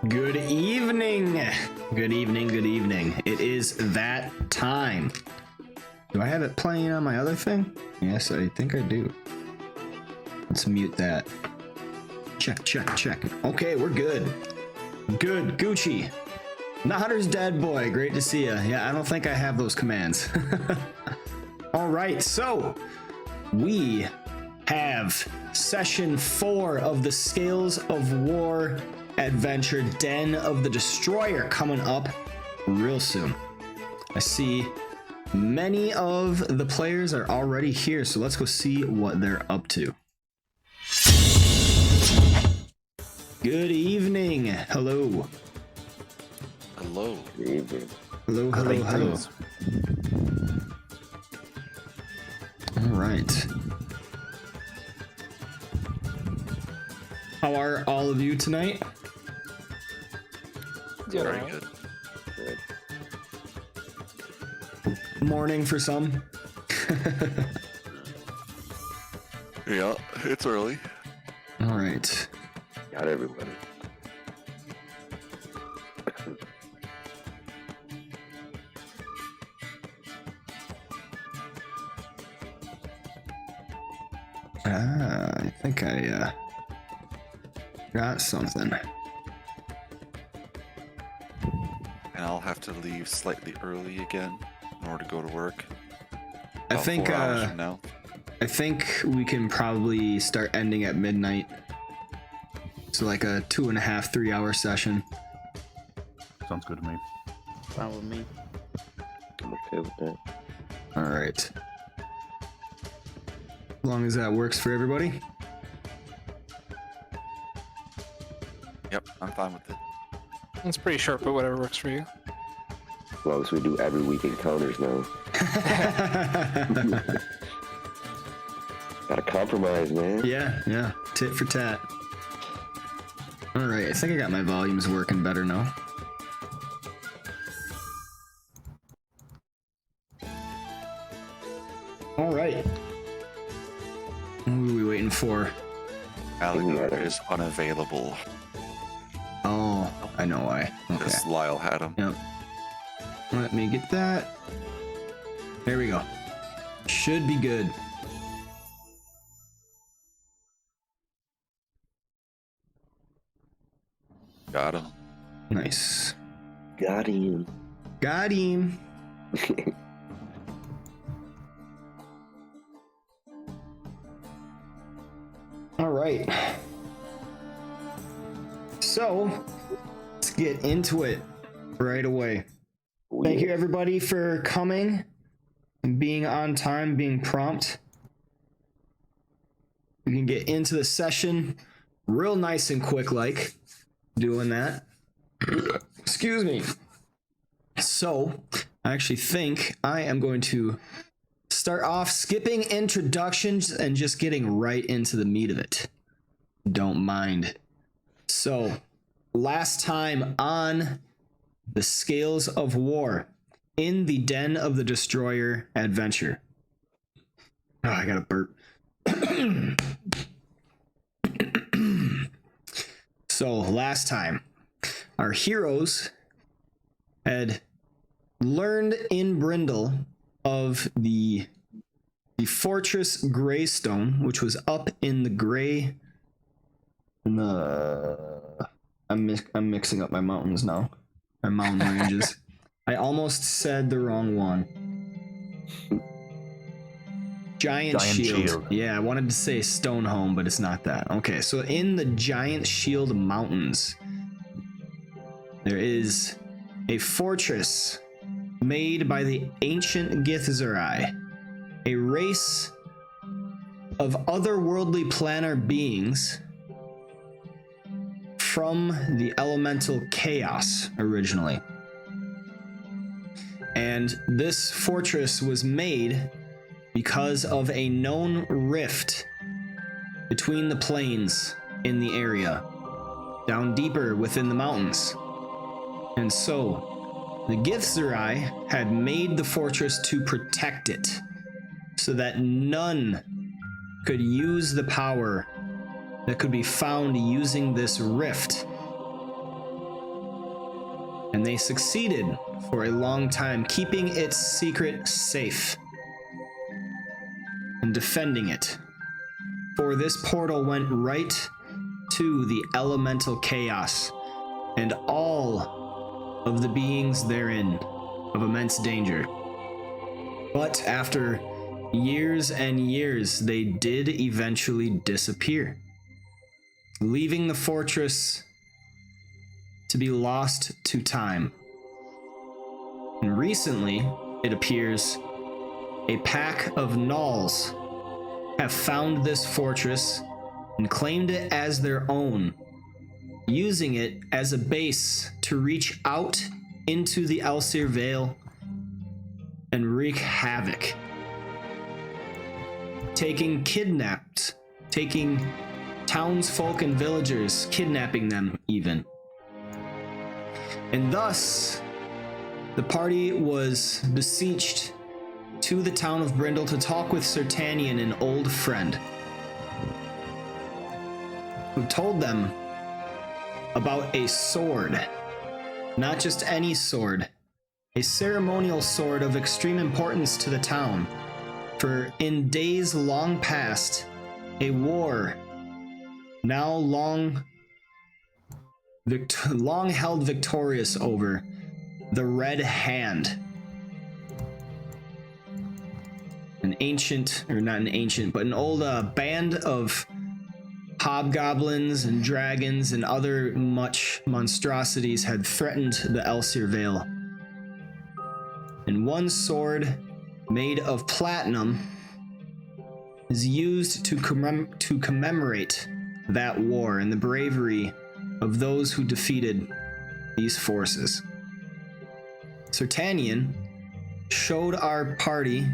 Good evening. Good evening. Good evening. It is that time. Do I have it playing on my other thing? Yes, I think I do. Let's mute that. Check, check, check. Okay, we're good. Good. Gucci. Nahder's dead, boy. Great to see you. Yeah, I don't think I have those commands. All right, so we have session 4 of the Scales of War adventure Den of the Destroyer coming up real soon. I see many of the players are already here, so let's go see what they're up to. Good evening. Hello. Hello. Good evening. Hello, hello, hello. All right. How are all of you tonight? Very good. Good. Morning for some. Yeah, it's early. All right. Got everybody. I think I got something. And I'll have to leave slightly early again in order to go to work. I About think 4 hours from now. I think we can probably start ending at midnight. So like a 2.5, 3 hour session. Sounds good to me. Fine with me. I'm okay with that. All right. As long as that works for everybody. Yep, I'm fine with it. It's pretty short, but whatever works for you. As long as we do every week encounters now. Gotta compromise, man. Yeah. Tit for tat. All right, I think I got my volumes working better now. All right. Who are we waiting for? Alligator is unavailable. Oh, I know why. Okay. Because Lyle had him. Yep. Let me get that. There we go. Should be good. Got him. Nice. Got him. Got him. All right. So, let's get into it right away. Thank you everybody for coming and being on time, being prompt. We can get into the session real nice and quick like doing that. Excuse me. So, I actually think I am going to start off skipping introductions and just getting right into the meat of it. Don't mind. So, last time on the Scales of War in the Den of the Destroyer adventure. Oh, I gotta burp. So, last time, our heroes had learned in Brindle of the fortress Greystone, which was up in the gray. I'm mixing up my mountains now. My mountain ranges. I almost said the wrong one. Giant Shield. Yeah, I wanted to say Stonehome, but it's not that. Okay, so in the Giant Shield Mountains, there is a fortress made by the ancient Githzerai, a race of otherworldly planar beings from the elemental chaos originally. And this fortress was made because of a known rift between the planes in the area, down deeper within the mountains. And so, the Githzerai had made the fortress to protect it, so that none could use the power that could be found using this rift And they succeeded for a long time, keeping its secret safe and defending it. For this portal went right to the elemental chaos and all of the beings therein of immense danger. But after years and years, they did eventually disappear, leaving the fortress to be lost to time. And recently, it appears, a pack of gnolls have found this fortress and claimed it as their own, using it as a base to reach out into the Aelsir Vale and wreak havoc. Taking townsfolk and villagers, kidnapping them even. And thus, the party was beseeched to the town of Brindle to talk with Sertanian, an old friend, who told them about a sword. Not just any sword, a ceremonial sword of extreme importance to the town. For in days long past, a war, now long held victorious over the Red Hand. An old band of hobgoblins and dragons and other much monstrosities had threatened the Aelsir Vale. And one sword made of platinum is used to commemorate that war and the bravery of those who defeated these forces. Sertanian showed our party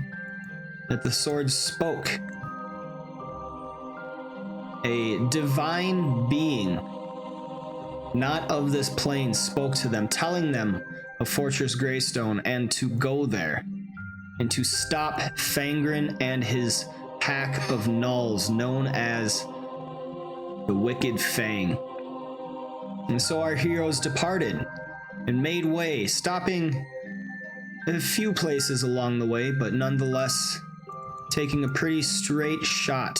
that the sword spoke. A divine being, not of this plane, spoke to them, telling them of Fortress Greystone and to go there and to stop Fangren and his pack of gnolls known as the Wicked Fang. And so our heroes departed and made way, stopping a few places along the way, but nonetheless taking a pretty straight shot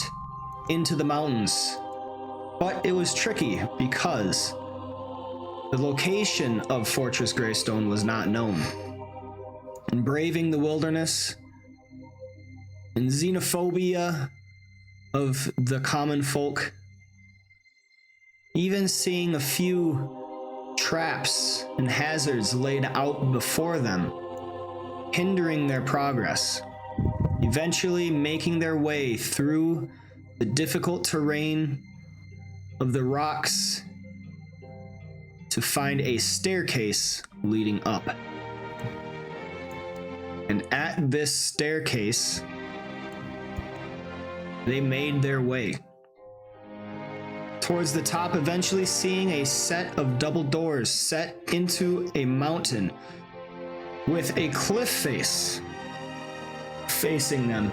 into the mountains. But it was tricky because the location of Fortress Greystone was not known. And braving the wilderness and xenophobia of the common folk, even seeing a few traps and hazards laid out before them, hindering their progress, eventually making their way through the difficult terrain of the rocks to find a staircase leading up. And at this staircase, they made their way towards the top, eventually seeing a set of double doors set into a mountain with a cliff face facing them.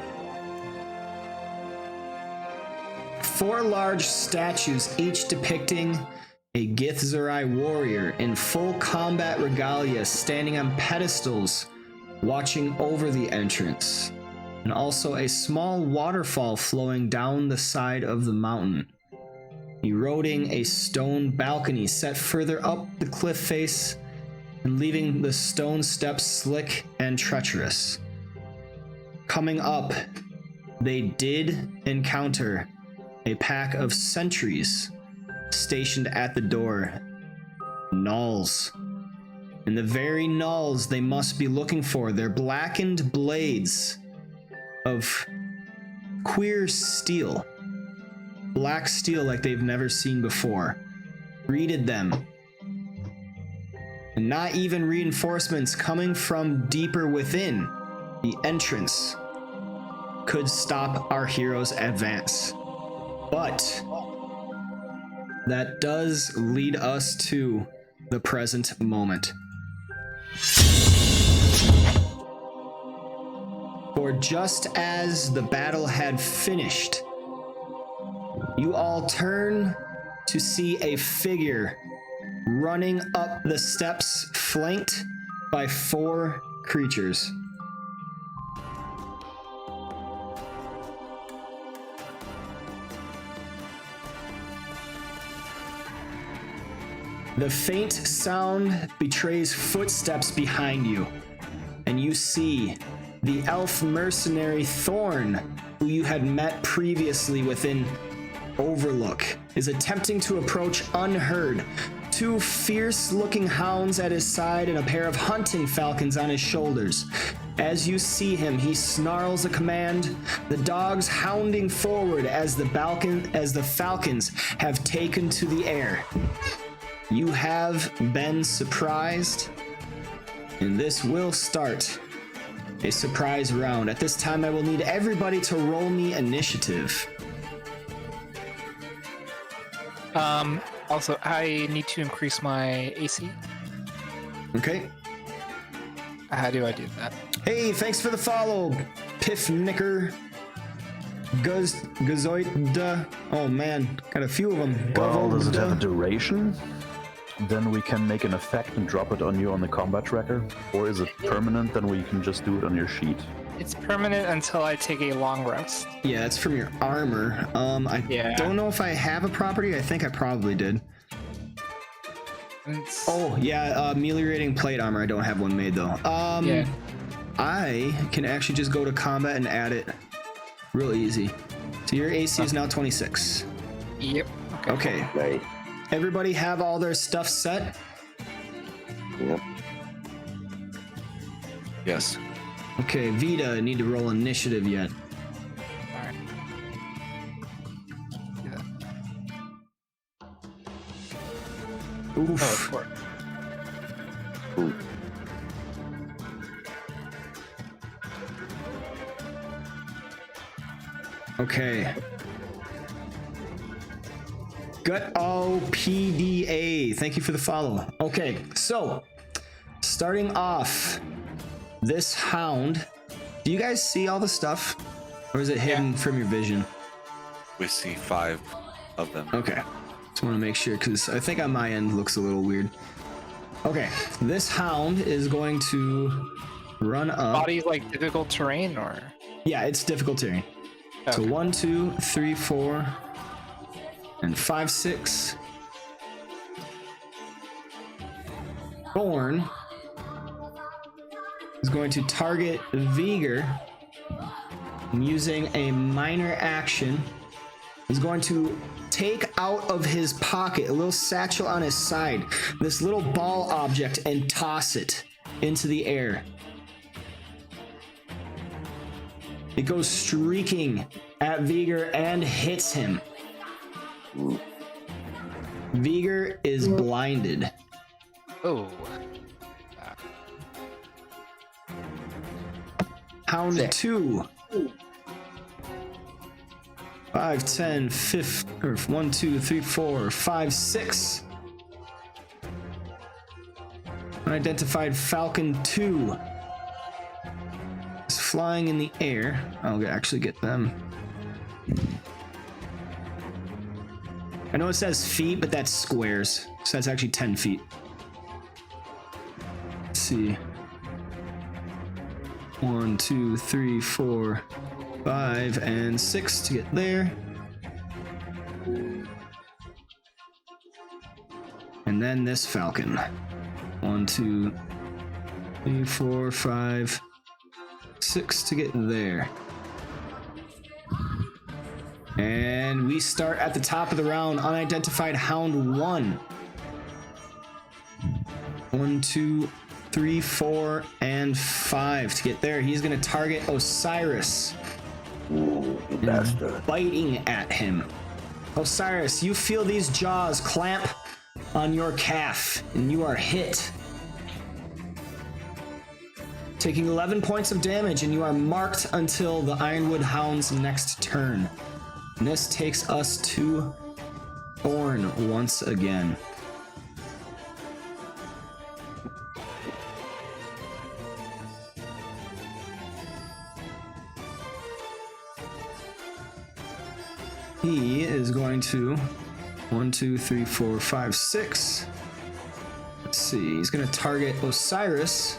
4 large statues, each depicting a Githzerai warrior in full combat regalia, standing on pedestals watching over the entrance, and also a small waterfall flowing down the side of the mountain, eroding a stone balcony set further up the cliff face and leaving the stone steps slick and treacherous. Coming up, they did encounter a pack of sentries stationed at the door. Gnolls. And the very gnolls they must be looking for, their blackened blades of queer steel, black steel like they've never seen before, greeted them. And not even reinforcements coming from deeper within the entrance could stop our heroes' advance. But that does lead us to the present moment. For just as the battle had finished, you all turn to see a figure running up the steps, flanked by 4 creatures. The faint sound betrays footsteps behind you, and you see the elf mercenary Thorn, who you had met previously within Overlook, is attempting to approach unheard. 2 fierce-looking hounds at his side and a pair of hunting falcons on his shoulders. As you see him, he snarls a command, the dogs hounding forward as the falcons have taken to the air. You have been surprised, and this will start a surprise round. At this time, I will need everybody to roll me initiative. Also, I need to increase my AC. Okay. How do I do that? Hey, thanks for the follow, Piffnicker. Gazoida. Oh man, got a few of them. Well, does it have a duration? Then we can make an effect and drop it on you on the combat tracker. Or is it permanent? Then we can just do it on your sheet. It's permanent until I take a long rest. Yeah, it's from your armor. I don't know if I have a property. I think I probably did. Oh, yeah, ameliorating plate armor. I don't have one made though. Yeah. I can actually just go to combat and add it real easy. So your AC is now 26. Yep. Okay. Nice. Everybody have all their stuff set? Yep. Yes. Okay, Vita, need to roll initiative yet. Alright. Do that. Oof. Oh, of course. Ooh. Okay. Gut OPDA. Thank you for the follow. Okay, so starting off, this hound. Do you guys see all the stuff? Or is it hidden from your vision? We see 5 of them. Okay. Just want to make sure, because I think on my end looks a little weird. Okay, this hound is going to run up. Body like difficult terrain or? Yeah, it's difficult terrain. Okay. So 1, 2, 3, 4, and 5, 6. Thorn is going to target Vigor using a minor action. He's going to take out of his pocket a little satchel on his side, this little ball object, and toss it into the air. It goes streaking at Vigor and hits him. Vigor is blinded. Oh. Hound 2. 5, 10, 15, or 1, 2, 3, 4, 5, 6. Unidentified Falcon 2 is flying in the air. I'll actually get them. I know it says feet, but that's squares. So that's actually 10 feet. Let's see. 1, 2, 3, 4, 5, and 6 to get there. And then this falcon. 1, 2, 3, 4, 5, 6 to get there. And we start at the top of the round. Unidentified Hound 1. 1, 2, 3, 4, and 5 to get there. He's going to target Osiris. Ooh, bastard. Biting at him. Osiris, you feel these jaws clamp on your calf, and you are hit. Taking 11 points of damage, and you are marked until the Ironwood Hound's next turn. And this takes us to Thorn once again. He is going to 1, 2, 3, 4, 5, 6 Let's see. He's gonna target Osiris.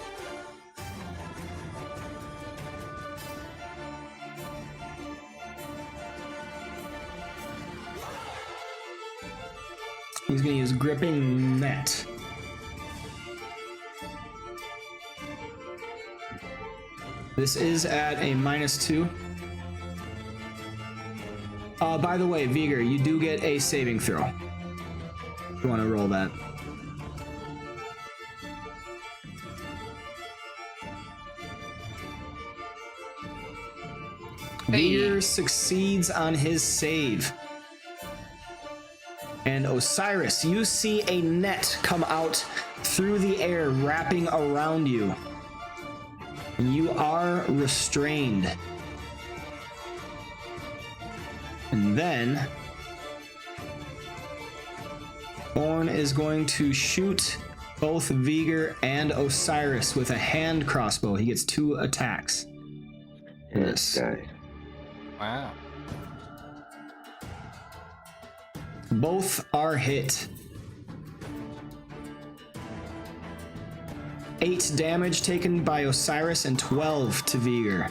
He's gonna use Gripping Net. This is at a -2. By the way, Vigor, you do get a saving throw. If you want to roll that. Vigor succeeds on his save. And Osiris, you see a net come out through the air, wrapping around you. You are restrained. And then Thorn is going to shoot both Vigor and Osiris with a hand crossbow. He gets 2 attacks. This guy. Wow. Both are hit. 8 damage taken by Osiris and 12 to Vigor.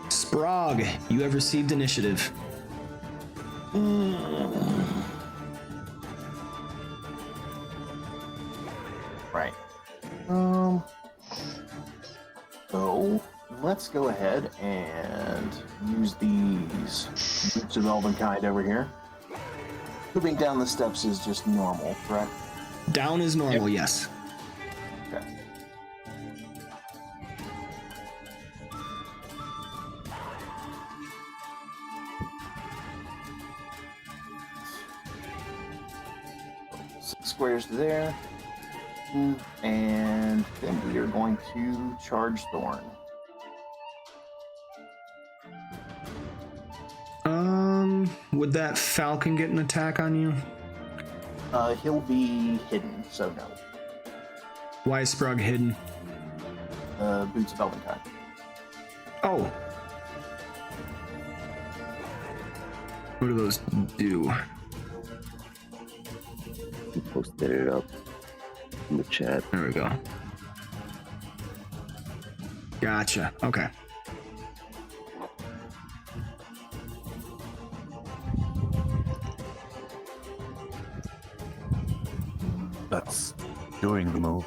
Sprague, you have received initiative. Right. So let's go ahead and use these Boots of Elvenkind over here. Moving down the steps is just normal, correct? Down is normal, yes. Okay. Squares there. And then we are going to charge Thorn. Would that Falcon get an attack on you? He'll be hidden, so no. Why is Sprague hidden? Boots of Elvenkind. Oh. What do those do? He posted it up in the chat. There we go. Gotcha. Okay. That's doing the move.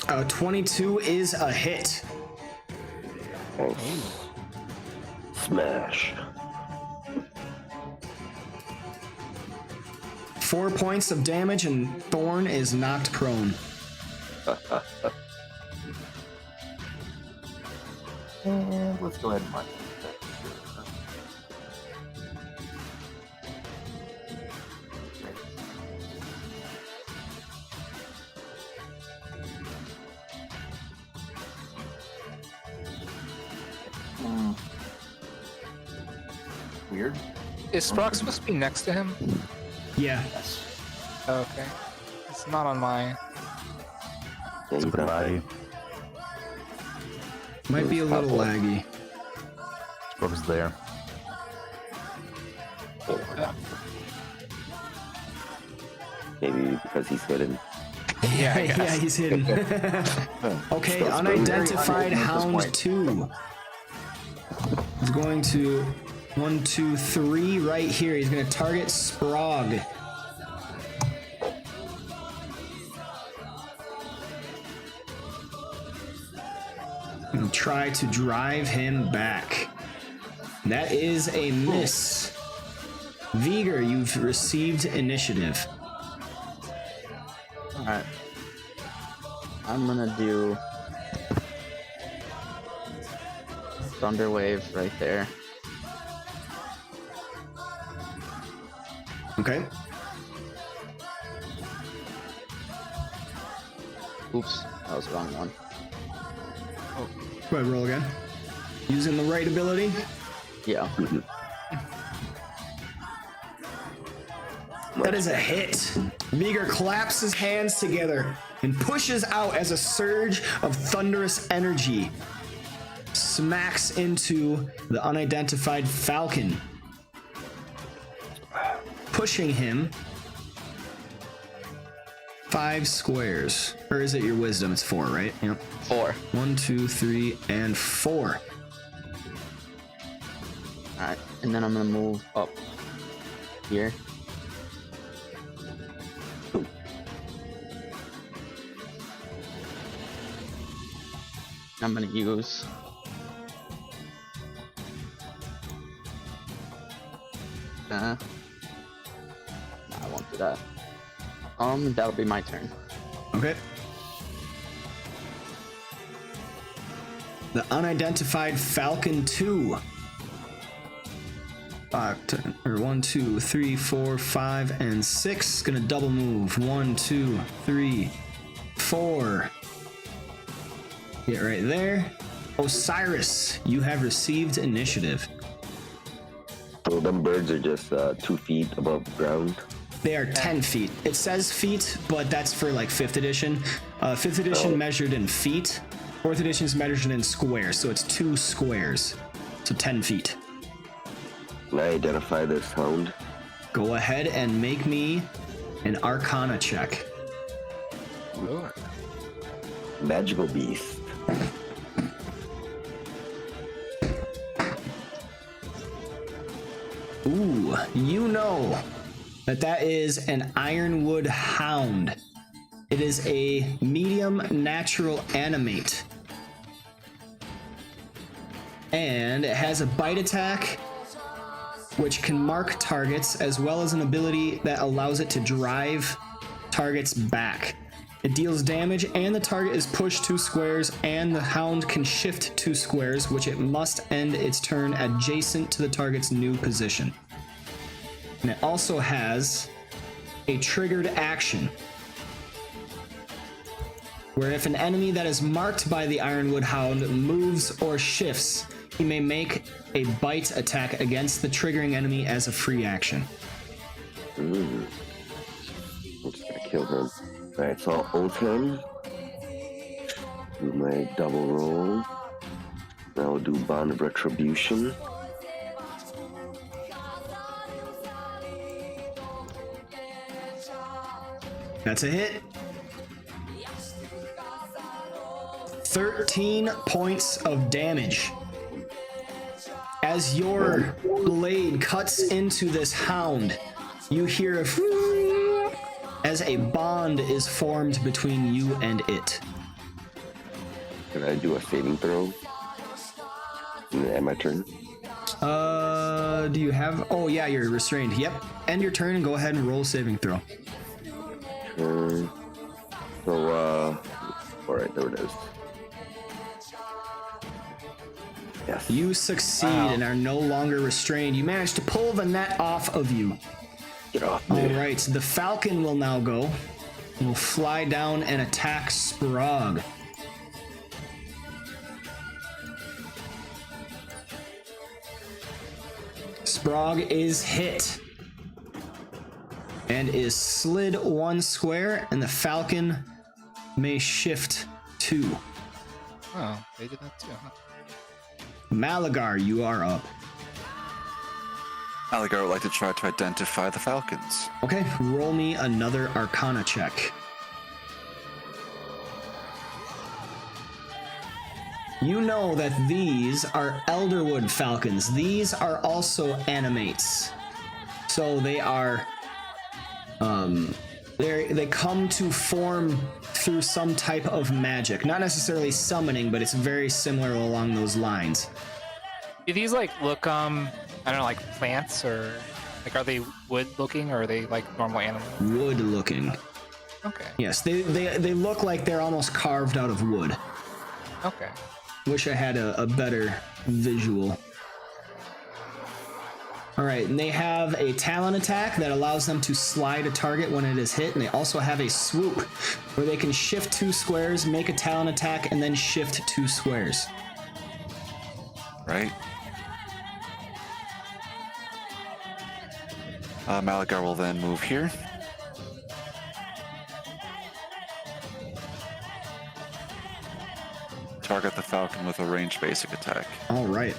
Uh, 22 is a hit. Oh. Smash. 4 points of damage and Thorn is knocked prone. And let's go ahead and mark that. Weird. Is Sprague supposed to be next to him? Yeah. Yes. Okay. It's not on my... Yeah, It's a he's bit not laggy. Might be a little laggy. Sprague's there. Maybe because he's hidden. Yeah, I guess. Yeah, he's hidden. Okay, Still unidentified very hidden at this Hound point. 2 is going to 1, 2, 3 right here. He's going to target Sprague. And try to drive him back. That is a miss. Vigor, you've received initiative. Alright. I'm gonna do Thunder Wave right there. Okay. Oops, that was the wrong one. Go ahead, roll again. Using the right ability. Yeah. That is a hit. Vigor claps his hands together and pushes out as a surge of thunderous energy smacks into the unidentified falcon, pushing him 5 squares. Or is it your wisdom? It's 4, right? Yep. 4. 1, 2, 3, and 4. Alright, and then I'm gonna move up here. I'm gonna use no, I won't do that. That'll be my turn. Okay. The unidentified Falcon 2. 1, 2, 3, 4, 5, and 6. Gonna double move. 1, 2, 3, 4. Get right there. Osiris, you have received initiative. So them birds are just 2 feet above ground. They are 10 feet. It says feet, but that's for like 5th edition. 5th edition measured in feet. 4th edition is measured in squares, so it's 2 squares. So 10 feet. Can I identify this hound? Go ahead and make me an Arcana check. Ooh. Magical beast. Ooh, you know that is an Ironwood Hound. It is a medium natural animate. And it has a bite attack, which can mark targets, as well as an ability that allows it to drive targets back. It deals damage, and the target is pushed 2 squares, and the hound can shift 2 squares, which it must end its turn adjacent to the target's new position. And it also has a triggered action, where if an enemy that is marked by the Ironwood Hound moves or shifts, he may make a bite attack against the triggering enemy as a free action. I'm just gonna kill him. Alright, so I'll ult him. Do my double roll. Now I'll do Bond of Retribution. That's a hit. 13 points of damage. As your blade cuts into this hound, you hear as a bond is formed between you and it. Can I do a saving throw? And then end my turn. Do you have? Oh yeah, you're restrained. Yep. End your turn and go ahead and roll a saving throw. Turn. So, alright, there it is. Yes. You succeed and are no longer restrained. You manage to pull the net off of you. Get off me. All right, the falcon will now go. Will fly down and attack Sprague. Sprague is hit and is slid 1 square, and the falcon may shift 2. Oh, they did that too, huh? Malagar, you are up. Malagar would like to try to identify the falcons. Okay, roll me another Arcana check. You know that these are Elderwood falcons. These are also animates. So they are, they come to form through some type of magic. Not necessarily summoning, but it's very similar along those lines. Do these like look I don't know, like plants, or like are they wood looking, or are they like normal animals? Wood looking. Okay. Yes, they look like they're almost carved out of wood. Okay. Wish I had a better visual. Alright, and they have a talon attack that allows them to slide a target when it is hit, and they also have a swoop where they can shift 2 squares, make a talon attack, and then shift 2 squares. Right? Malagar will then move here. target the Falcon with a ranged basic attack. All right.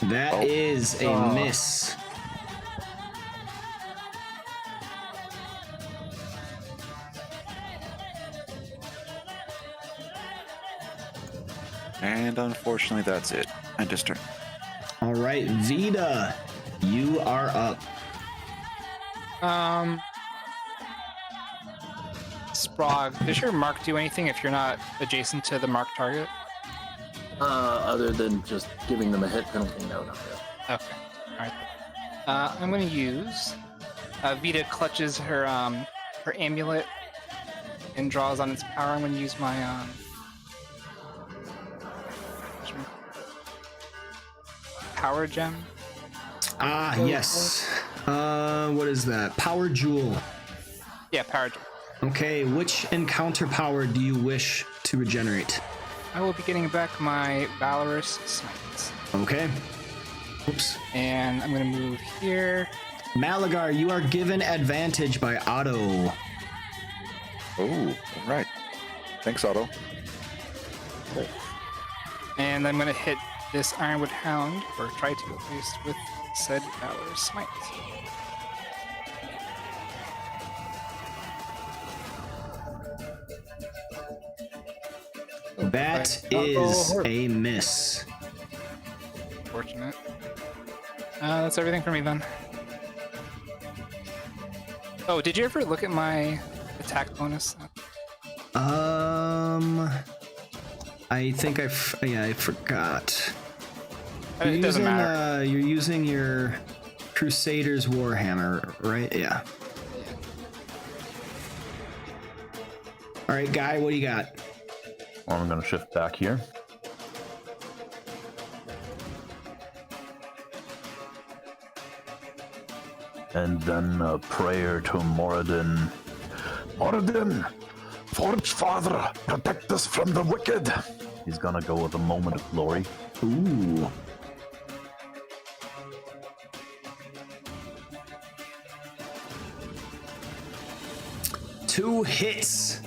That is a miss. And unfortunately, that's it. End his turn. All right, Vita, you are up. Sprog, does your mark do anything if you're not adjacent to the marked target? Other than just giving them a hit penalty, no, not really. Okay. All right. I'm going to use. Vita clutches her her amulet and draws on its power. I'm going to use my power gem. Ah, yes. What is that? Power Jewel. Yeah, power gem. Okay, which encounter power do you wish to regenerate? I will be getting back my Valorous Smites. Okay. Oops. And I'm going to move here. Malagar, you are given advantage by Otto. Oh, all right. Thanks, Otto. And I'm going to hit this Ironwood Hound, or try to at least, with said Valorous Smite. That is a miss. Fortunate. That's everything for me then. Oh, did you ever look at my attack bonus? I think I forgot. It doesn't matter. You're using your Crusader's Warhammer, right? Yeah. All right, Guy, what do you got? Well, I'm going to shift back here. And then a prayer to Moradin. Moradin, Forge Father, protect us from the wicked. He's gonna go with a moment of glory. Ooh. Two hits.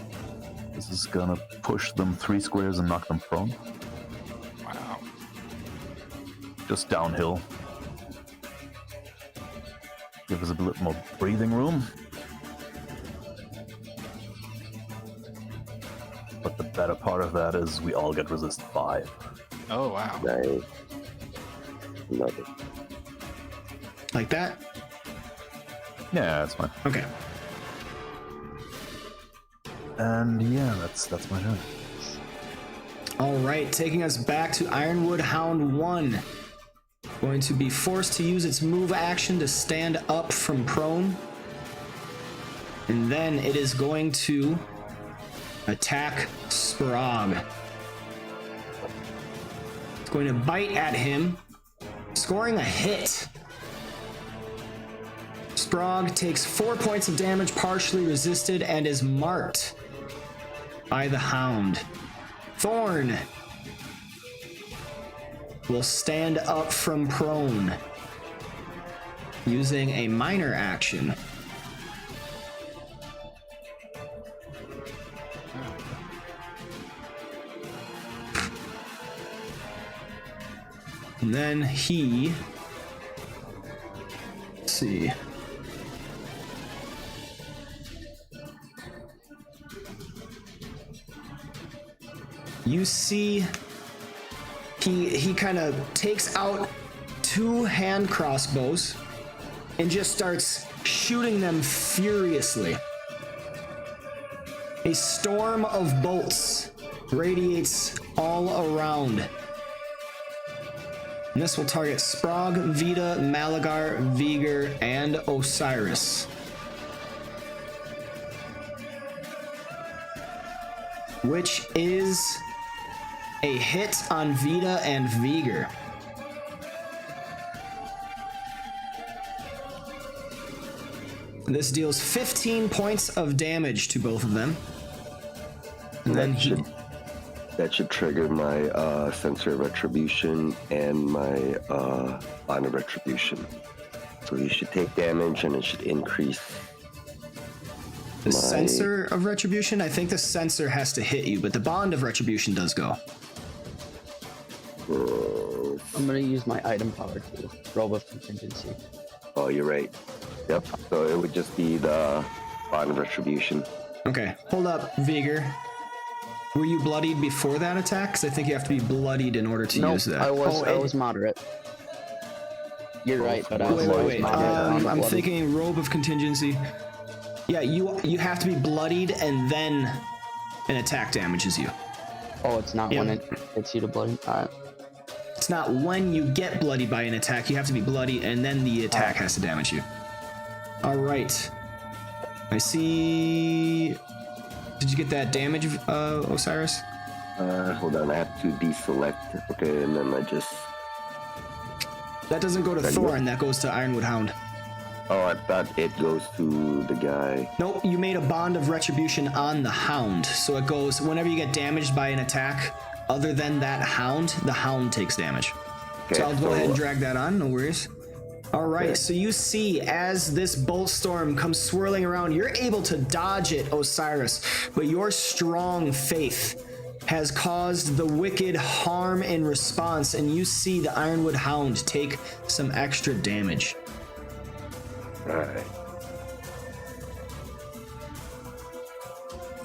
This is gonna push them 3 squares and knock them prone. Wow. Just downhill. Give us a little more breathing room. But the better part of that is we all get resist 5. Oh, wow. Nice. Love it. Like that? Yeah, that's fine. Okay. And yeah, that's my turn. All right, taking us back to Ironwood Hound 1. Going to be forced to use its move action to stand up from prone. And then it is going to attack Sprog. It's going to bite at him, scoring a hit. Sprog takes 4 points of damage, partially resisted, and is marked by the Hound. Thorn will stand up from prone using a minor action. And then he, let's see. You see he kind of takes out 2 hand crossbows and just starts shooting them furiously. A storm of bolts radiates all around. And this will target Sprog, Vita, Malagar, Vigor, and Osiris. Which is a hit on Vita and Vigor. This deals 15 points of damage to both of them. And then that should trigger my Sensory Retribution and my Bond of Retribution. So he should take damage and it should increase my... sensor of retribution? I think the sensor has to hit you, but the bond of retribution does go. I'm gonna use my item power to robe of contingency. Oh, you're right. Yep. So it would just be the bond of retribution. Okay, hold up, Vigor. Were you bloodied before that attack? Because I think you have to be bloodied in order to Nope, use that. I was moderate. You're right, but I was Wait. moderate. I'm thinking robe of contingency. Yeah, you have to be bloodied and then an attack damages you. Oh, it's not when it hits you to bloody. Alright. It's not when you get bloodied by an attack. You have to be bloody and then the attack has to damage you. All right. I see. Did you get that damage, Osiris? Hold on, I have to deselect. Okay, and then I just... That doesn't go to Thorn, that goes to Ironwood Hound. Oh, I thought it goes to the guy. Nope, you made a bond of retribution on the Hound. So it goes, whenever you get damaged by an attack, other than that Hound, the Hound takes damage. Okay, So I'll go ahead and drag that on, no worries. All right, Okay. so you see as this bolt storm comes swirling around, you're able to dodge it, Osiris, but your strong faith has caused the wicked harm in response, and you see the Ironwood Hound take some extra damage. Alright.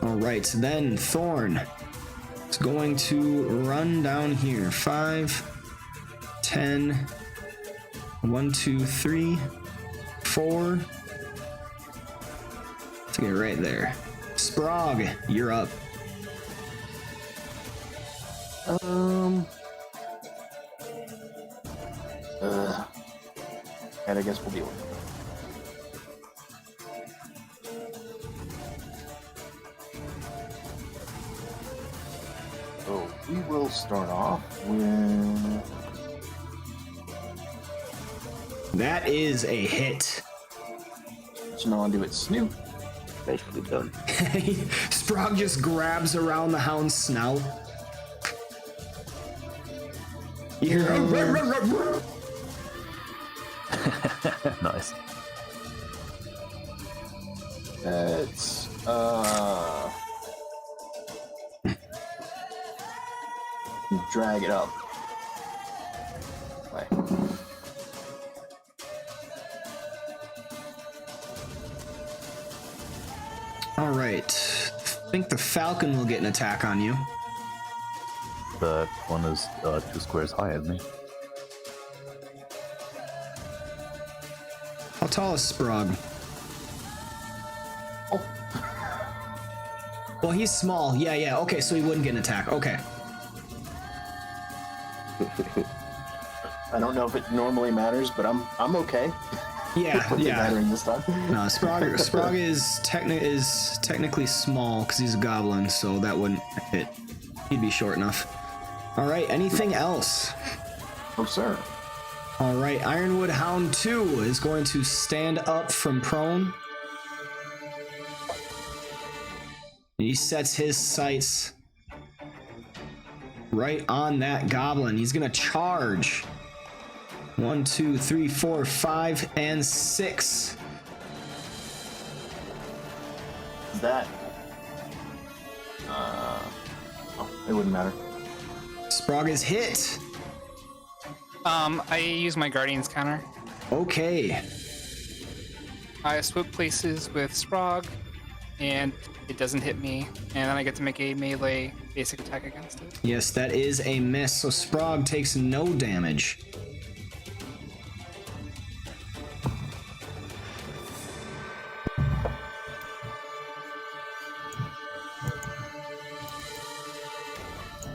All right, then Thorn is going to run down here. 5, 10, 1, 2, 3, 4. Let's get right there. Sprog, you're up. And I guess we'll deal with it. So we will start off with... That is a hit. Reaching onto its snoot. Nicely done. Sprog just grabs around the Hound's snout. You hear Nice. Let's drag it up. Right. All right. I think the Falcon will get an attack on you. That one is 2 squares high, isn't he? How tall is Sprog? Oh, Well, he's small. Yeah. Okay, so he wouldn't get an attack. Okay. I don't know if it normally matters, but I'm okay. Yeah. Mattering this time. No, Sprog is technically small because he's a goblin, so that wouldn't hit. He'd be short enough. All right. Anything else? Oh, sir. All right. Ironwood Hound 2 is going to stand up from prone. He sets his sights right on that goblin. He's gonna charge. 1, 2, 3, 4, 5, and 6. That. It wouldn't matter. Sprog is hit. I use my Guardian's counter. Okay. I swap places with Sprog, and it doesn't hit me, and then I get to make a melee basic attack against it. Yes, that is a miss. So Sprog takes no damage.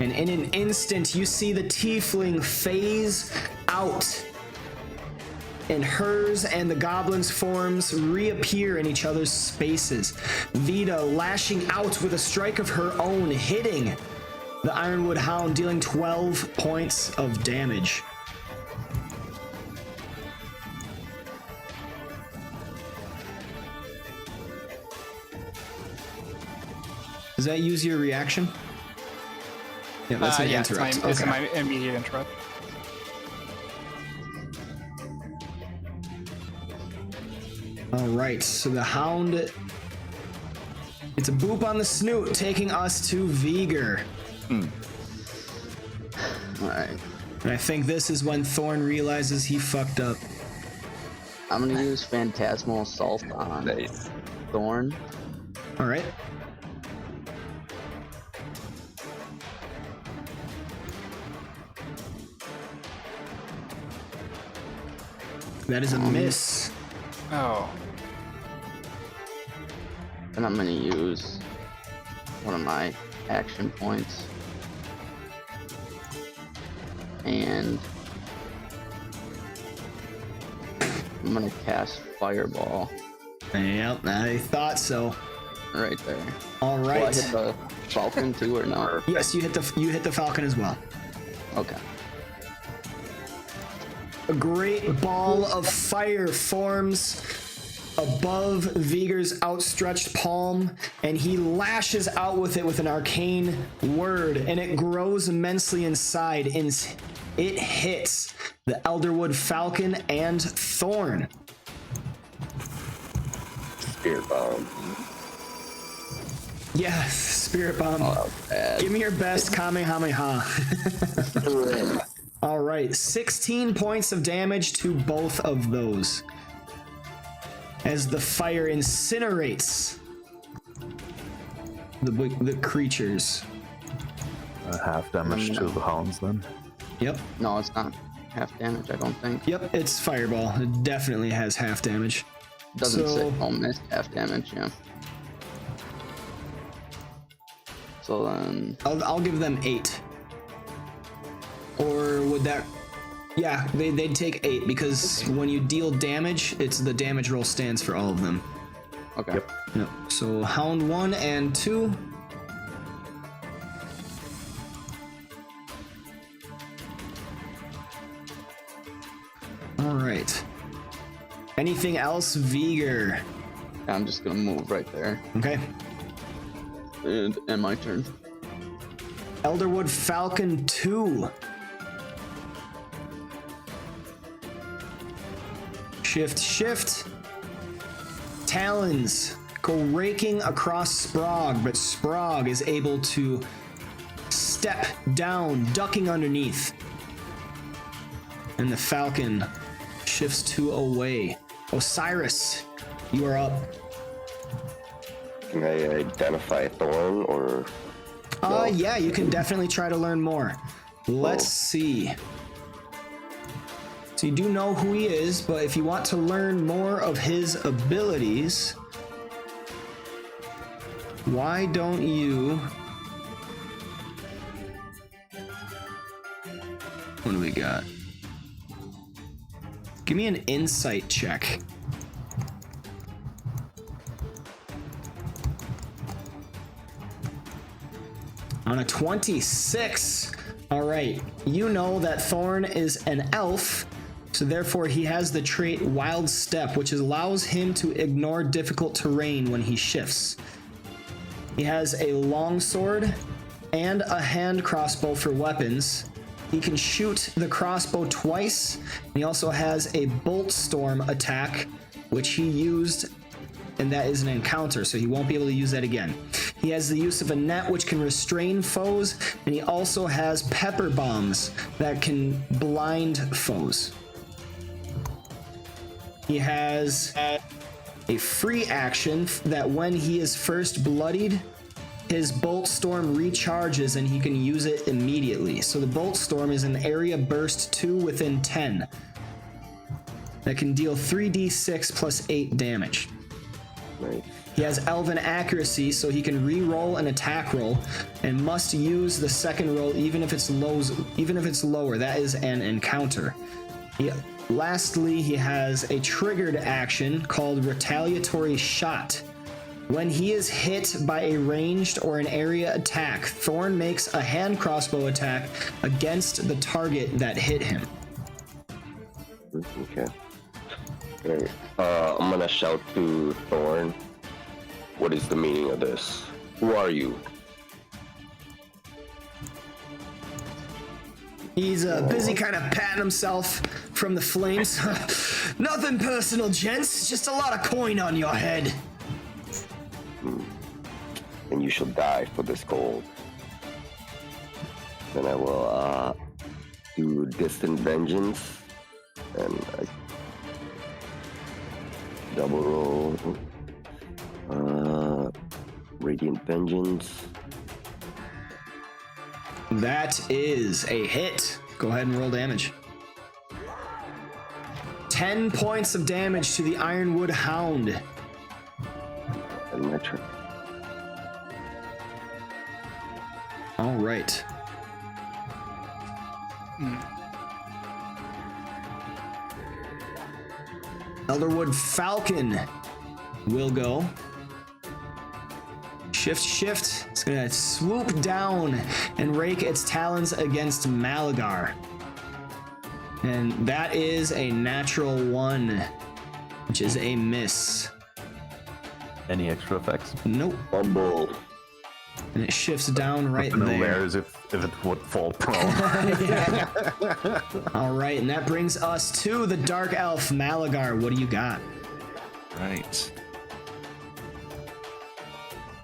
And in an instant, you see the tiefling phase out. And hers and the goblin's forms reappear in each other's spaces. Vita lashing out with a strike of her own, hitting the Ironwood Hound, dealing 12 points of damage. Does that use your reaction? Yeah, that's an interrupt. It's my immediate interrupt. All right, so the Hound It's a boop on the snoot, taking us to Vigor. Alright. And I think this is when Thorn realizes he fucked up. I'm gonna use Phantasmal Assault on Nice. Thorn. All right. That is a miss. Oh. And I'm gonna use one of my action points. And I'm gonna cast Fireball Yep, I thought so. right there. All Will I right. hit the Falcon too or no? Yes, you hit the Falcon as well. Okay. A great ball of fire forms above Vigor's outstretched palm, and he lashes out with it with an arcane word, and it grows immensely inside, and it hits the Elderwood Falcon and Thorn. Spirit Bomb. Yeah, Spirit Bomb. Oh, bad. Give me your best Kamehameha. All right, 16 points of damage to both of those as the fire incinerates the creatures. Half damage to the hounds then. Yep, No, it's not half damage, I don't think. yep, it's fireball. It definitely has half damage. Doesn't So- say miss half damage, yeah. So then, I'll give them 8. Or would that? Yeah, they'd take 8 because when you deal damage, it's the damage roll stands for all of them. okay. Yep. So Hound 1 and 2. All right. Anything else, Vigor? I'm just gonna move right there. Okay. And my turn. Elderwood Falcon 2. Shift. Talons go raking across Sprog, but Sprog is able to step down, ducking underneath. And the Falcon shifts 2 away. Osiris, you are up. Can I identify Thorn or? Yeah, you can definitely try to learn more. Let's see. So you do know who he is, but if you want to learn more of his abilities, why don't you... What do we got? Give me an insight check. On a 26. All right. You know that Thorn is an elf, so therefore he has the trait Wild Step, which allows him to ignore difficult terrain when he shifts. He has a longsword and a hand crossbow for weapons. He can shoot the crossbow twice. And he also has a bolt storm attack, which he used, and that is an encounter, so he won't be able to use that again. He has the use of a net, which can restrain foes, and he also has pepper bombs that can blind foes. He has a free action that when he is first bloodied, his Bolt Storm recharges and he can use it immediately. So the Bolt Storm is an area burst 2 within 10 that can deal 3d6 plus 8 damage. Nice. He has Elven Accuracy, so he can re-roll an attack roll and must use the second roll even if it's lower. That is an encounter. Lastly, he has a triggered action called Retaliatory Shot. When he is hit by a ranged or an area attack, Thorn makes a hand crossbow attack against the target that hit him. Okay. Alright. I'm gonna shout to Thorn. What is the meaning of this? Who are you? He's busy kind of patting himself from the flames. Nothing personal, gents. Just a lot of coin on your head. shall die for this gold. Then I will do Distant Vengeance and double roll. Radiant Vengeance. That is a hit. Go ahead and roll damage. 10 points of damage to the Ironwood Hound. And my turn. All right. Elderwood Falcon will go. Shift. It's gonna swoop down and rake its talons against Malagar. And that is a natural 1, which is a miss. Any extra effects? Nope. Fumble. And it shifts down right No there. layers if it would fall prone. All right, and that brings us to the Dark Elf Malagar. What do you got? Right.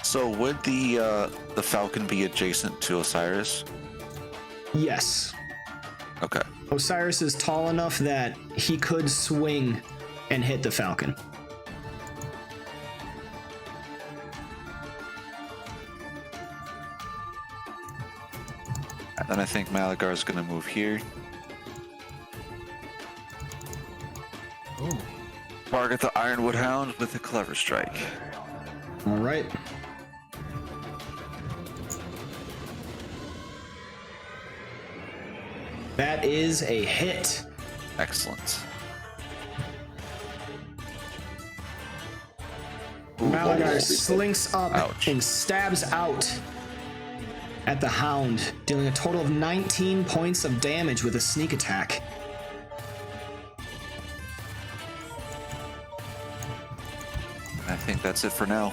So would the falcon be adjacent to Osiris? Yes. Okay. Osiris is tall enough that he could swing and hit the falcon. And then I think Malagar is going to move here. Target the Ironwood Hound with a clever strike. All right. That is a hit. Excellent. Malagar slinks up Ouch. and stabs out at the Hound, dealing a total of 19 points of damage with a sneak attack. I think that's it for now.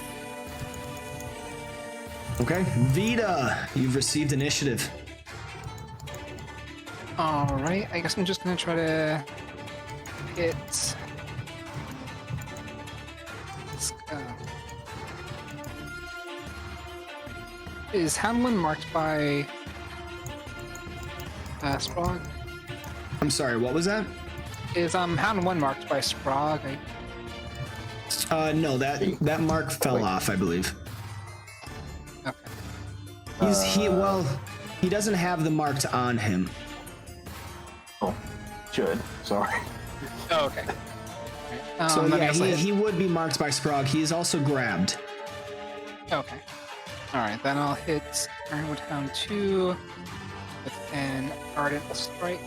Okay, Vita, you've received initiative. All right, I guess I'm just gonna try to hit. Let's go. Is Hound 1 marked by Sprague? I'm sorry, what was that? Is Hound 1 marked by Sprague? No, that mark fell off, I believe. Okay. He doesn't have the marked on him. Oh, should. Sorry. Oh, okay. So then I yeah, guess I- he would be marked by Sprague. He is also grabbed. Okay. Alright, then I'll hit Ironwood Hound 2 with an Ardent Strike.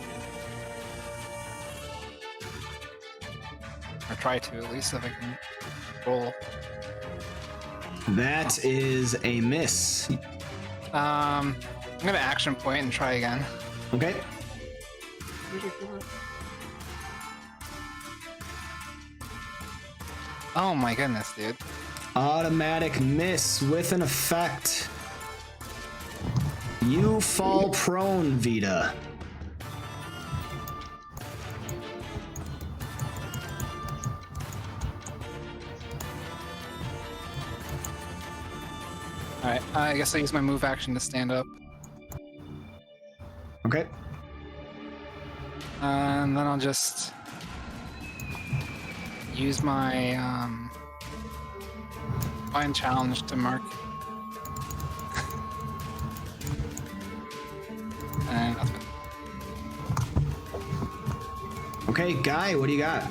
Or try to, at least, if I can roll. That is a miss. I'm gonna action point and try again. Okay. Oh my goodness, dude. Automatic miss with an effect. You fall prone, Vita. Alright, I guess I use my move action to stand up. Okay. And then I'll just use my Find Challenge to mark. And that's it. Okay, Guy, what do you got?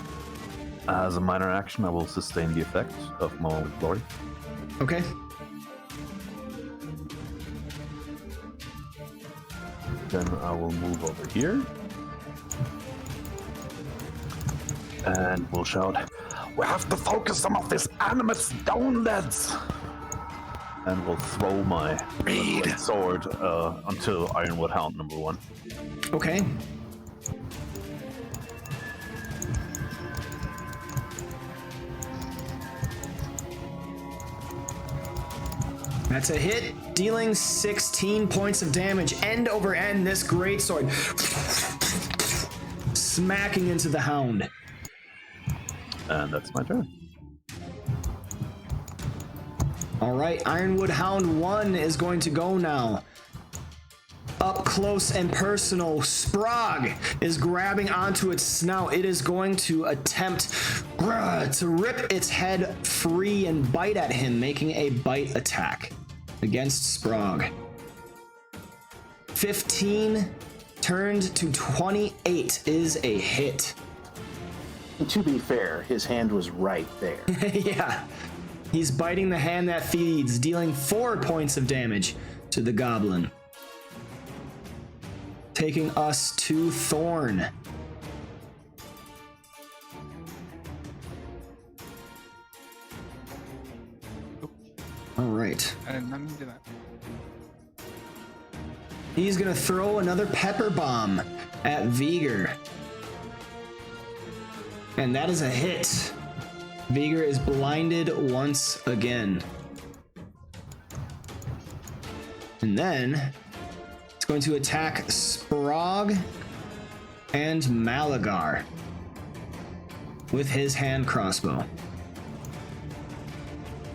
As a minor action, I will sustain the effects of Moment of Glory. Okay. Then I will move over here. And we'll shout, "We have to focus some of this animus down, lads!" And we'll throw my great sword onto Ironwood Hound number 1. Okay. That's a hit, dealing 16 points of damage, end over end, this greatsword smacking into the Hound. And that's my turn. All right, Ironwood Hound 1 is going to go now. Up close and personal, Sprog is grabbing onto its snout. It is going to attempt to rip its head free and bite at him, making a bite attack against Sprog. 15 turned to 28 is a hit. And to be fair, his hand was right there. Yeah. He's biting the hand that feeds, dealing 4 points of damage to the goblin. Taking us to Thorn. All right. I did not mean to do that. He's gonna throw another pepper bomb at Vigor. And that is a hit. Vigor is blinded once again. And then it's going to attack Sprog and Malagar with his hand crossbow.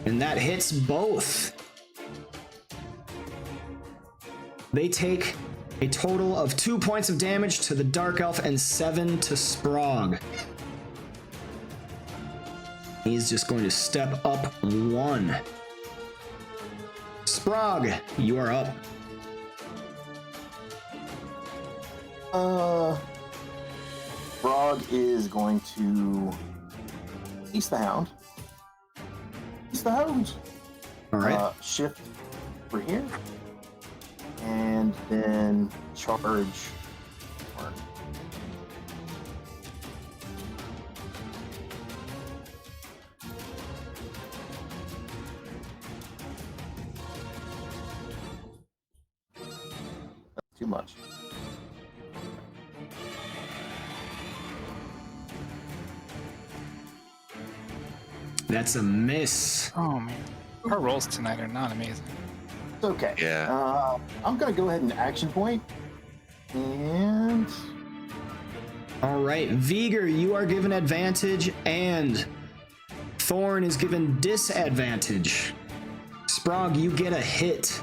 And that hits both. They take a total of 2 points of damage to the Dark Elf and 7 to Sprog. He's just going to step up 1. Sprog, you are up. Frog is going to East the Hound. East the Hound. All right. Shift for here. And then charge. That's too much. That's a miss. Oh man, our rolls tonight are not amazing. It's okay. Yeah. I'm gonna go ahead and action point. And All right, Vigor, you are given advantage, and Thorn is given disadvantage. Sprog, you get a hit.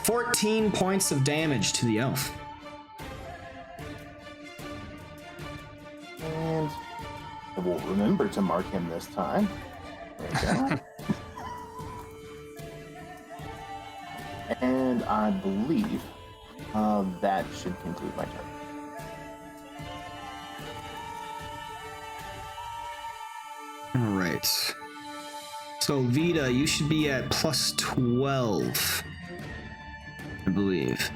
14 points of damage to the elf. And I will remember to mark him this time. There you go. And I believe that should conclude my turn. All right. So Vita, you should be at plus 12, I believe,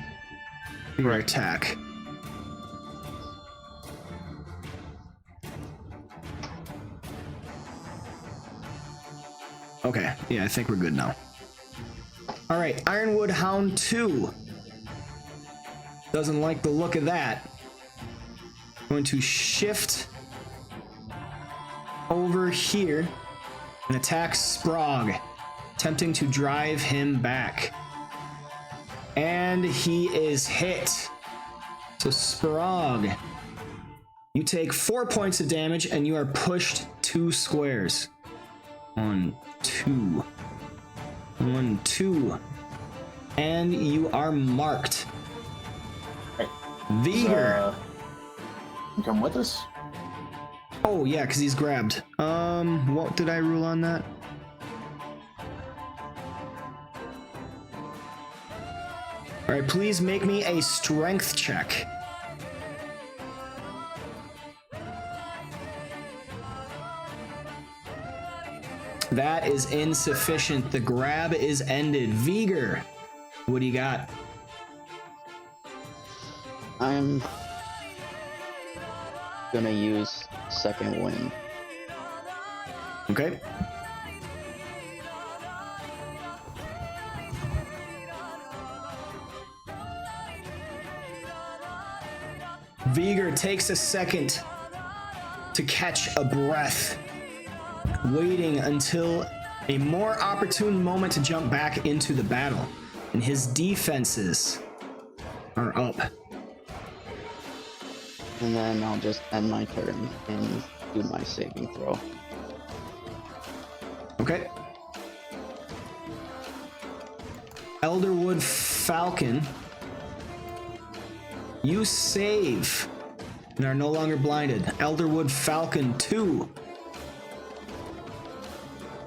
for your attack. Okay, yeah, I think we're good now. All right, Ironwood Hound 2. Doesn't like the look of that. Going to shift over here and attack Sprog, attempting to drive him back. And he is hit. So Sprog, you take 4 points of damage and you are pushed 2 squares. 1, 2. 1, 2. And you are marked. Hey, Vigor. you come with us? Oh yeah, because he's grabbed. What did I rule on that? All right, please make me a strength check. That is insufficient. The grab is ended. Vigor, what do you got? I'm gonna use second wind. Okay. Vigor takes a second to catch a breath, waiting until a more opportune moment to jump back into the battle. And his defenses are up. And then I'll just end my turn in do my saving throw. Okay. Elderwood Falcon. You save and are no longer blinded. Elderwood Falcon 2.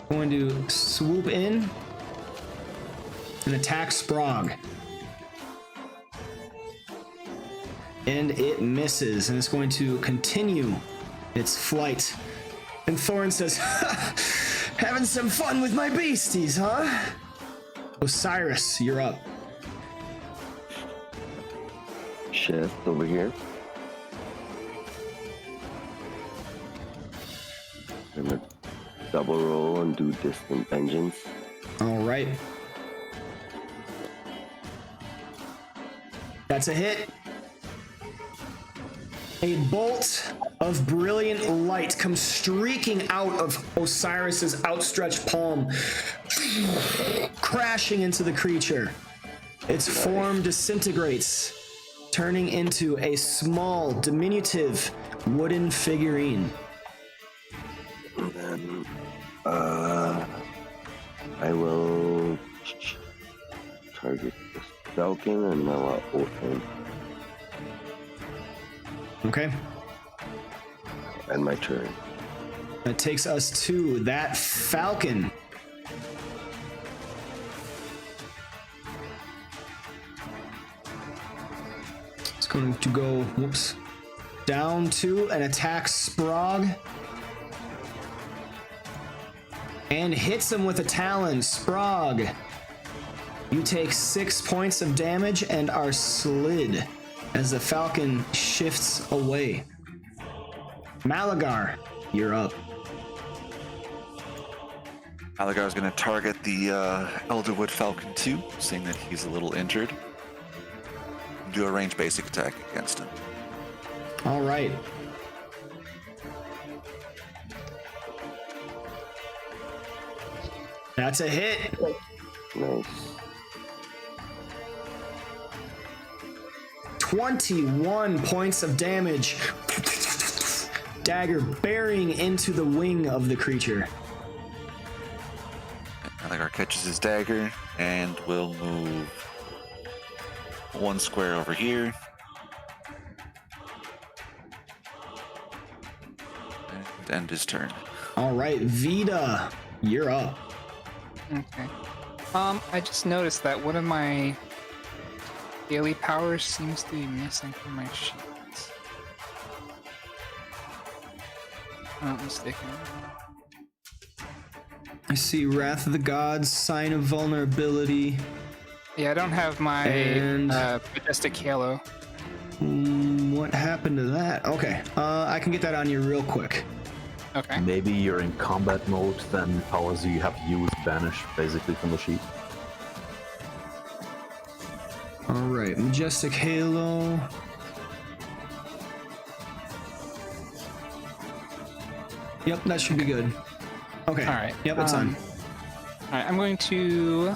Going to swoop in and attack Sprog. And it misses, and it's going to continue its flight. And Thorn says, having some fun with my beasties, huh? Osiris, you're up. Shift over here. I'm gonna double roll and do distant vengeance. All right. That's a hit. A bolt of brilliant light comes streaking out of Osiris's outstretched palm, crashing into the creature. Its form disintegrates, turning into a small, diminutive wooden figurine. And then, I will target this falcon and now I'll open. Okay. And my turn. That takes us to that falcon. It's going to go, whoops, down to and attack Sprog. And hits him with a talon. Sprog, you take 6 points of damage and are slid as the falcon shifts away. Malagar, you're up. Malagar's going to target the Elderwood Falcon 2, seeing that he's a little injured. Do a range basic attack against him. All right. That's a hit. Nice. 21 points of damage. Dagger burying into the wing of the creature. Malagar catches his dagger and will move 1 square over here. And end his turn. All right, Vita, you're up. Okay. I just noticed that one of my daily powers seems to be missing from my sheets. If I'm not mistaken. I see Wrath of the Gods, Sign of Vulnerability. Yeah, I don't have my And- Majestic Halo. What happened to that? Okay, I can get that on you real quick. Okay. Maybe you're in combat mode, then powers you have used vanish basically from the sheet. All right, Majestic Halo. Yep, that should be good. Okay. All right. Yep, it's on. All right, I'm going to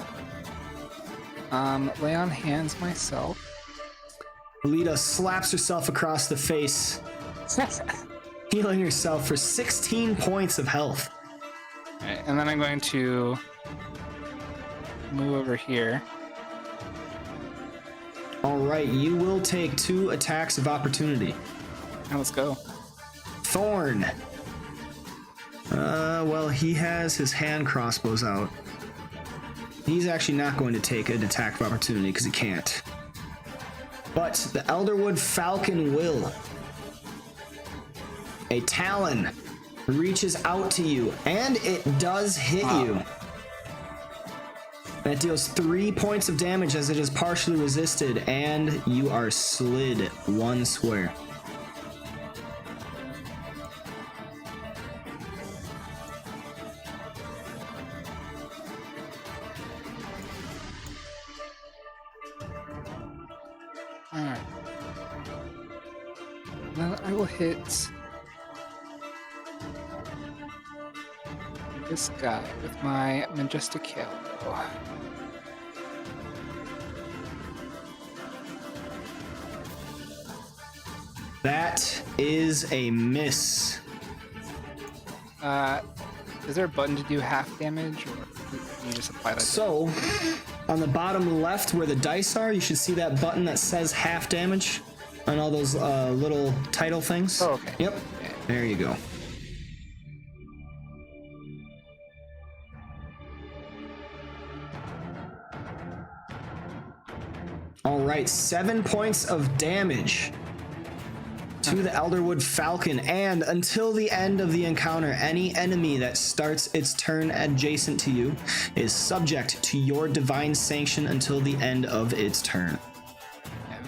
lay on hands myself. Alita slaps herself across the face, healing herself for 16 points of health. All right, and then I'm going to move over here. All right, you will take 2 attacks of opportunity. Now let's go. Thorn. Well, he has his hand crossbows out. He's actually not going to take an attack of opportunity because he can't. But the Elderwood Falcon will. A talon reaches out to you, and it does hit you. That deals 3 points of damage as it is partially resisted, and you are slid 1 square. Alright. Then I will hit this guy with my Majestic Halo. That is a miss. Is there a button to do half damage, or can you just apply that? So, on the bottom left where the dice are, you should see that button that says half damage on all those little title things. Oh, okay. Yep. Yeah. There you go. All right, 7 points of damage to the Elderwood Falcon, and until the end of the encounter, any enemy that starts its turn adjacent to you is subject to your divine sanction until the end of its turn.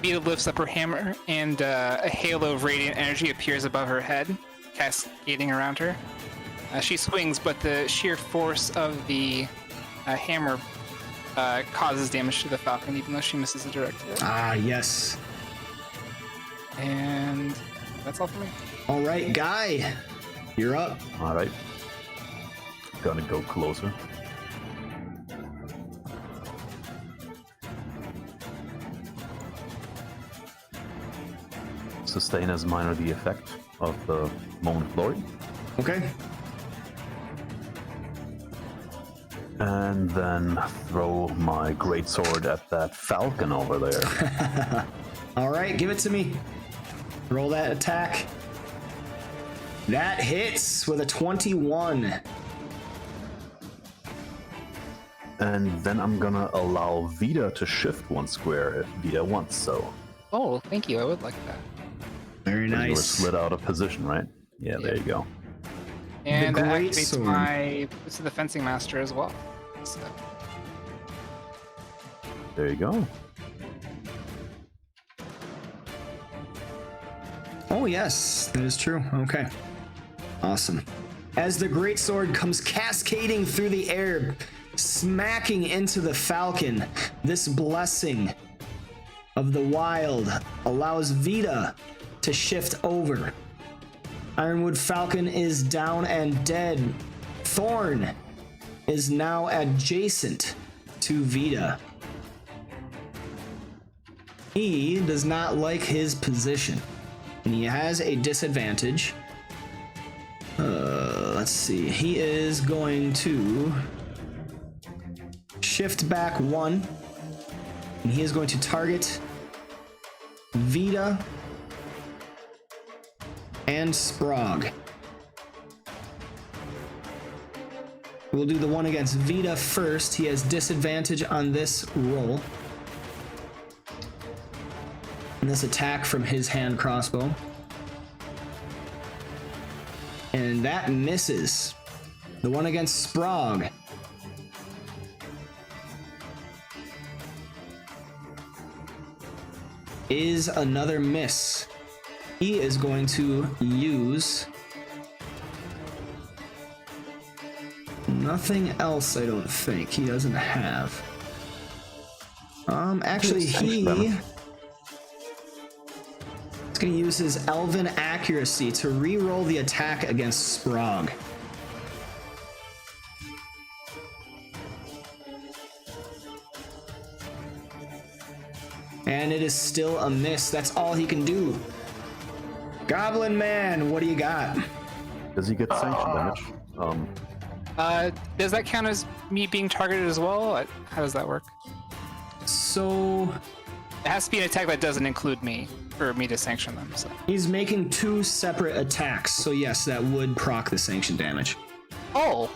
Vita lifts up her hammer, and a halo of radiant energy appears above her head, cascading around her. She swings, but the sheer force of the hammer causes damage to the Falcon, even though she misses a direct hit. Ah, yes. And that's all for me. All right, Guy, you're up. All right. Gonna go closer. Sustain as minor the effect of the moment of glory. Okay. And then throw my greatsword at that falcon over there. All right, give it to me. Roll that attack. That hits with a 21. And then I'm gonna allow Vita to shift one square if Vita wants so. Oh, thank you. I would like that. Very You were nice. slid out of position, right? Yeah, there you go. And The that great activates sword. my boots of the fencing master as well. So, There you go. Oh, yes, that is true. Okay. Awesome. As the greatsword comes cascading through the air, smacking into the falcon, this blessing of the wild allows Vita to shift over. Ironwood Falcon is down and dead. Thorn is now adjacent to Vita. He does not like his position, and he has a disadvantage. Let's see. He is going to shift back 1, and he is going to target Vita and Sprague. We'll do the one against Vita first. He has disadvantage on this roll. And this attack from his hand crossbow. And that misses. The one against Sprague is another miss. He is going to use nothing else, I don't think. He doesn't have. Actually, he's going to use his Elven Accuracy to re-roll the attack against Sprague. And it is still a miss. That's all he can do. Goblin Man, what do you got? Does he get sanction damage? does that count as me being targeted as well? How does that work? So It has to be an attack that doesn't include me for me to sanction them. So. he's making 2 separate attacks. So yes, that would proc the sanction damage. Oh,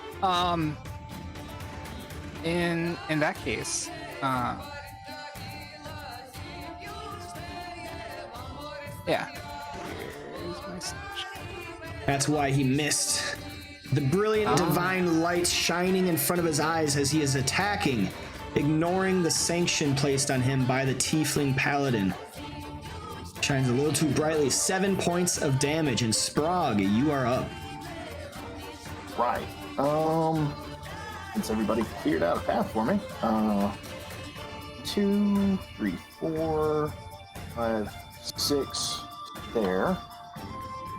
in that case, yeah. Here's my sanction. That's why he missed. The brilliant divine light shining in front of his eyes as he is attacking, ignoring the sanction placed on him by the tiefling paladin. Shines a little too brightly. 7 points of damage, and Sprague, you are up. Right. Since everybody cleared out a path for me. 2, 3, 4, 5, 6 there.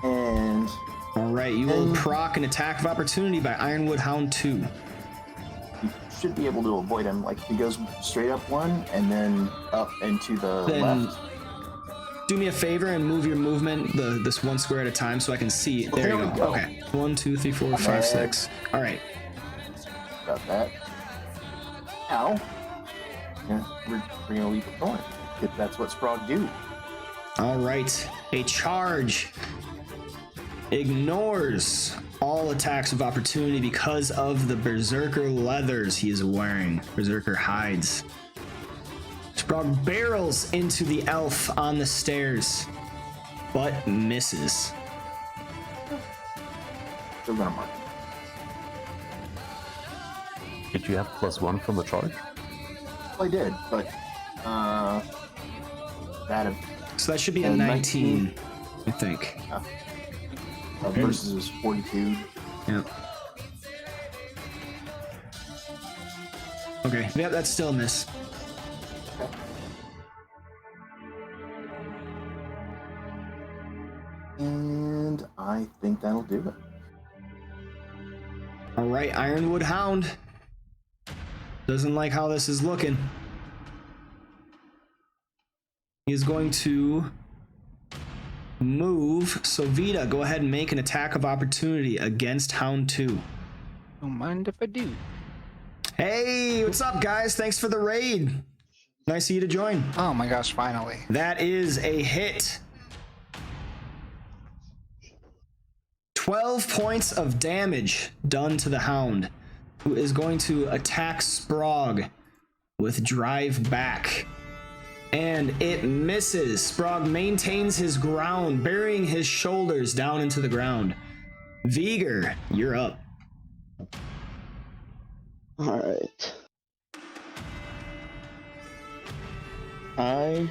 And All right, you will proc an attack of opportunity by Ironwood Hound 2. you should be able to avoid him. Like, he goes straight up 1 and then up and to the Then left. do me a favor and move your movement this one square at a time so I can see? There you There we go. go. Okay. 1, 2, 3, 4, 5, 6. All right. Got that. Now, yeah, we're gonna leave it going. If that's what Sprague do. All right. A charge ignores all attacks of opportunity because of the berserker leathers he is wearing. Berserker hides. Sprague barrels into the elf on the stairs, but misses. We're gonna mark it. Did you have +1 from the charge? Well, I did, but that So that should be a And 19, I think. versus his 42. Yep. Okay. Yep, that's still a miss. And I think that'll do it. All right, Ironwood Hound. Doesn't like how this is looking. He is going to move. So Vita, go ahead and make an attack of opportunity against Hound 2. Don't mind if I do. Hey, what's up, guys? Thanks for the raid. Nice of you to join. Oh my gosh, finally. That is a hit. 12 points of damage done to the Hound, who is going to attack Sprague with Drive Back. And it misses. Sprague maintains his ground, burying his shoulders down into the ground. Viger, you're up. All right. I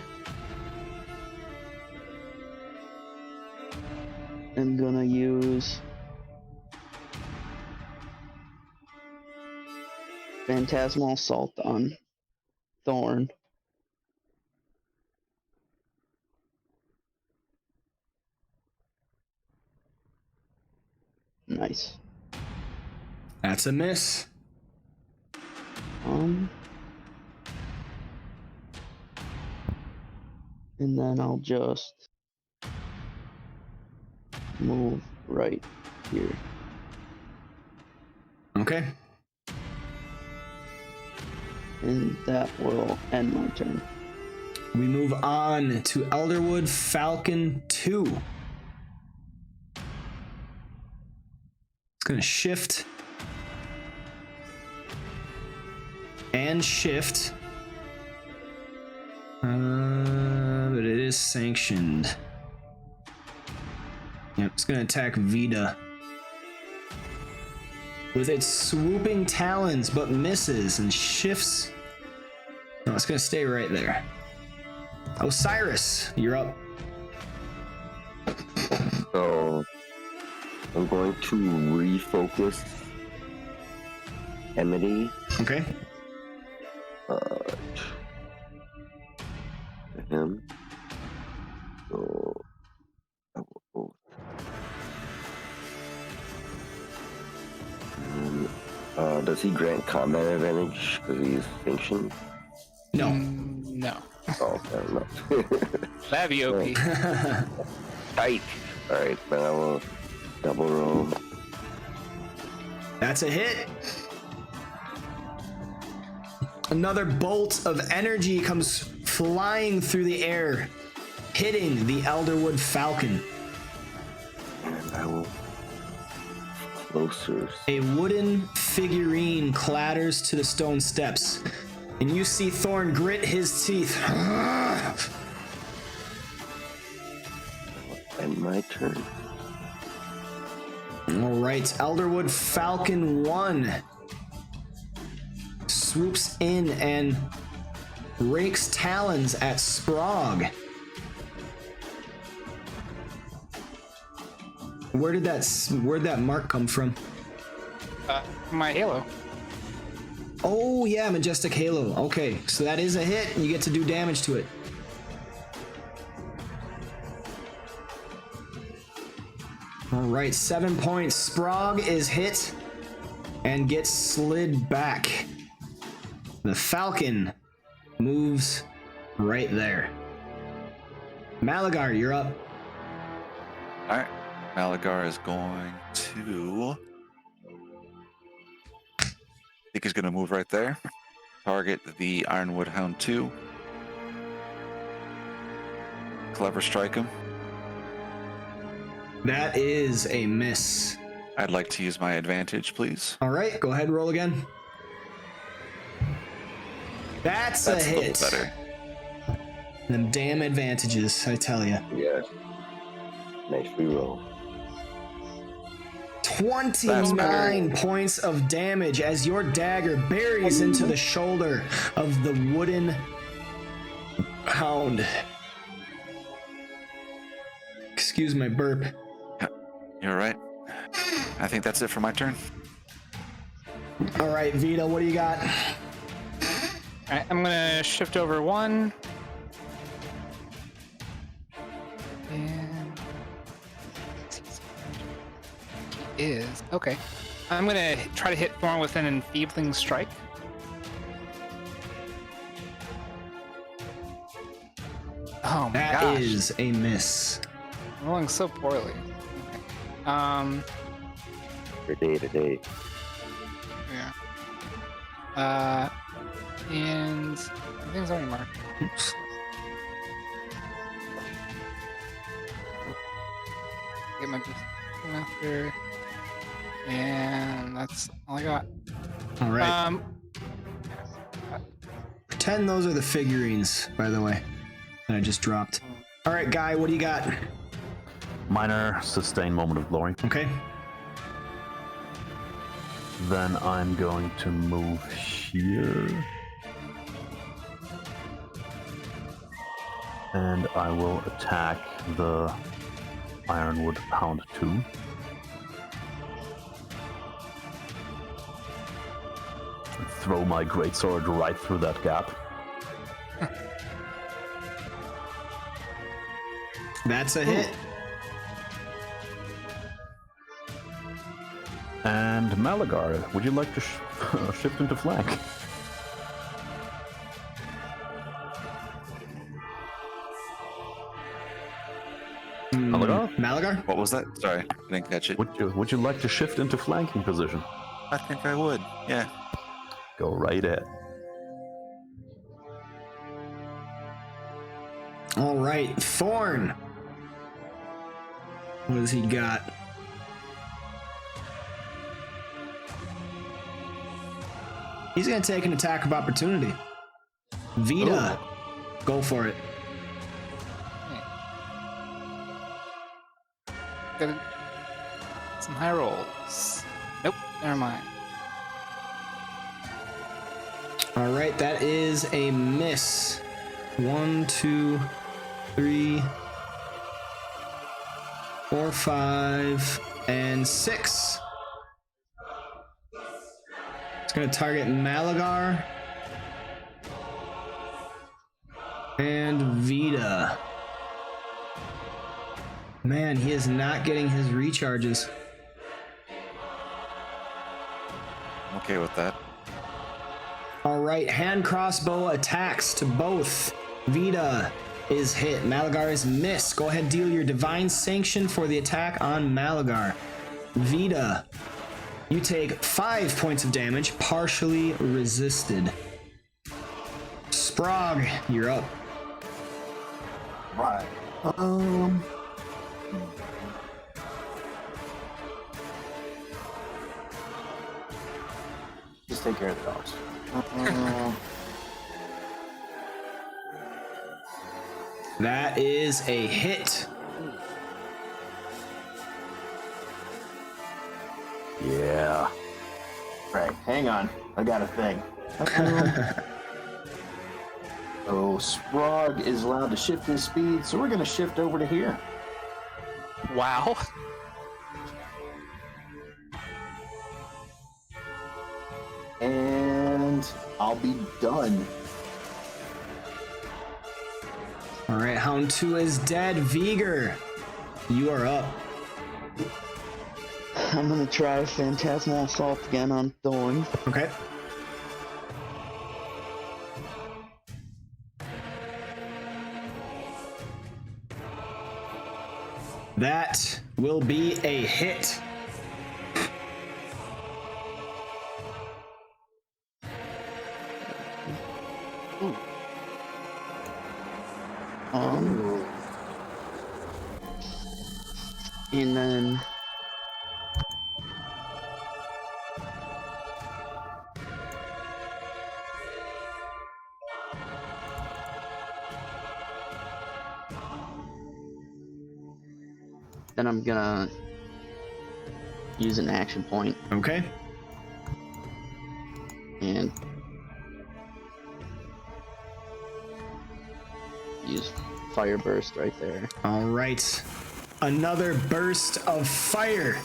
am gonna use Phantasmal Assault on Thorn. Nice. That's a miss. And then I'll just move right here. Okay. And that will end my turn. We move on to Elderwood Falcon 2. It's gonna shift and shift. But it is sanctioned. Yep, it's gonna attack Vita with its swooping talons, but misses and shifts. No, it's gonna stay right there. Osiris, you're up. So I'm going to refocus Amity Okay. to him. So I will go. Does he grant combat advantage because he's sanctioned? No. No. Oh, fair enough. That'd be OP. Tight. Alright, then I will double roll. That's a hit. Another bolt of energy comes flying through the air, hitting the Elderwood Falcon. And I will closer. A wooden figurine clatters to the stone steps, and you see Thorn grit his teeth. And my turn. All right, Elderwood Falcon 1 swoops in and rakes talons at Sprague. Where'd that mark come from? My halo. Oh yeah, Majestic Halo. Okay, so that is a hit. You get to do damage to it. All right, 7 points. Sprague is hit and gets slid back. The Falcon moves right there. Malagar, you're up. All right. Malagar is going to. I think he's going to move right there. Target the Ironwood Hound 2. Clever strike him. That is a miss. I'd like to use my advantage, please. All right, go ahead and roll again. That's a little hit. better. Them damn advantages, I tell you. Yes. Nice reroll. 29 points of damage as your dagger buries into the shoulder of the wooden hound. Excuse my burp. You're right. I think that's it for my turn. All right, Vita, what do you got? All right, I'm gonna shift over 1. And he is okay. I'm gonna try to hit Thorn with an enfeebling strike. Oh my That gosh. is a miss. I'm rolling so poorly. Okay. Today. Yeah. And everything's already marked. Oops. Get my boost after. And that's all I got. All right. Pretend those are the figurines, by the way, that I just dropped. All right, Guy, what do you got? Minor sustained moment of glory. Okay. Then I'm going to move here. And I will attack the Ironwood Hound 2. And throw my greatsword right through that gap. That's a hit. And Malagar, would you like to shift into flank? Malagar? Malagar? What was that? Sorry, I didn't catch it. Would you like to shift into flanking position? I think I would. Yeah. Go right ahead. All right, Thorn. What has he got? He's gonna take an attack of opportunity. Vita, go for it. Got some high rolls. Nope, never mind. All right, that is a miss. 1, 2, 3, 4, 5, and 6. It's gonna target Malagar and Vita. Man, he is not getting his recharges. I'm okay with that. All right, hand crossbow attacks to both. Vita is hit. Malagar is missed. Go ahead, deal your divine sanction for the attack on Malagar. Vita, you take 5 points of damage, partially resisted. Sprague, you're up. Right. Just take care of the dogs. That is a hit. Yeah. Right, hang on. I got a thing. So Sprague is allowed to shift his speed, so we're going to shift over to here. Wow. And I'll be done. All right, Hound 2 is dead. Viger, you are up. I'm gonna try Phantasmal Assault again on Thorn. Okay. That will be a hit. And then I'm gonna use an action point Okay. and use fire burst right there. All right. Another burst of fire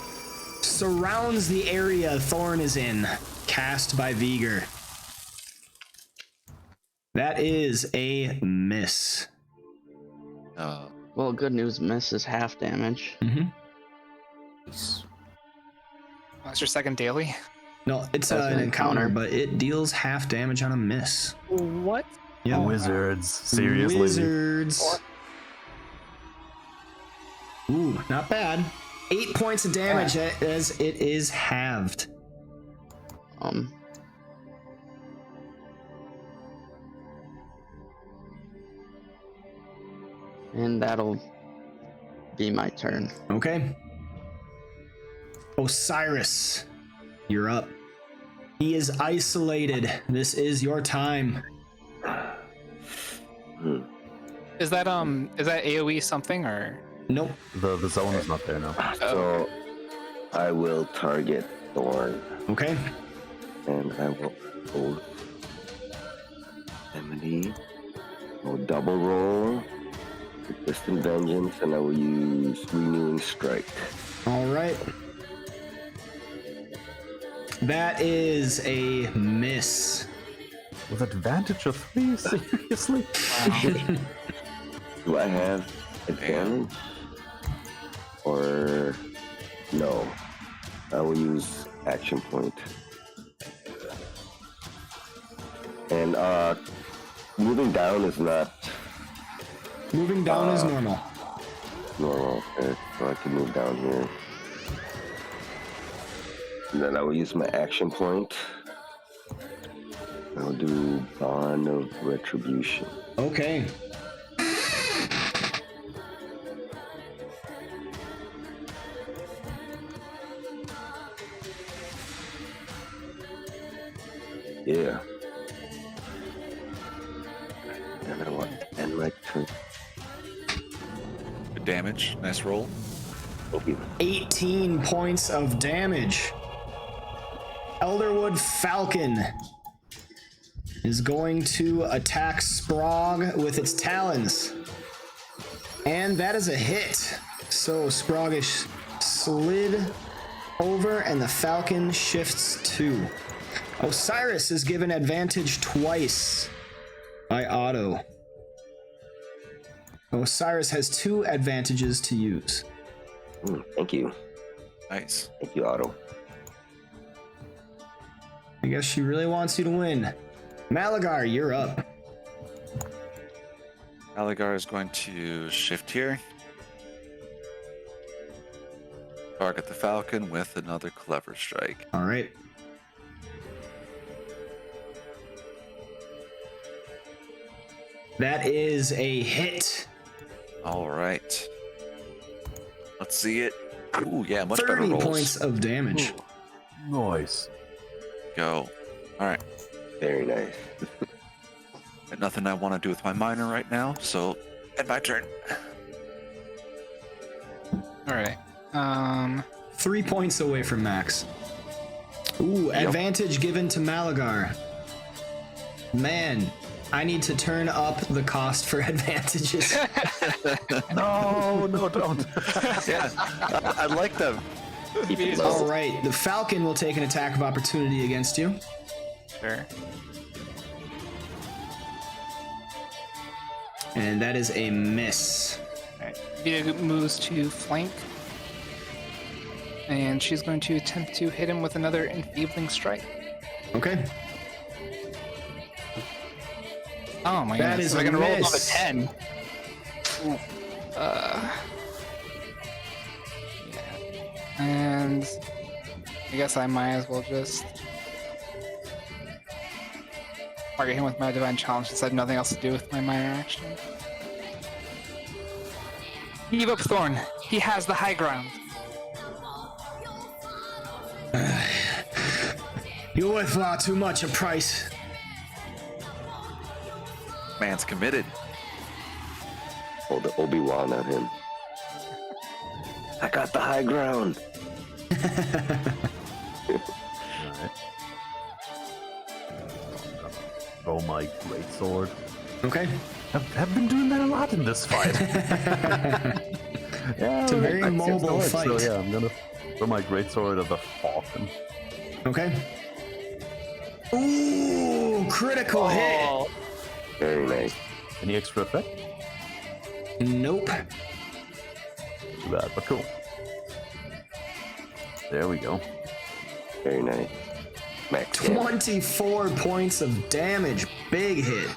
surrounds the area Thorn is in, cast by Vigor. That is a miss. Well, good news, miss is half damage. That's your second daily. No, it's That's an an encounter, encounter. but it deals half damage on a miss. What? Yep. Wizards, seriously. Wizards. Ooh, not bad. 8 points of damage as it is halved. And that'll be my turn. Okay. Osiris, you're up. He is isolated. This is your time. Is that AoE something or? Nope. The zone is not there now. So I will target Thorn, Okay. and I will hold Emily. I'll double roll with Distant Vengeance, and I will use Renewing Strike. All right. That is a miss. With advantage of 3? Seriously? Do I have advantage? Or no? I will use action point. And moving down is not Moving down is normal. normal. Okay, so I can move down here. And then I will use my action point. I'll do Bond of Retribution. Okay. Yeah. And I want to end my turn. Good damage. Nice roll. Okay. 18 points of damage. Elderwood Falcon is going to attack Sprog with its talons. And that is a hit. So Sprog is slid over and the Falcon shifts 2. Osiris is given advantage twice by Otto. Osiris has 2 advantages to use. Thank you. Nice. Thank you, Otto. I guess she really wants you to win. Malagar, you're up. Aligar is going to shift here. Target the Falcon with another Clever Strike. All right. That is a hit. All right. Let's see it. Ooh, yeah, much better 30 rolls. points of damage. Nice. Go. All right. Very nice. Got nothing I want to do with my minor right now, so end my turn. All right. 3 points away from max. Ooh, advantage given to Malagar. Man, I need to turn up the cost for advantages. No, don't. Yeah, I like them. Keep it All low. right, the Falcon will take an attack of opportunity against you. Sure. And that is a miss. All right. Vita moves to flank, and she's going to attempt to hit him with another enfeebling strike. Okay. Oh my That goodness! is If I a can roll above a miss. 10. And I guess I might as well just target him with my Divine Challenge since I have nothing else to do with my minor action. Heave up Thorn. He has the high ground. You're worth far too much a price. Man's committed. Oh, the Obi-Wan on him. I got the high ground. Alright. Throw my greatsword. Okay. I've been doing that a lot in this fight. Yeah, It's a very I seem to mobile like, fight. So yeah, I'm gonna throw my greatsword at the falcon. Okay. Ooh, critical hit. Very nice. Any extra effect? Nope. Too bad, but cool. There we go. Very nice. Max damage. 24 points of damage. Big hit.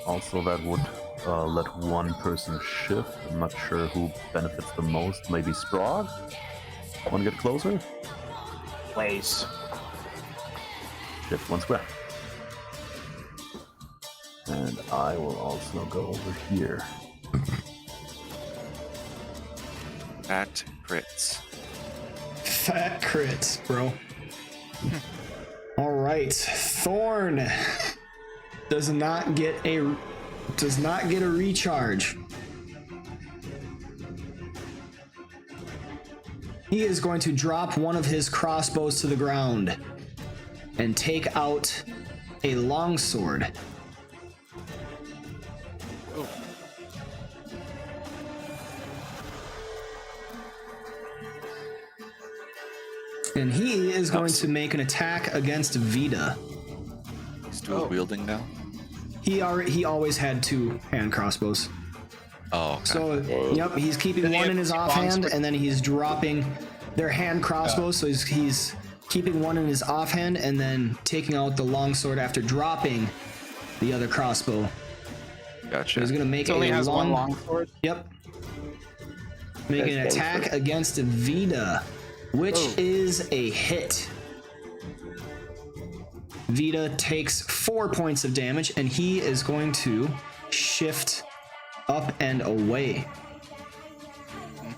Also, that would let one person shift. I'm not sure who benefits the most. Maybe Sprague? Want to get closer? Place. Shift one square. And I will also go over here. At crits. Fat crits, bro. All right, Thorn does not get a recharge. He is going to drop one of his crossbows to the ground and take out a longsword. And he is going to make an attack against Vita. He's dual wielding now. He always had two hand crossbows. Oh, okay. So, yep, he's keeping Then he one in has his two offhand, longswords. and then he's dropping their hand crossbows. So he's keeping one in his offhand, and then taking out the longsword after dropping the other crossbow. Gotcha. He's gonna make It only a has one long. longsword. Yep. Making an That's attack gangster. against Vita, which is a hit. Vita takes 4 points of damage, and he is going to shift up and away.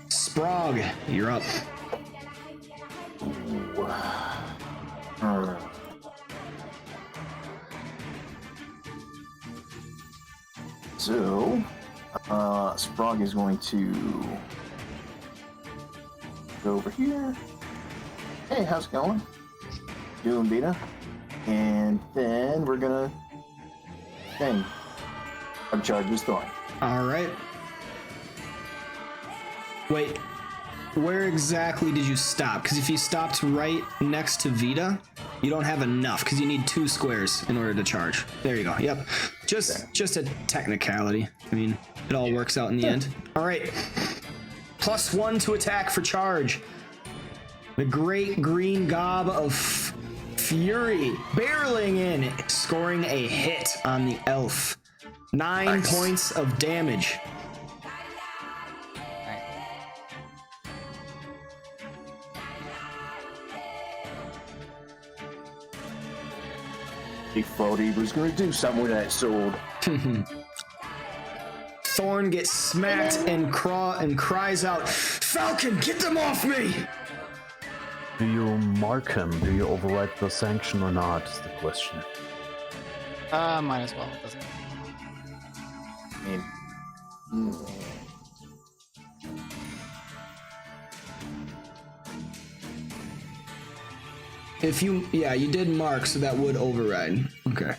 Sprague, you're up. So, Sprague is going to go over here. Hey, how's it going? Doing Vita. And then we're gonna charge this Thorn. All right. Wait, where exactly did you stop? Because if you stopped right next to Vita, you don't have enough because you need 2 squares in order to charge. There you go. Yep. Just a technicality. I mean, it all works out in the end. All right. +1 to attack for charge. The great green gob of fury barreling in, scoring a hit on the elf. 9 Nice. points of damage. He thought he was gonna do something with that sword. Thorn gets smacked and cries out, "Falcon, get them off me!" Do you mark him? Do you override the sanction or not? Is the question. Might as well. It doesn't. I mean, If you, yeah, you did mark, so that would override. Okay.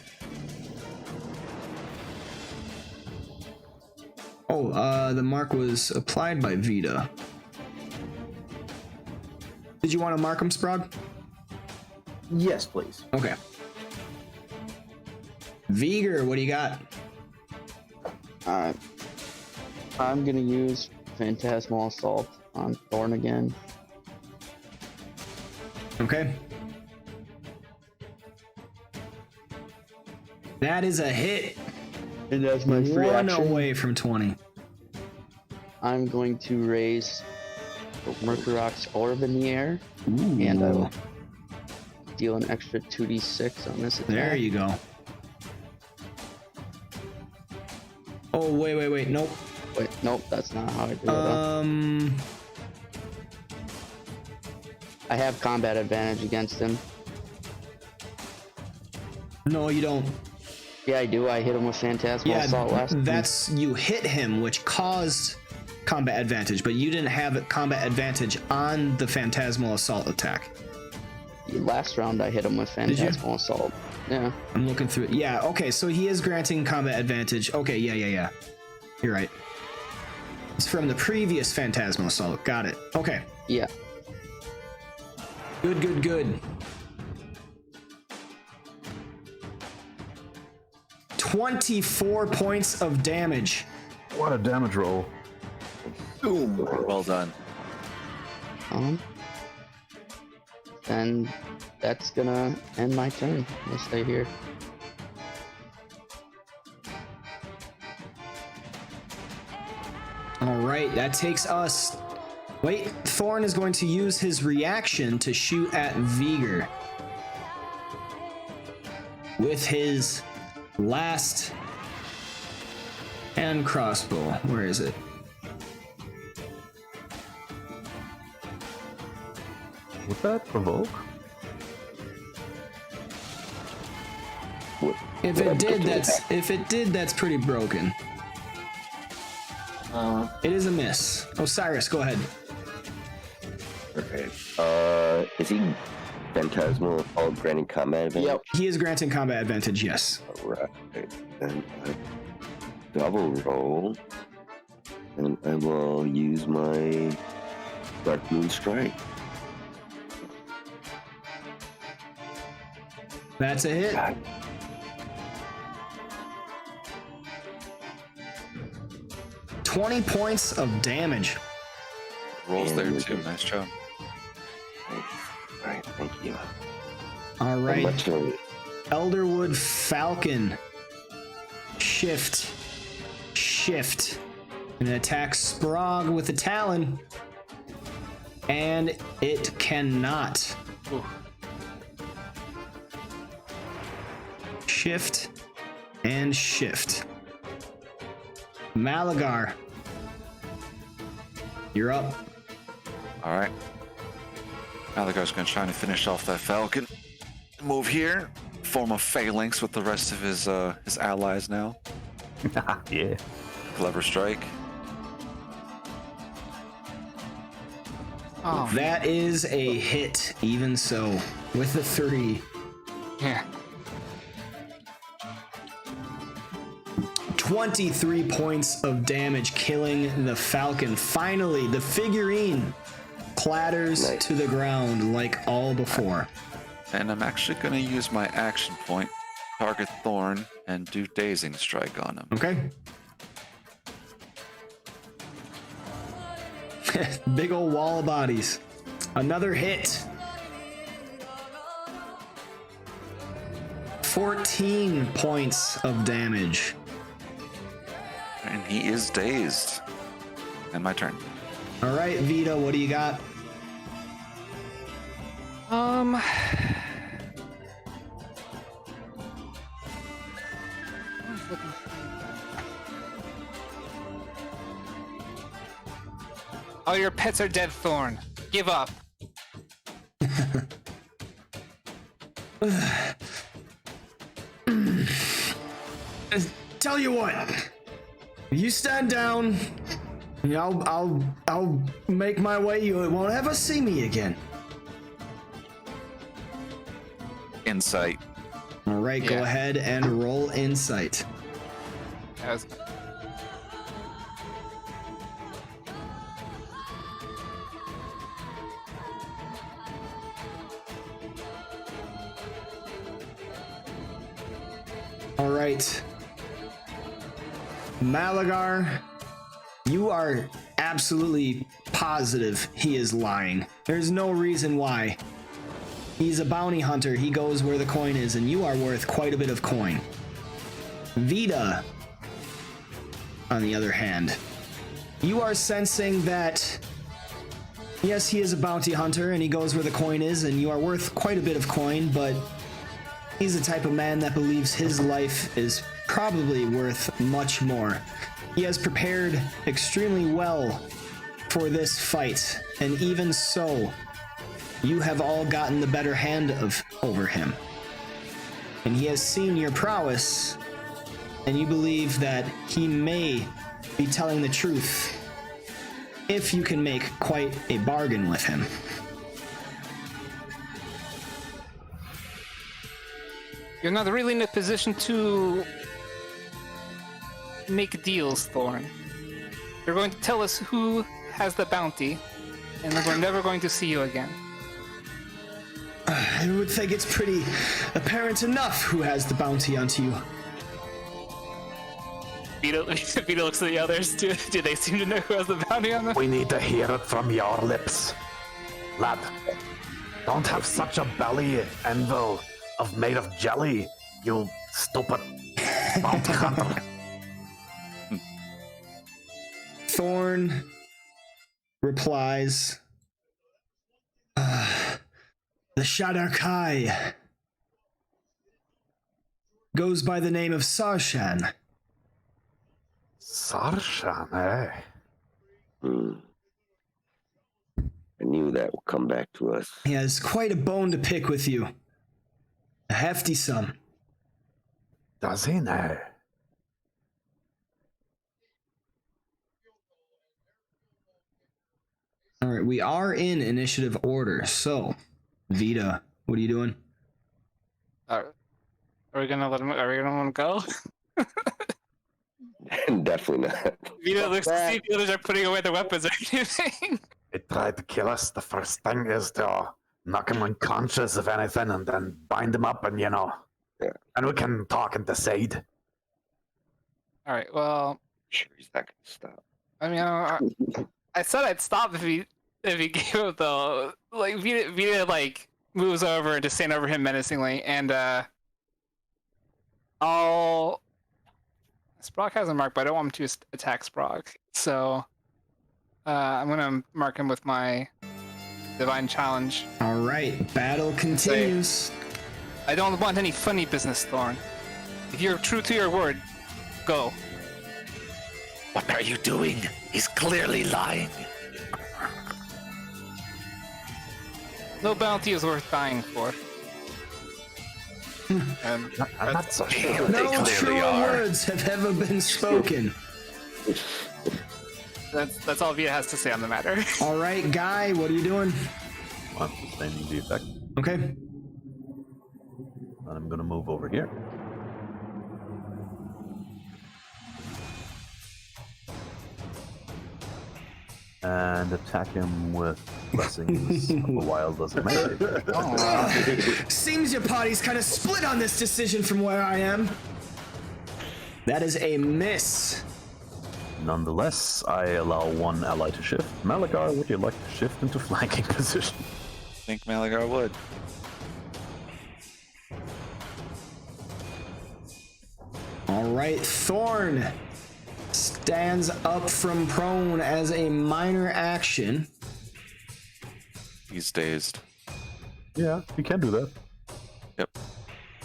Oh, the mark was applied by Vita. Did you want to mark him, Sprague? yes, please. Okay. Viger, what do you got? Alright. I'm gonna use Phantasmal Assault on Thorn again. Okay. That is a hit. And that's my free One action. away from 20. I'm going to raise Mercuroc's orb in the air, and I will deal an extra 2d6 on this attack. There you go. Oh, wait. Nope. Wait, nope, that's not how I do it. Though. I have combat advantage against him. No, you don't. Yeah, I do. I hit him with Phantasmal Assault last time. That's you hit him, which caused combat advantage, but you didn't have combat advantage on the Phantasmal Assault attack. Last round I hit him with Phantasmal Assault. Yeah. I'm looking through it. Yeah, okay, so he is granting combat advantage. Okay, yeah. You're right. It's from the previous Phantasmal Assault. Got it. Okay. Yeah. Good. 24 points of damage. What a damage roll. Boom. Well done. And that's gonna end my turn. I'll stay here. All right, that takes us. Wait, Thorn is going to use his reaction to shoot at Vigor with his last hand crossbow. Where is it? Would that provoke? If it did, that's pretty broken. It is a miss. Osiris, go ahead. Okay. Is he Phantasmal all granting combat advantage? Yep. He is granting combat advantage, yes. Alright. Then I double roll. And I will use my Dark Moon Strike. That's a hit. God. $20 points of damage. Rolls there too. Nice job. Alright, thank you. All right. Much longer. Elderwood Falcon. Shift. And attack Sprague with a Talon. And it cannot. Ooh. Shift. Malagar. You're up. All right. Malagar's going to try to finish off that Falcon. Move here. Form a phalanx with the rest of his allies now. Yeah. Clever strike. Oh, That is a hit, even so, with the 3. yeah. 23 points of damage, killing the Falcon. Finally, the figurine clatters Nice. to the ground like all before. And I'm actually going to use my action point, target Thorn, and do Dazing Strike on him. Okay. Big old wall of bodies. Another hit. 14 points of damage. And he is dazed. And my turn. All right, Vita, what do you got? All your pets are dead, Thorn. Give up. Tell you what. You stand down. I'll make my way. You won't ever see me again. Insight. All right, go Yeah. ahead and roll insight. That was... All right. Malagar, you are absolutely positive he is lying. There's no reason why. He's a bounty hunter. He goes where the coin is, and you are worth quite a bit of coin. Vita, on the other hand, you are sensing that Yes, he is a bounty hunter, and he goes where the coin is, and you are worth quite a bit of coin, but he's the type of man that believes his life is probably worth much more. He has prepared extremely well for this fight, and even so, you have all gotten the better hand over him. And he has seen your prowess, and you believe that he may be telling the truth if you can make quite a bargain with him. You're not really in a position to make deals, Thorn. You're going to tell us who has the bounty, and then we're never going to see you again. I would think it's pretty apparent enough who has the bounty onto you. Vito looks at the others. Do they seem to know who has the bounty on them? We need to hear it from your lips. Lad, don't have such a belly, anvil made of jelly, you stupid bounty hunter. Thorn replies, the Shadar Kai goes by the name of Sarshan. Sarshan, eh? I knew that would come back to us. He has quite a bone to pick with you. A hefty sum. Does he now? All right, we are in initiative order, so Vita, what are you doing? Are we gonna let him go? Definitely not. Vito looks to see if the others are putting away their weapons or anything. They tried to kill us. The first thing is to knock him unconscious, if anything, and then bind him up, and Yeah. and we can talk and decide. All right. Well, Sure, he's not gonna stop. I mean, I said I'd stop if he gave up though. Like Vita like moves over to stand over him menacingly, and Sprock has a mark, but I don't want him to attack Sprock, so I'm gonna mark him with my Divine Challenge. All right, battle continues. I don't want any funny business, Thorn. If you're true to your word, go. What are you doing? He's clearly lying. No bounty is worth dying for. I'm not so sure. No truer words have ever been spoken. That's all Vita has to say on the matter. All right, Guy, what are you doing? I'm sustaining the effect, Okay. and I'm gonna move over here. And attack him with blessings of the wild as it may. Seems your party's kind of split on this decision from where I am. That is a miss. Nonetheless, I allow one ally to shift. Malagar, would you like to shift into flanking position? I think Malagar would. All right, Thorn stands up from prone as a minor action. He's dazed. Yeah, you can do that. Yep.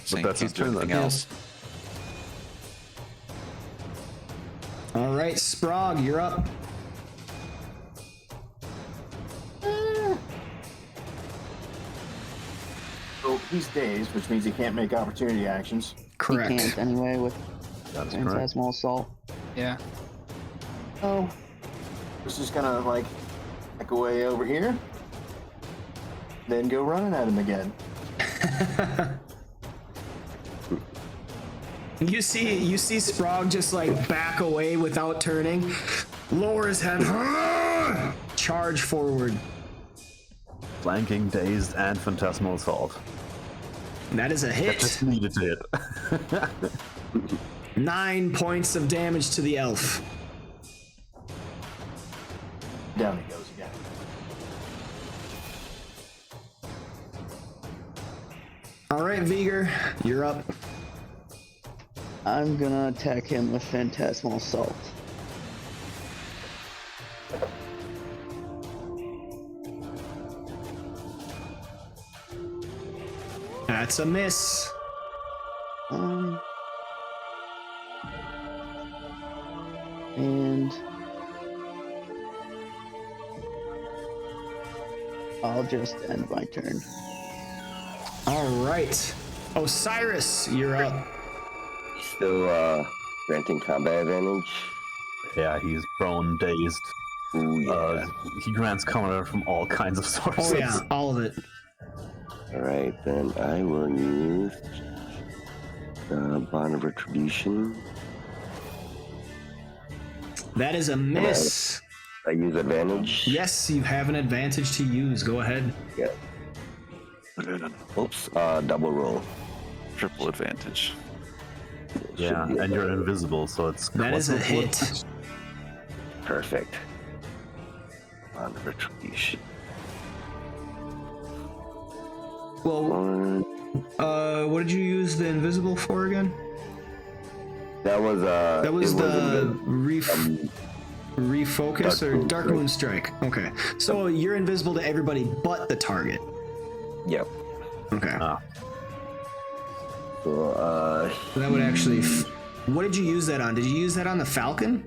Saying that's can't his do turn then. anything else. All right, Sprog, you're up. So he's dazed, which means he can't make opportunity actions. Correct. He can't anyway with That's correct. Phantasmal Assault. Yeah. Oh. He's just gonna, like, back away over here. Then go running at him again. You see Sprog just like back away without turning, lower his head, charge forward. Flanking, dazed, and phantasmal assault. That is a That hit. just needed to hit. 9 points of damage to the elf. Down he goes again. All right, Viger, you're up. I'm gonna attack him with Phantasmal Assault. That's a miss. And I'll just end my turn. All right. Osiris, you're up. Still granting combat advantage. Yeah, he's prone, dazed. Ooh, yeah. He grants cover from all kinds of sources. Oh yeah, all of it. Alright, then I will use Bond of Retribution. That is a miss. I use advantage. Yes, you have an advantage to use. Go ahead. Yeah. Oops, double roll. Triple advantage. Yeah, and you're invisible, so it's... That is a hit. Perfect. Bond of Retribution. Well, what did you use the invisible for again? That was the refocus or Dark Moon Strike. Okay, so you're invisible to everybody but the target. Yep. Okay. So, That would actually. What did you use that on? Did you use that on the Falcon?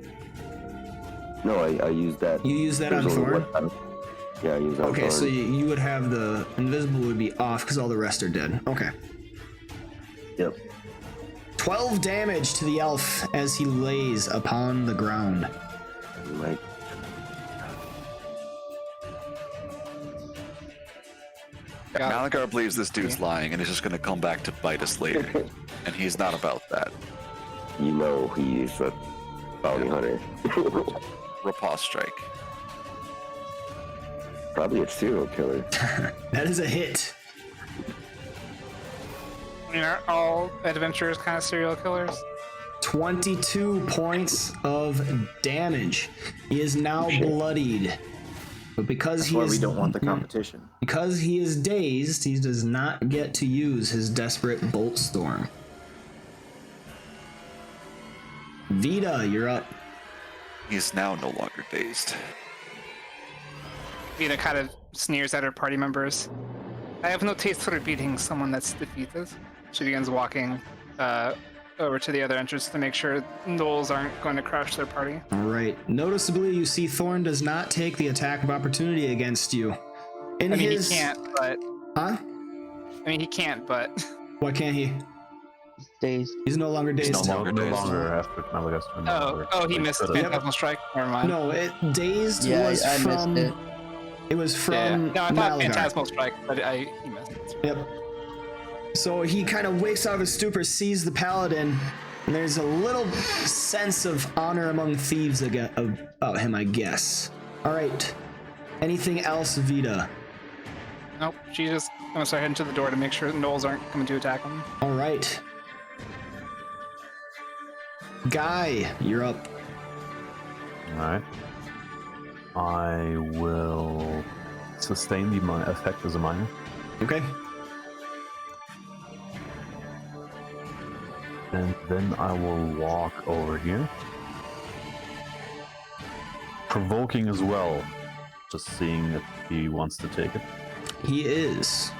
no, I used that. You used that on There's only Thorn? one time. Yeah, I used that on Okay, Thorn. so you would have the invisible would be off because all the rest are dead. Okay. Yep. 12 damage to the elf as he lays upon the ground. Like, Malagar believes this dude's lying and is just going to come back to bite us later. And he's not about that. you know he's a bounty hunter. Riposte strike. Probably a serial killer. That is a hit. I mean, are all adventurers kind of serial killers? 22 points of damage. He is now bloodied. But because That's why we don't want the competition. Because he is dazed, he does not get to use his desperate bolt storm. Vita, you're up. He's now no longer dazed. Vita kind of sneers at her party members. I have no taste for beating someone that's defeated. She begins walking over to the other entrance to make sure gnolls aren't going to crush their party. All right. Noticeably, you see Thorn does not take the attack of opportunity against you. I mean, he can't, but... Huh? I mean, he can't, but... Why can't he? Dazed. He's no longer dazed. no longer No dazed. longer after Malagar's turn. He missed the Phantasmal Strike. Never mind. No, dazed Yeah, was I from. missed it. It was from Yeah. No, I thought Malagar. Phantasmal Strike, but he missed it. Yep. So he kind of wakes out of his stupor, sees the paladin, and there's a little sense of honor among thieves about him, I guess. All right. Anything else, Vita? Nope, she's just gonna start heading to the door to make sure gnolls aren't coming to attack him. All right. Guy, you're up. Alright. I will sustain the effect as a minor. Okay. And then I will walk over here. Provoking as well. Just seeing if he wants to take it. He is.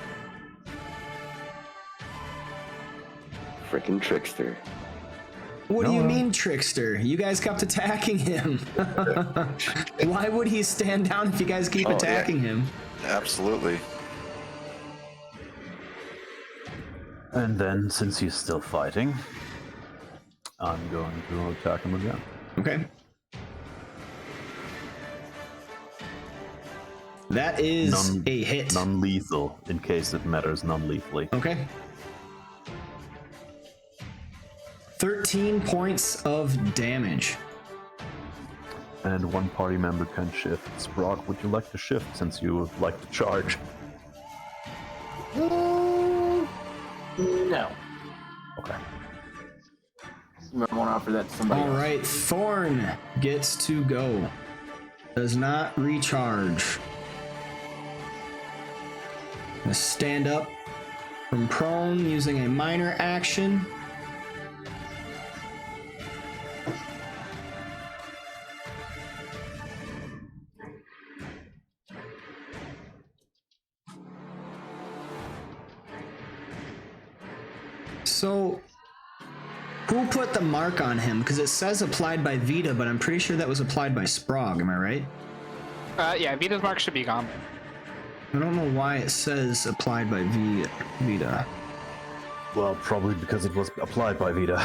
Frickin' trickster. What do you No. mean, trickster? You guys kept attacking him. Why would he stand down if you guys keep Oh, yeah. attacking him? Absolutely. And then, since he's still fighting, I'm going to attack him again. Okay. That is a hit. Non-lethal, in case it matters, non-lethally. Okay. 13 points of damage. And one party member can shift. Sprock, would you like to shift since you would like to charge? No. Okay. You might want to offer that to somebody All else. right, Thorn gets to go. Does not recharge. Gonna stand up from prone using a minor action. So, who put the mark on him? Because it says applied by Vita, but I'm pretty sure that was applied by Sprog. Am I right? Yeah, Vita's mark should be gone. I don't know why it says applied by Vita. Well, probably because it was applied by Vita.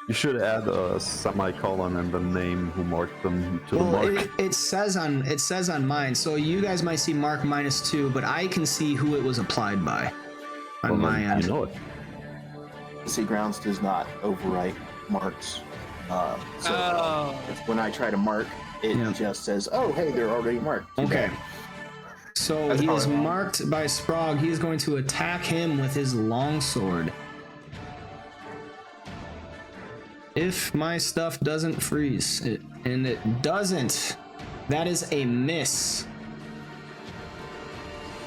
You should add a semicolon and the name who marked them to the mark. It says on mine, so you guys might see mark -2, but I can see who it was applied by on my end. You know it. See, Grounds does not overwrite marks. When I try to mark, it just says, "Oh, hey, they're already marked." Okay. So That's he is probably wrong. marked by Sprog. He is going to attack him with his longsword. If my stuff doesn't freeze, and it doesn't, that is a miss.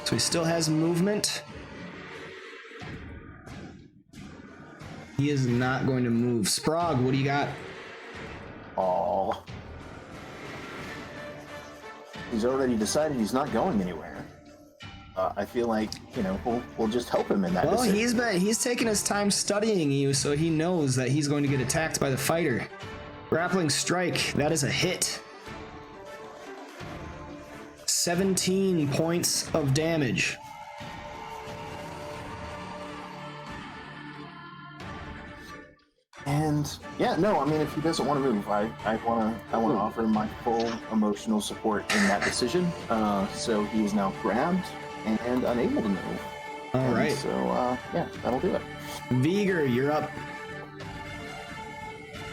So he still has movement. He is not going to move. Sprog, what do you got? Aw. He's already decided he's not going anywhere. I feel like, we'll just help him in that Well, decision. he's taken his time studying you, so he knows that he's going to get attacked by the fighter. Grappling strike, that is a hit. 17 points of damage. And if he doesn't want to move, I want to offer him my full emotional support in that decision. So he is now grabbed and unable to move. All right. So that'll do it. Viger, you're up.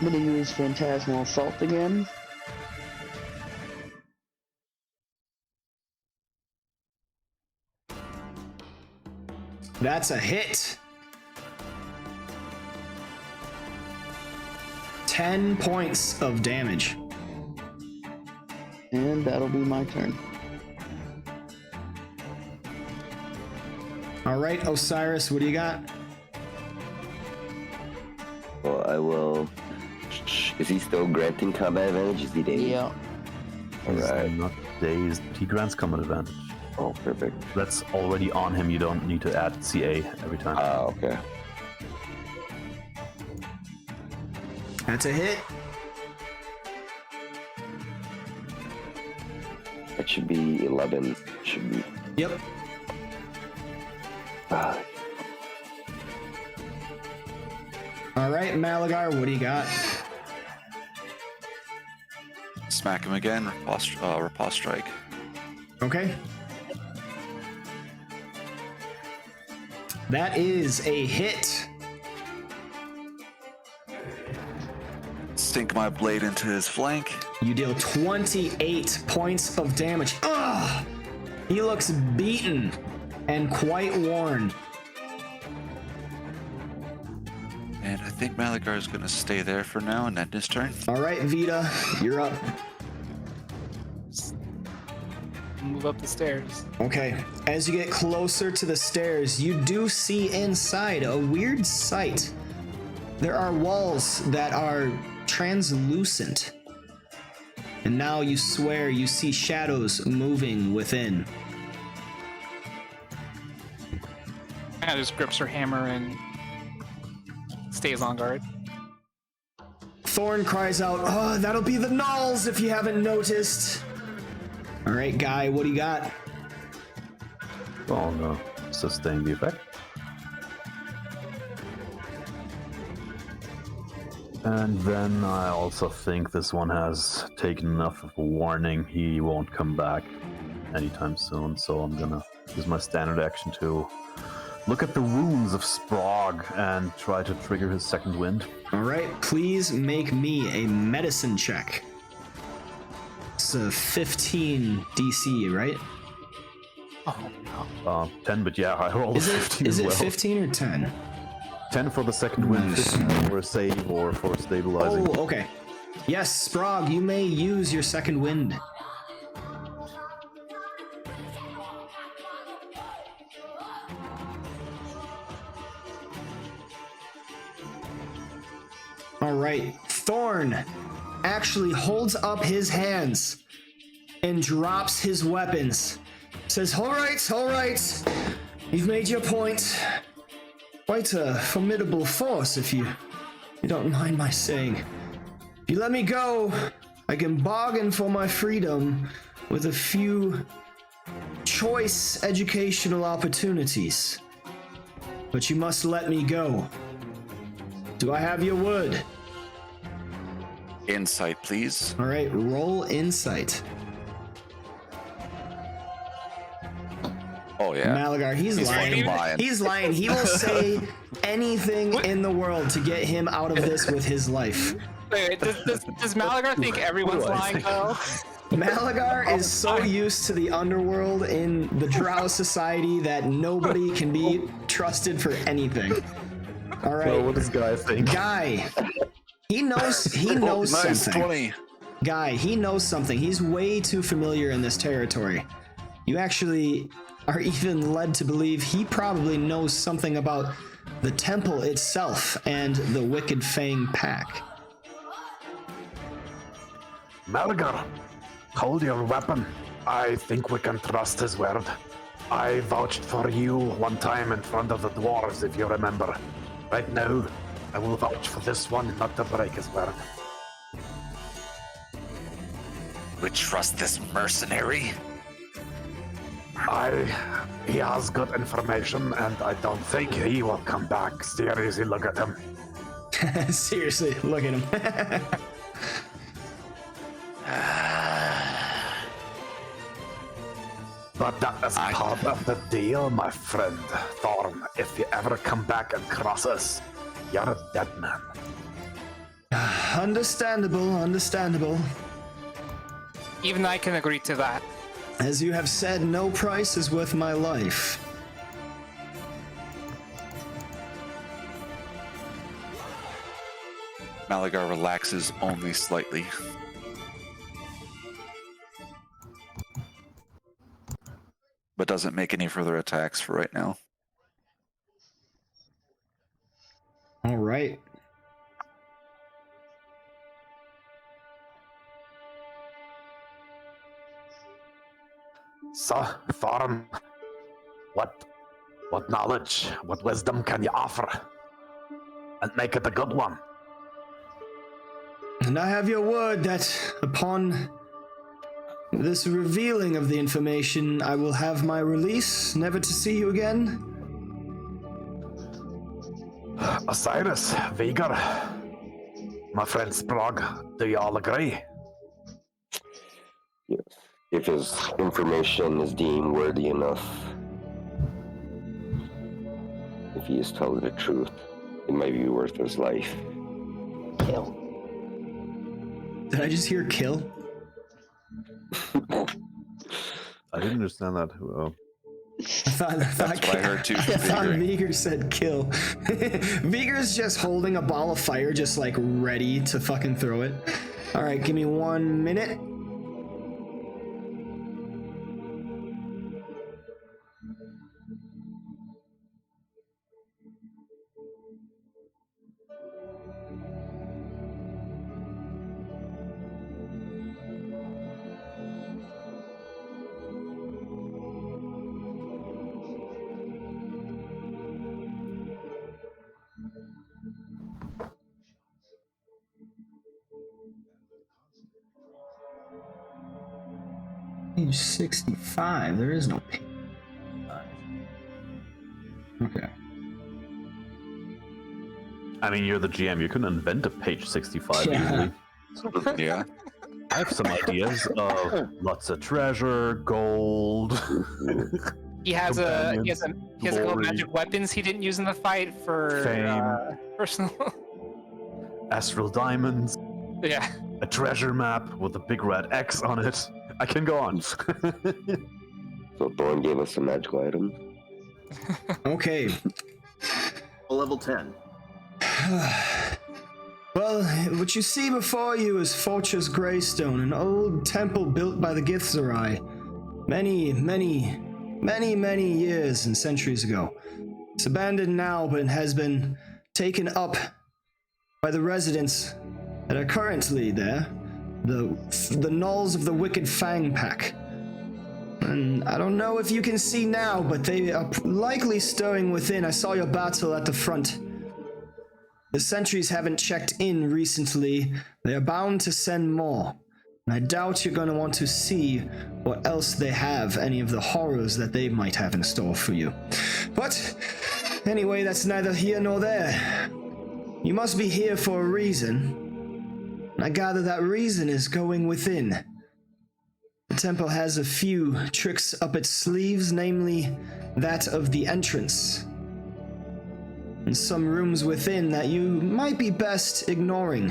I'm gonna use Phantasmal Assault again. That's a hit. 10 points of damage. And that'll be my turn. All right, Osiris, what do you got? Well, I will. Is he still granting combat advantage? Is he dazed? Yeah. Alright. He's not dazed. He grants combat advantage. Oh, perfect. That's already on him. You don't need to add CA every time. Okay. That's a hit. That should be 11. Should be. Yep. All right, Malagar, what do you got? Smack him again. Riposte strike. Okay. That is a hit. Sink my blade into his flank. You deal 28 points of damage. Ugh! He looks beaten and quite worn. And I think Malagar is going to stay there for now and end his turn. All right, Vita, you're up. Move up the stairs. Okay, as you get closer to the stairs, you do see inside a weird sight. There are walls that are translucent. And now you swear you see shadows moving within. Anna just grips her hammer and stays on guard. Thorn cries out, "Oh, that'll be the Gnolls if you haven't noticed." All right, Guy, what do you got? Oh no. Sustain the effect. And then I also think this one has taken enough of a warning. He won't come back anytime soon, so I'm gonna use my standard action to look at the runes of Sprog and try to trigger his second wind. All right, please make me a medicine check. It's a 15 DC, right? Oh no. 10, but yeah, I rolled a 15 Is as it well. 15 or 10? 10 for the second wind, Nice. 15 for a save or for stabilizing. Oh, okay. Yes, Sprog, you may use your second wind. All right, Thorn actually holds up his hands and drops his weapons. Says, all right, you've made your point. quite a formidable force, if you don't mind my saying. If you let me go, I can bargain for my freedom with a few choice educational opportunities. But you must let me go. Do I have your word? Insight, please. All right, roll insight. Oh yeah. Malagar, he's lying. lying. He's lying. He will say anything in the world to get him out of this with his life. Wait, does Malagar think everyone's lying though? Malagar is so used to the underworld in the Drow society that nobody can be trusted for anything. All right. So what does Guy think? Guy, he knows Nice, something. 20. Guy, he knows something. He's way too familiar in this territory. You actually are even led to believe he probably knows something about the temple itself and the Wicked Fang pack. Malagar, hold your weapon. I think we can trust his word. I vouched for you one time in front of the dwarves, if you remember. Right now, I will vouch for this one not to break his word. We trust this mercenary. He has good information, and I don't think he will come back. Seriously, look at him. Seriously, look at him. But that is part of the deal, my friend. Thorn, if you ever come back and cross us, you're a dead man. Understandable. Even I can agree to that. As you have said, no price is worth my life. Malagar relaxes only slightly. But doesn't make any further attacks for right now. All right. So, Thorn, what knowledge, what wisdom can you offer? And make it a good one. And I have your word that upon this revealing of the information, I will have my release, never to see you again. Osiris, Vigor, my friend Sprog, do you all agree? Yes. If his information is deemed worthy enough, if he is telling the truth, it might be worth his life. Kill. Did I just hear kill? I didn't understand that. I thought That's what I heard too I from thought Vigor. Vigor said kill. Vigor's just holding a ball of fire, just like ready to fucking throw it. All right, give me 1 minute. Page 65. There is no page. Okay. I mean, you're the GM. You couldn't invent a page 65 Yeah. easily. Yeah. I have some ideas of lots of treasure, gold. He has a couple glory, magic weapons he didn't use in the fight for fame. personal. Astral diamonds, Yeah. a treasure map with a big red X on it. I can go on. So Thorn gave us a magical item. Okay. Level 10. Well, what you see before you is Fortress Greystone, an old temple built by the Githzerai many years and centuries ago. It's abandoned now, but has been taken up by the residents that are currently there, the Gnolls of the Wicked Fang Pack. And I don't know if you can see now, but they are likely stirring within. I saw your battle at the front. The sentries haven't checked in recently. They are bound to send more. And I doubt you're going to want to see what else they have, any of the horrors that they might have in store for you. But anyway, that's neither here nor there. You must be here for a reason. I gather that reason is going within. The temple has a few tricks up its sleeves, namely that of the entrance. And some rooms within that you might be best ignoring.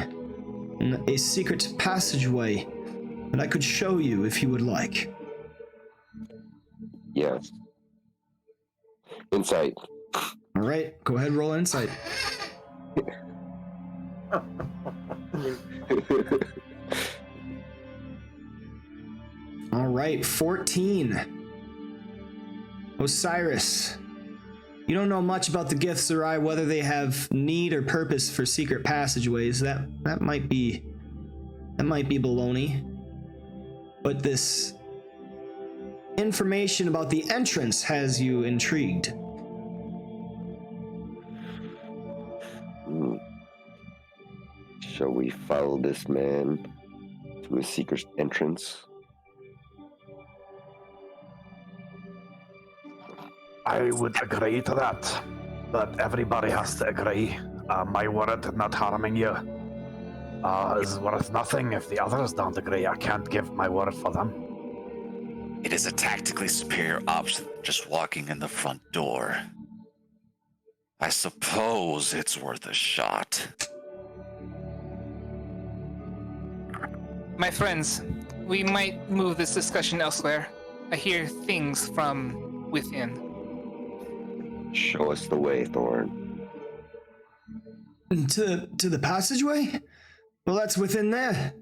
And a secret passageway that I could show you if you would like. Yes. Insight. Alright, go ahead, roll insight. Alright, 14. Osiris. You don't know much about the Giths or whether they have need or purpose for secret passageways. That might be baloney. But this information about the entrance has you intrigued. Shall we follow this man to a secret entrance? I would agree to that, but everybody has to agree. My word not harming you is worth nothing if the others don't agree. I can't give my word for them. It is a tactically superior option than just walking in the front door. I suppose it's worth a shot. My friends, we might move this discussion elsewhere. I hear things from within. Show us the way, Thorn. To the passageway? Well, that's within there.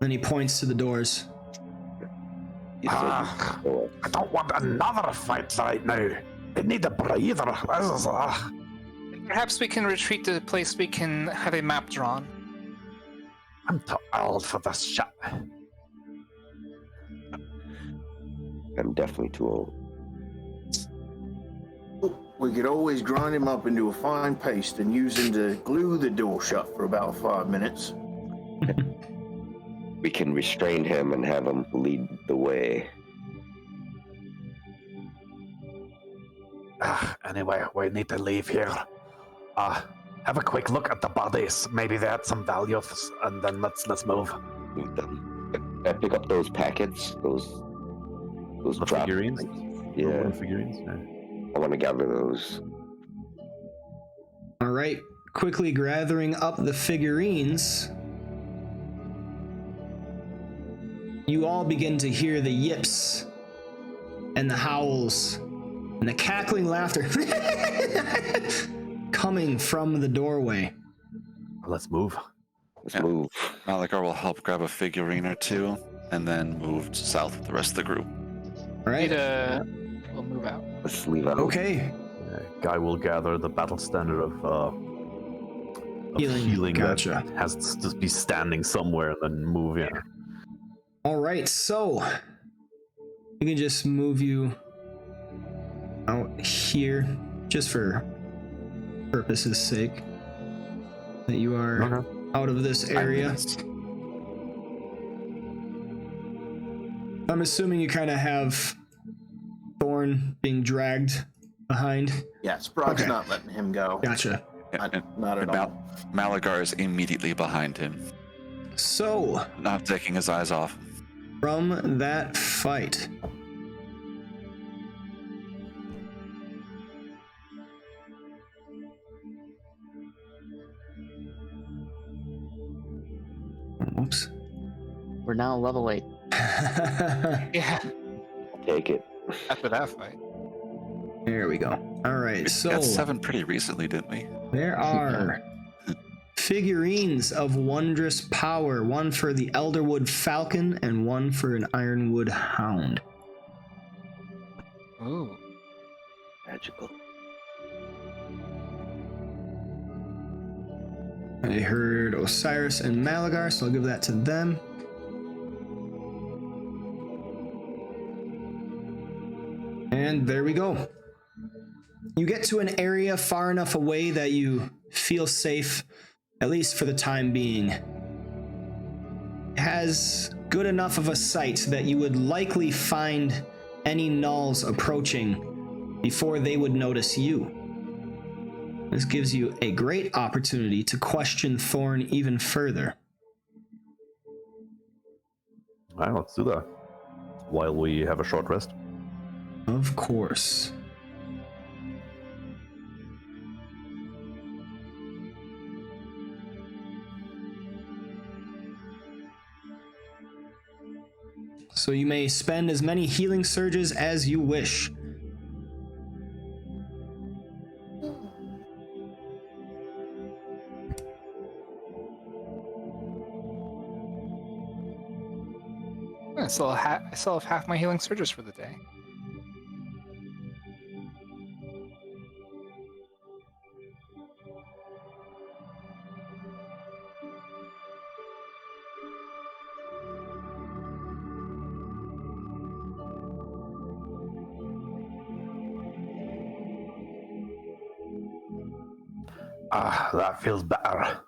Then he points to the doors. You said I don't want another fight right now. I need a breather. Perhaps we can retreat to a place we can have a map drawn. I'm too old for this shit. I'm definitely too old. We could always grind him up into a fine paste and use him to glue the door shut for about 5 minutes. We can restrain him and have him lead the way. Anyway, we need to leave here. Have a quick look at the bodies. Maybe they had some value, and then let's move. Move them. I pick up those packets, those The drop figurines? things. The Yeah, wooden figurines? Yeah. I want to gather those. All right, quickly gathering up the figurines. You all begin to hear the yips and the howls and the cackling laughter coming from the doorway. Let's move. Let's move. Malagar will help grab a figurine or two, and then move south with the rest of the group. All right. We'll move out. Let's leave out. Okay. Guy will gather the battle standard of healing Gotcha. that has to be standing somewhere and then move in. All right, so we can just move you out here just for purposes' sake that you are out of this area. I'm assuming you kind of have Thorn being dragged behind. Yeah, Sprog's Okay. not letting him go. Gotcha. Not at all. Malagar is immediately behind him, So, not taking his eyes off. from that fight, oops. We're now level 8. Yeah, Take it. after that fight. There we go. All right, We so got 7 pretty recently, didn't we? there are figurines of wondrous power, one for the Elderwood Falcon and one for an Ironwood Hound. Ooh. Magical. I heard Osiris and Malagar, so I'll give that to them. there we go. You get to an area far enough away that you feel safe, at least for the time being. It has good enough of a sight that you would likely find any gnolls approaching before they would notice you. This gives you a great opportunity to question Thorn even further. Alright, let's do that. While we have a short rest. Of course. So you may spend as many healing surges as you wish. I still have half my healing surges for the day. Ah, that feels better.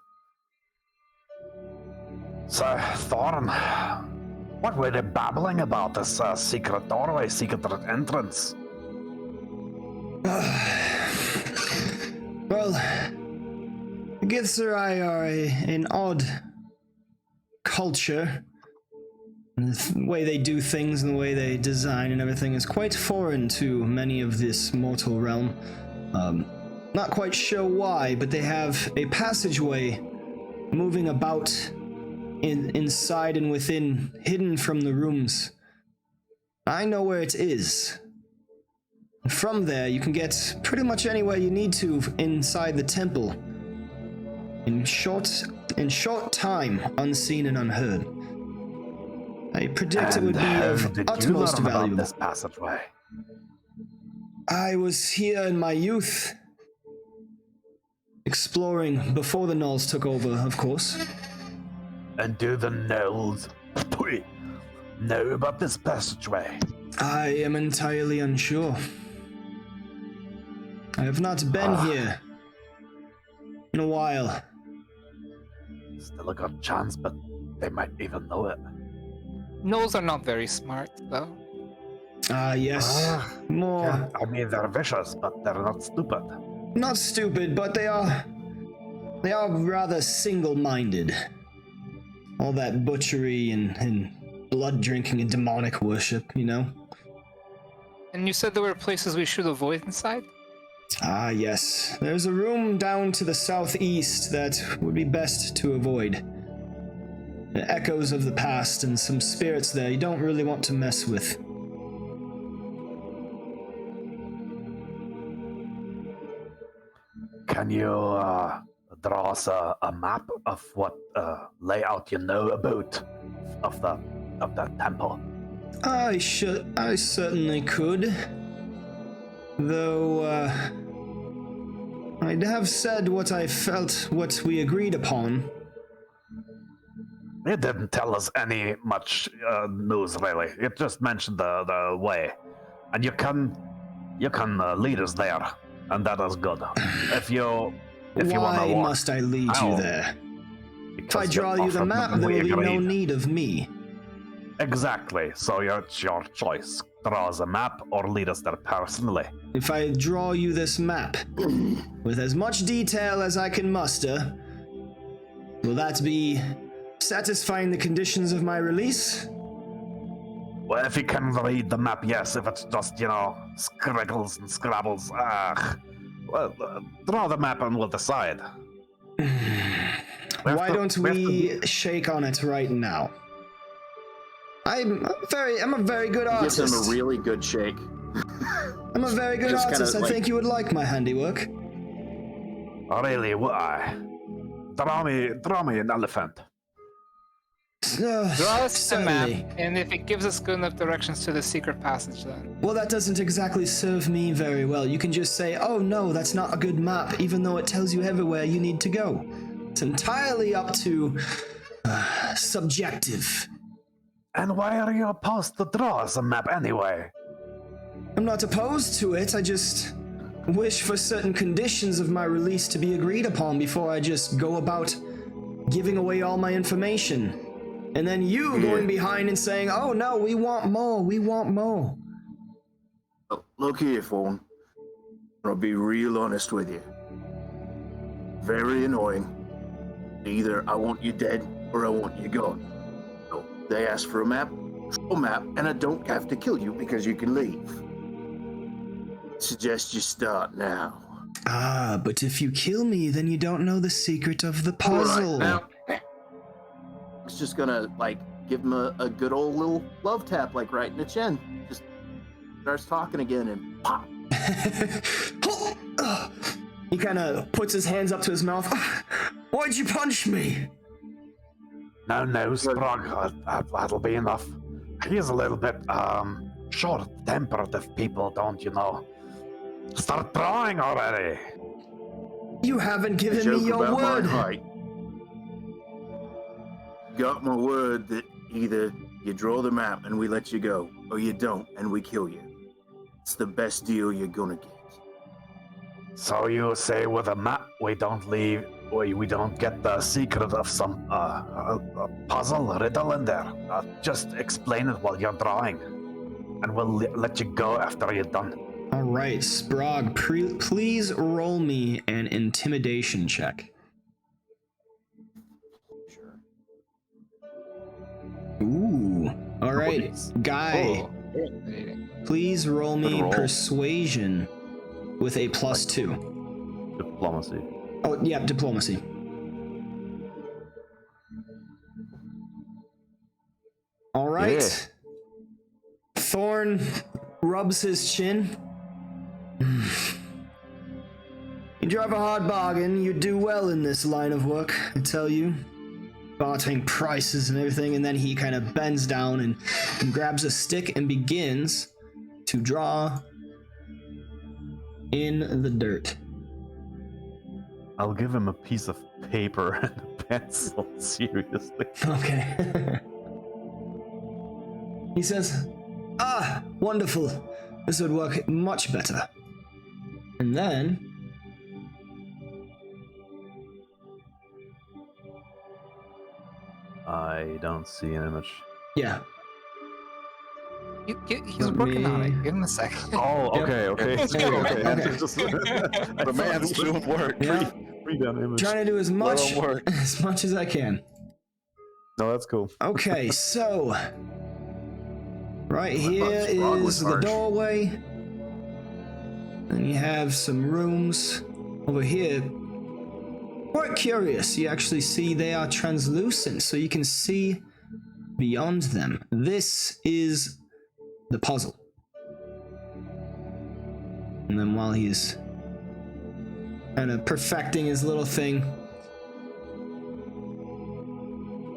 So, Thorn, what were they babbling about this secret doorway, secret entrance? Well, the Githzerai are an odd culture. And the way they do things and the way they design and everything is quite foreign to many of this mortal realm. Not quite sure why, but they have a passageway moving about inside and within, hidden from the rooms. I know where it is. From there, you can get pretty much anywhere you need to inside the temple. In short time, unseen and unheard. I predict it would be of utmost value. This passageway? I was here in my youth, exploring before the gnolls took over, of course. And do the gnolls know about this passageway? I am entirely unsure. I have not been here in a while. Still a good chance, but they might even know it. Gnolls are not very smart, though. Yes. More. Yeah, I mean, they're vicious, but they're not stupid. Not stupid, but they are rather single-minded. All that butchery and blood drinking and demonic worship, you know? And you said there were places we should avoid inside? Yes. There's a room down to the southeast that would be best to avoid. The echoes of the past and some spirits there you don't really want to mess with. Can you draw us a map of what layout you know about of that temple? I certainly could. Though, I'd have said what I felt, what we agreed upon. It didn't tell us any much news, really. It just mentioned the way. And you can lead us there, and that is good. If you want to Why walk, must I lead you there? If I draw you the map, there will be no need of me. Exactly. So it's your choice. Draw us a map or lead us there personally. If I draw you this map, with as much detail as I can muster, will that be satisfying the conditions of my release? Well, if you can read the map, yes. If it's just, scriggles and scrabbles, well, draw the map and we'll decide. Why don't we shake on it right now? I'm a very good artist. Gives him a really good shake. I'm a very good Just artist. kinda I think you would like my handiwork. Really, would I? Draw me an elephant. Draw us a map, Certainly. and if it gives us good enough directions to the secret passage, then. Well, that doesn't exactly serve me very well. You can just say, oh no, that's not a good map, even though it tells you everywhere you need to go. It's entirely up to subjective. And why are you opposed to draw us a map anyway? I'm not opposed to it. I just wish for certain conditions of my release to be agreed upon before I just go about giving away all my information. And then you going behind and saying, oh no, we want more, we want more. Look here, Fawn. I'll be real honest with you. Very annoying. Either I want you dead or I want you gone. So they ask for a map, and I don't have to kill you because you can leave. Suggest you start now. Ah, but if you kill me, then you don't know the secret of the puzzle. Right, now, it's just gonna, give him a good old little love tap, right in the chin. Just starts talking again and pop. He kind of puts his hands up to his mouth. Why'd you punch me? No, Sprague, that'll be enough. He's a little bit, short-tempered if people don't, start drawing already. You haven't given me your word. Got my word that either you draw the map and we let you go, or you don't and we kill you. It's the best deal you're gonna get. So you say with a map we don't get the secret of some puzzle riddle in there. Just explain it while you're drawing, and we'll let you go after you're done. All right, Sprague, please roll me an intimidation check. Sure. Ooh. All right, Guy, please roll me persuasion with a +2. Diplomacy. Oh, yeah, diplomacy. All right. Yeah. Thorn rubs his chin. You drive a hard bargain. You do well in this line of work, I tell you. Bartering prices and everything, and then he kind of bends down and grabs a stick and begins to draw in the dirt. I'll give him a piece of paper and a pencil, seriously. Okay. He says, "Ah, wonderful. This would work much better." And then I don't see an image. yeah. He's working on it. Give him a second. Oh, okay. Okay. The man's doing work. Yeah. Read an image. Trying to do as much work. as I can. No, that's cool. Okay, so right thought here Sprague is was the harsh. doorway. And you have some rooms over here. Quite curious, you actually see they are translucent, so you can see beyond them. This is the puzzle. And then while he's kind of perfecting his little thing,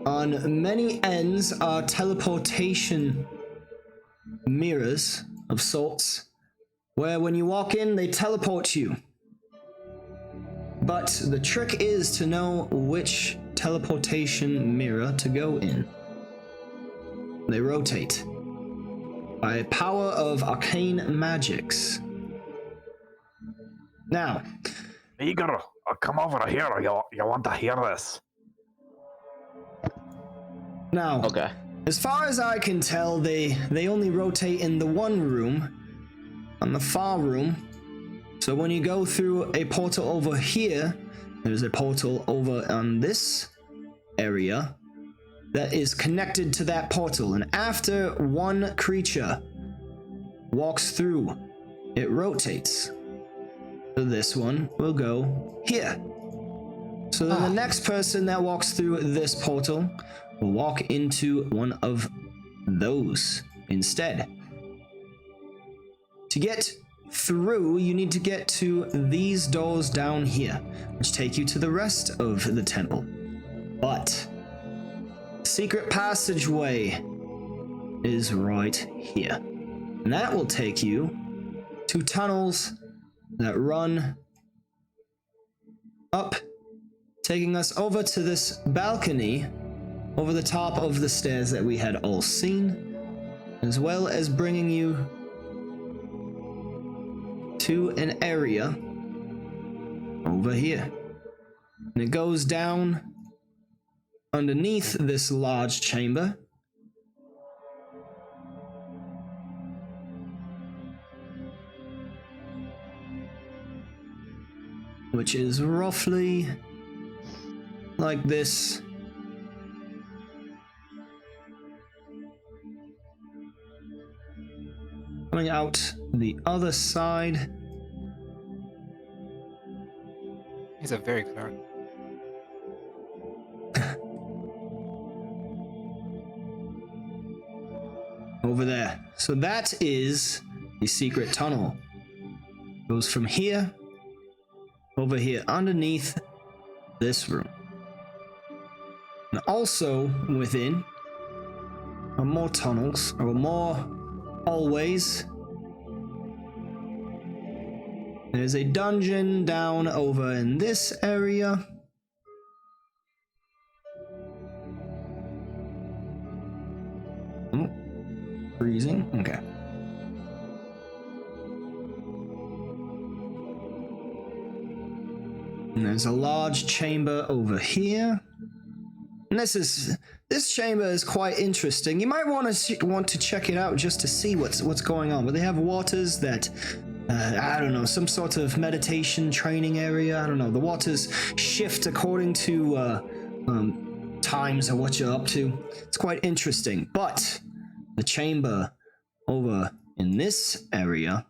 on many ends are teleportation mirrors of sorts, where when you walk in, they teleport you. But the trick is to know which teleportation mirror to go in. They rotate by power of arcane magics. Now, Igor, come over here. You want to hear this? Now, Okay. as far as I can tell, they only rotate in the one room, on the far room. So when you go through a portal over here, there's a portal over on this area that is connected to that portal. And after one creature walks through, it rotates. So this one will go here. So then the next person that walks through this portal will walk into one of those instead. To get through, you need to get to these doors down here, which take you to the rest of the temple. But secret passageway is right here. And that will take you to tunnels that run up, taking us over to this balcony over the top of the stairs that we had all seen, as well as bringing you to an area over here. And it goes down underneath this large chamber. Which is roughly like this. Coming out the other side. He's a very good artist. Over there. So that is the secret tunnel. Goes from here over here underneath this room. And also within are more tunnels, or more hallways. There's a dungeon down over in this area. Oh, freezing. Okay. And there's a large chamber over here. And this chamber is quite interesting. You might want to check it out just to see what's going on. But they have waters that I don't know, some sort of meditation training area. I don't know. The waters shift according to times or what you're up to. It's quite interesting. But the chamber over in this area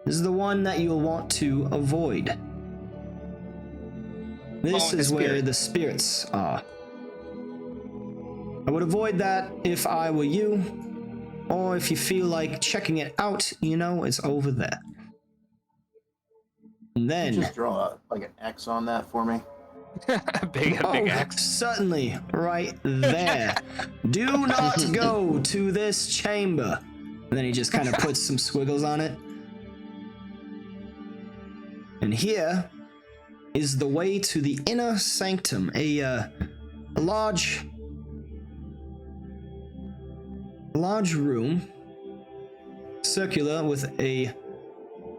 is the one that you'll want to avoid. This is where the spirits are. I would avoid that if I were you, or if you feel like checking it out, you know, it's over there. And then... Just draw like an X on that for me. big X. Certainly, right there. Do not go to this chamber. And then he just kind of puts some squiggles on it. And here is the way to the Inner Sanctum, a large room, circular, with a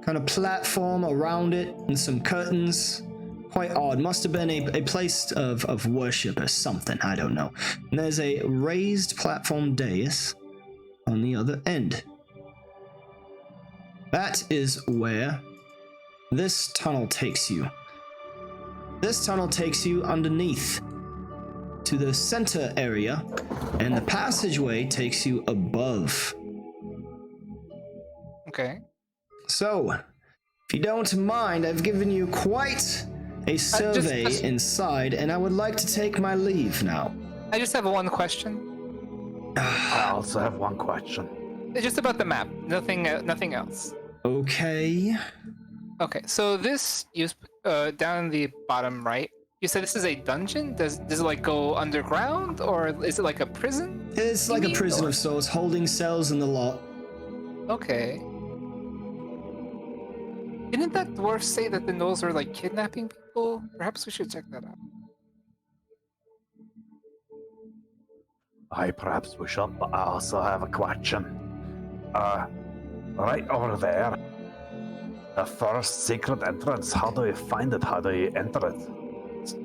kind of platform around it and some curtains. Quite odd. Must have been a place of worship or something. I don't know. And there's a raised platform dais on the other end. That is where this tunnel takes you. This tunnel takes you underneath to the center area, and the passageway takes you above. Okay. So, if you don't mind, I've given you quite a survey inside, and I would like to take my leave now. I just have one question. I also have one question. It's just about the map. Nothing else. Okay. Okay, so this is down in the bottom right. You said this is a dungeon? Does it like go underground, or is it like a prison? It's like a prison of sorts, holding cells in the lot. Okay. Didn't that dwarf say that the gnolls are like kidnapping people? Perhaps we should check that out. Perhaps we should, but I also have a question. Right over there, the first secret entrance, how do you find it? How do you enter it? It's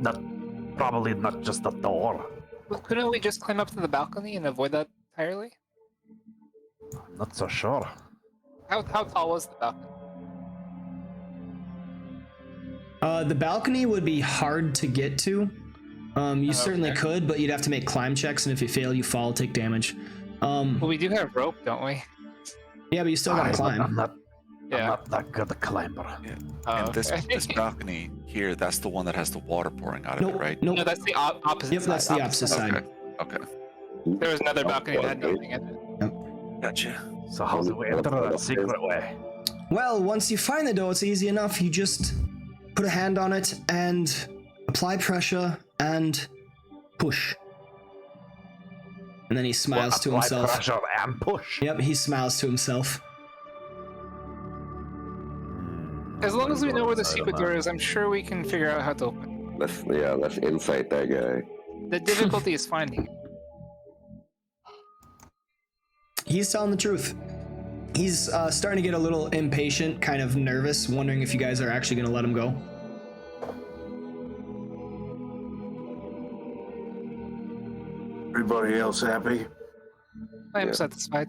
probably not just a door. Well, couldn't we just climb up to the balcony and avoid that entirely? I'm not so sure. How tall was the balcony? The balcony would be hard to get to. You certainly could, but you'd have to make climb checks, and if you fail, you fall, take damage. Well, we do have rope, don't we? Yeah, but you still gotta climb. I'm not that good a climber. Yeah. Oh, And okay. this balcony here, that's the one that has the water pouring out of it, right? Nope. No, that's the opposite Yep, side. that's the opposite side. Okay. There was another balcony that had nothing in it. Gotcha. So how do we enter that secret way? Well, once you find the door, it's easy enough. You just put a hand on it and apply pressure and push. And then he smiles to Apply himself. pressure and push. Yep, he smiles to himself. As long as we know where the secret door is, I'm sure we can figure out how to open it. Let's insight that guy. The difficulty is finding it. He's telling the truth. He's starting to get a little impatient, kind of nervous, wondering if you guys are actually going to let him go. Everybody else happy? I am Yeah. satisfied.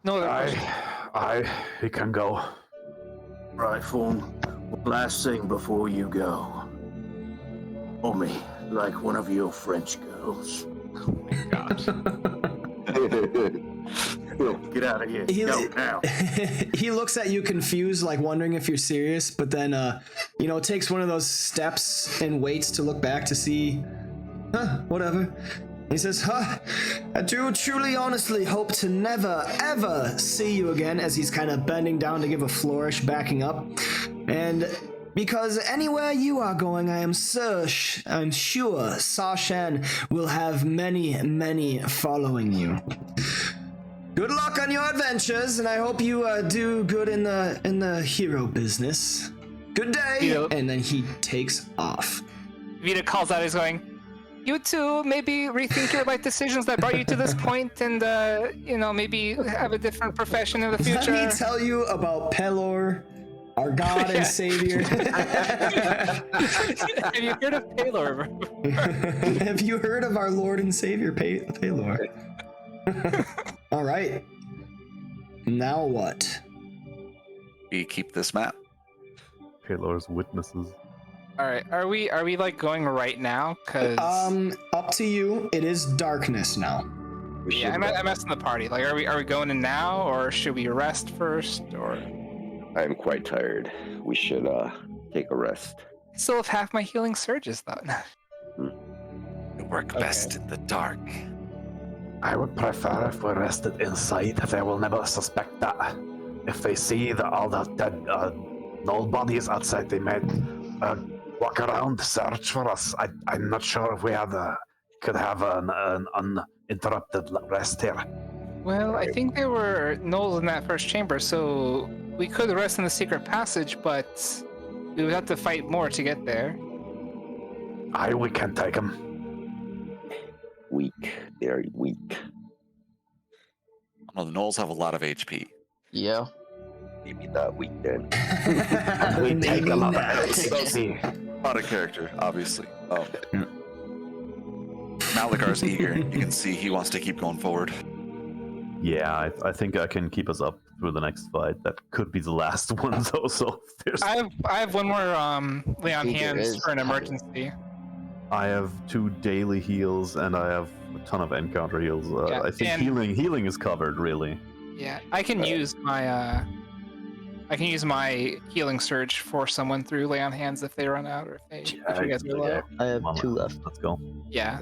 No other questions. He can go. Right, Fawn. One last thing before you go. Hold me like one of your French girls. Get out of here. Go now. He looks at you confused, like wondering if you're serious, but then, takes one of those steps and waits to look back to see, whatever. He says, I do truly honestly hope to never, ever see you again, as he's kind of bending down to give a flourish, backing up. And because anywhere you are going, I'm sure Sashan will have many, many following you. Good luck on your adventures, and I hope you do good in the hero business. Good day. Yep. And then he takes off. Vita calls out, he's going, you two maybe rethink your life decisions that brought you to this point and, maybe have a different profession in the future. Let me tell you about Pelor, our God and Savior. Have you heard of Taylor? Have you heard of our Lord and Savior, Pelor? All right. Now what? We keep this map. Taylor's witnesses. All right, are we like going right now? Cause Up to you. It is darkness now. yeah, I'm asking the party. Like, are we going in now, or should we rest first, or? I'm quite tired. We should take a rest. I still have half my healing surges though. We work best in the dark. I would prefer if we rested inside. They will never suspect that. If they see all the dead null bodies outside, they might walk around, search for us. I'm not sure if we could have an uninterrupted rest here. Well, I think there were gnolls in that first chamber, so we could rest in the secret passage, but we would have to fight more to get there. We can take them. Weak. Very weak. Well, the gnolls have a lot of HP. Yeah. Maybe not weak then. We take them up. Out of character, obviously. Malakar's eager. You can see he wants to keep going forward. Yeah, I think I can keep us up through the next fight. That could be the last one, though. So there's. I have one more lay on Think there hands is. for an emergency. I have 2 daily heals, and I have a ton of encounter heals. Yeah, I think and- healing is covered, really. Yeah, I can use my healing surge for someone through lay on hands if they run out, or if you guys are low. I have Come on, 2 left. Let's go. Yeah.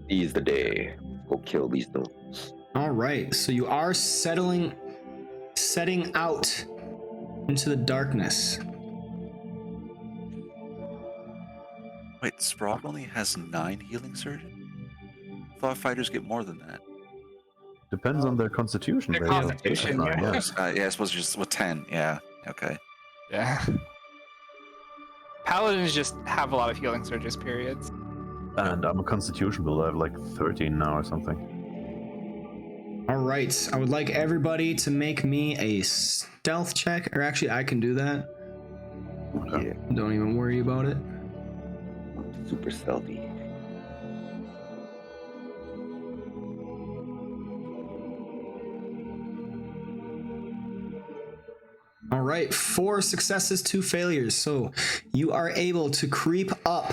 Seize the day. Go kill these gnolls. All right. So you are setting out into the darkness. Wait, Sprog only has 9 healing surges? I thought fighters get more than that. Depends on their constitution. Their they constitution, have 9, yeah. Yeah, I suppose just with 10. Yeah, okay. Yeah. Paladins just have a lot of healing surges, periods. And I'm a constitution builder. I have like 13 now or something. All right. I would like everybody to make me a stealth check, or actually, I can do that. Okay. Yeah, Don't even worry about it. super stealthy. All right, 4 successes, 2 failures. So you are able to creep up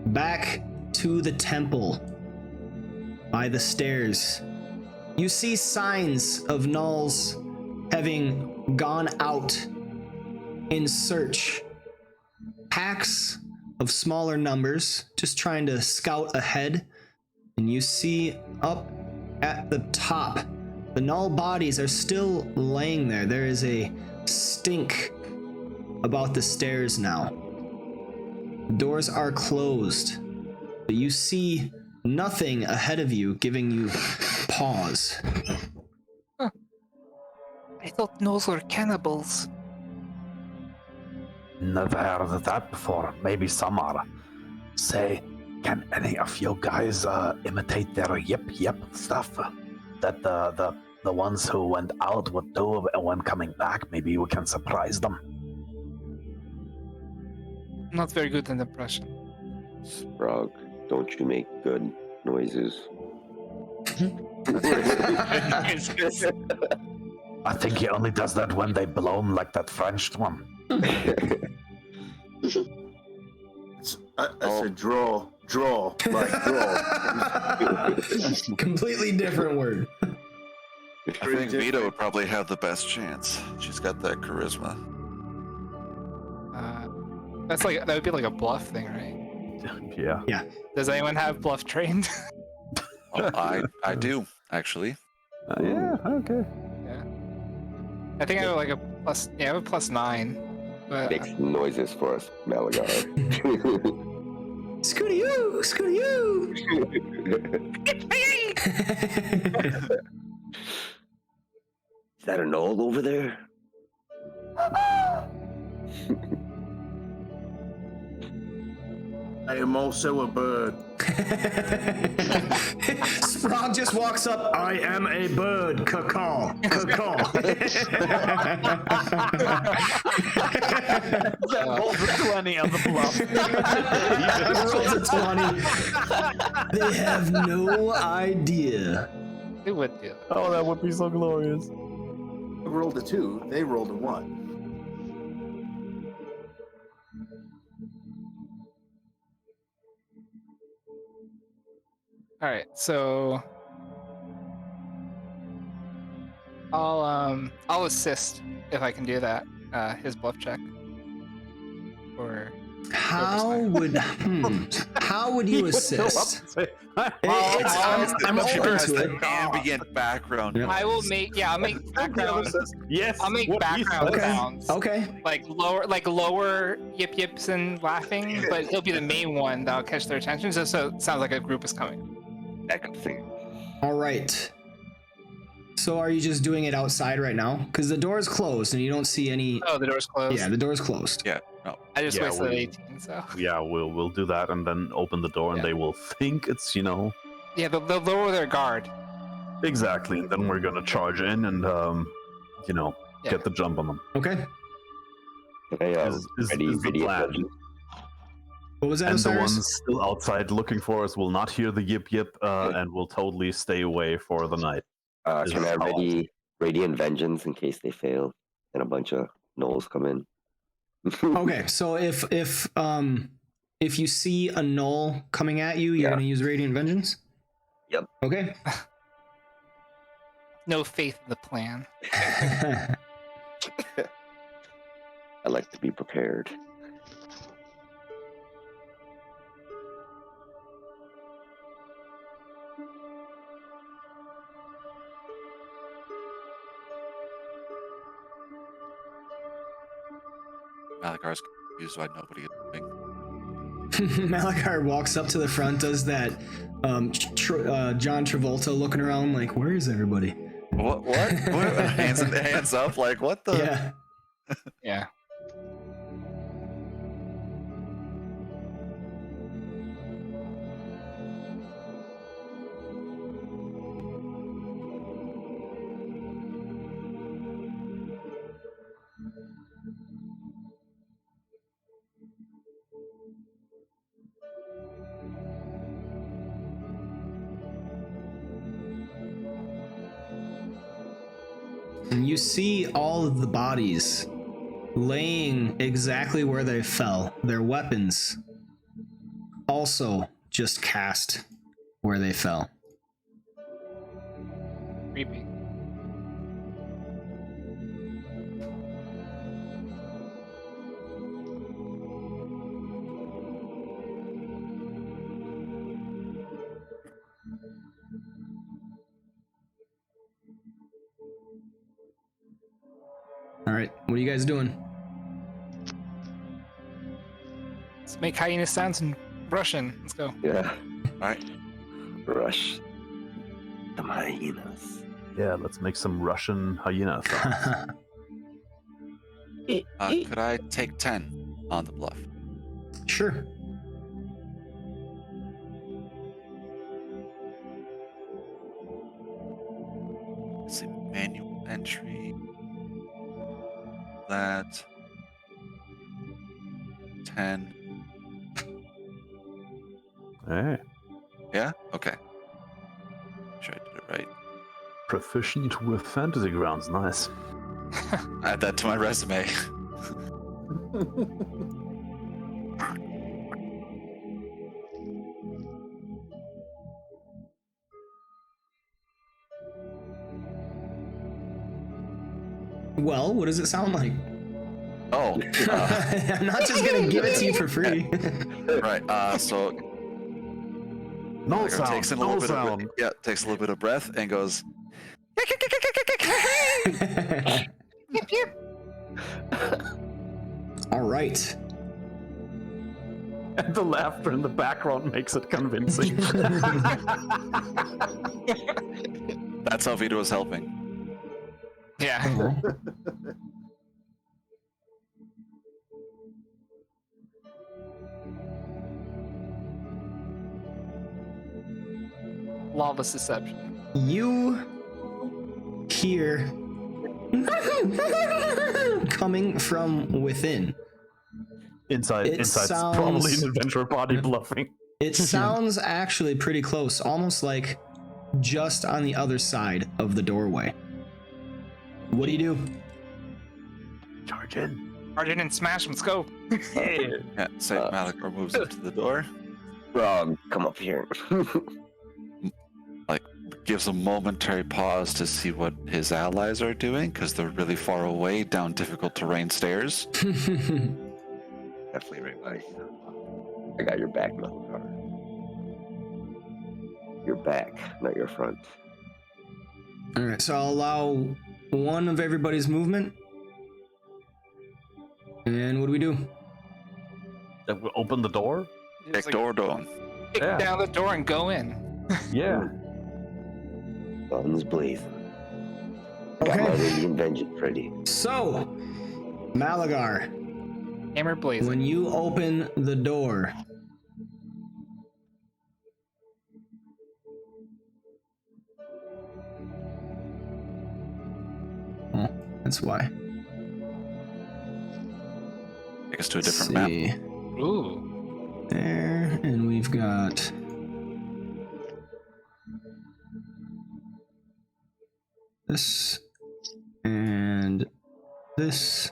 back to the temple by the stairs. You see signs of gnolls having gone out in search. Packs of smaller numbers, just trying to scout ahead. And you see up at the top, the gnoll bodies are still laying there. There is a stink about the stairs now. The doors are closed, but you see nothing ahead of you, giving you pause. I thought gnolls were cannibals. Never heard of that before. Maybe some are. Say, can any of you guys imitate their yip yip stuff? That the the ones who went out would do when coming back. Maybe we can surprise them. Not very good in impression. Sprog, don't you make good noises? I think he only does that when they blow him like that French one. I said draw, like draw. Completely different word. I think Vito would probably have the best chance. She's got that charisma. That would be like a bluff thing, right? Yeah. Does anyone have bluff trained? Oh, I do, actually. Yeah, okay. I think I have like a plus. Yeah, I have a +9. But Makes noises for us, Malagar. Scooty you! Scooty you! Is that a knoll over there? I am also a bird. Sprog just walks up. I am a bird. Caw-caw. Caw-caw. That rolls a 20 on the bluff. Rolls a 20. They have no idea. it would do. Oh, that would be so glorious. I rolled a 2. They rolled a 1. All right, so I'll assist if I can do that. His bluff check. Or How would you assist? I'm open to it. Ambient background. Yeah. I will make I'll make background. Yes. I'll make what he background said. sounds. Okay. Like lower yip yips and laughing, but he'll be the main one that'll catch their attention. So it sounds like a group is coming. I can sing. All right. So are you just doing it outside right now? Because the door is closed and you don't see any. Oh, the door's closed. Yeah, the door is closed. Yeah, no. I just Yeah, wasted we- 18, so Yeah, we'll do that and then open the door and Yeah. they will think it's, yeah, they'll lower their guard. exactly. And then we're gonna charge in and, Yeah. get the jump on them. Okay. Hey, Is the video plan. footage. What was that, And the Osiris? ones still outside looking for us will not hear the yip yip and will totally stay away for the night. Can I Is- ready Radiant Vengeance in case they fail and a bunch of gnolls come in? Okay, so if you see a null coming at you, you're Yeah. gonna use Radiant Vengeance? Yep. Okay. No faith in the plan. I like to be prepared. Malagar's confused why nobody is moving. Malachar walks up to the front, does that John Travolta looking around like, where is everybody? What? hands up, like what the? Yeah. Yeah. And you see all of the bodies laying exactly where they fell. Their weapons also just cast where they fell. Creepy. All right, what are you guys doing? Let's make hyena sounds in Russian. Let's go. Yeah. Alright. Rush the hyenas. Yeah, let's make some Russian hyena sounds. Could I take 10 on the bluff? Sure. Let's see. entry. That 10. Hey, Yeah? Okay. Sure I did it right. proficient with fantasy grounds. Nice. Add that to my resume. Well, what does it sound like? Oh, I'm not just gonna give it to you for free. right. So No Malagar sound. takes in a No little bit sound. of takes a little bit of breath and goes. All right. And the laughter in the background makes it convincing. That's how Vito is helping. Yeah. Lawless deception. You hear coming from within. Inside's probably an adventure body bluffing. It sounds actually pretty close, almost like just on the other side of the doorway. What do you do? Charge in. Arjun and smash, let's go. Yeah. So Malagar moves up to the door. Frog, come up here. Gives a momentary pause to see what his allies are doing because they're really far away down difficult terrain stairs. Definitely right by you. I got your back, Malagar. Your back, not your front. All right, so I'll allow one of everybody's movement. And what do we do? That we open the door? Kick door down. Kick Yeah. down the door and go in. Yeah. Guns blazing. Got my Okay. radiant vengeance ready. So, Malagar, Hammer blazing. when you open the door, oh, that's why. Take us to a Let's different map. see. Ooh. There, and we've got this and this.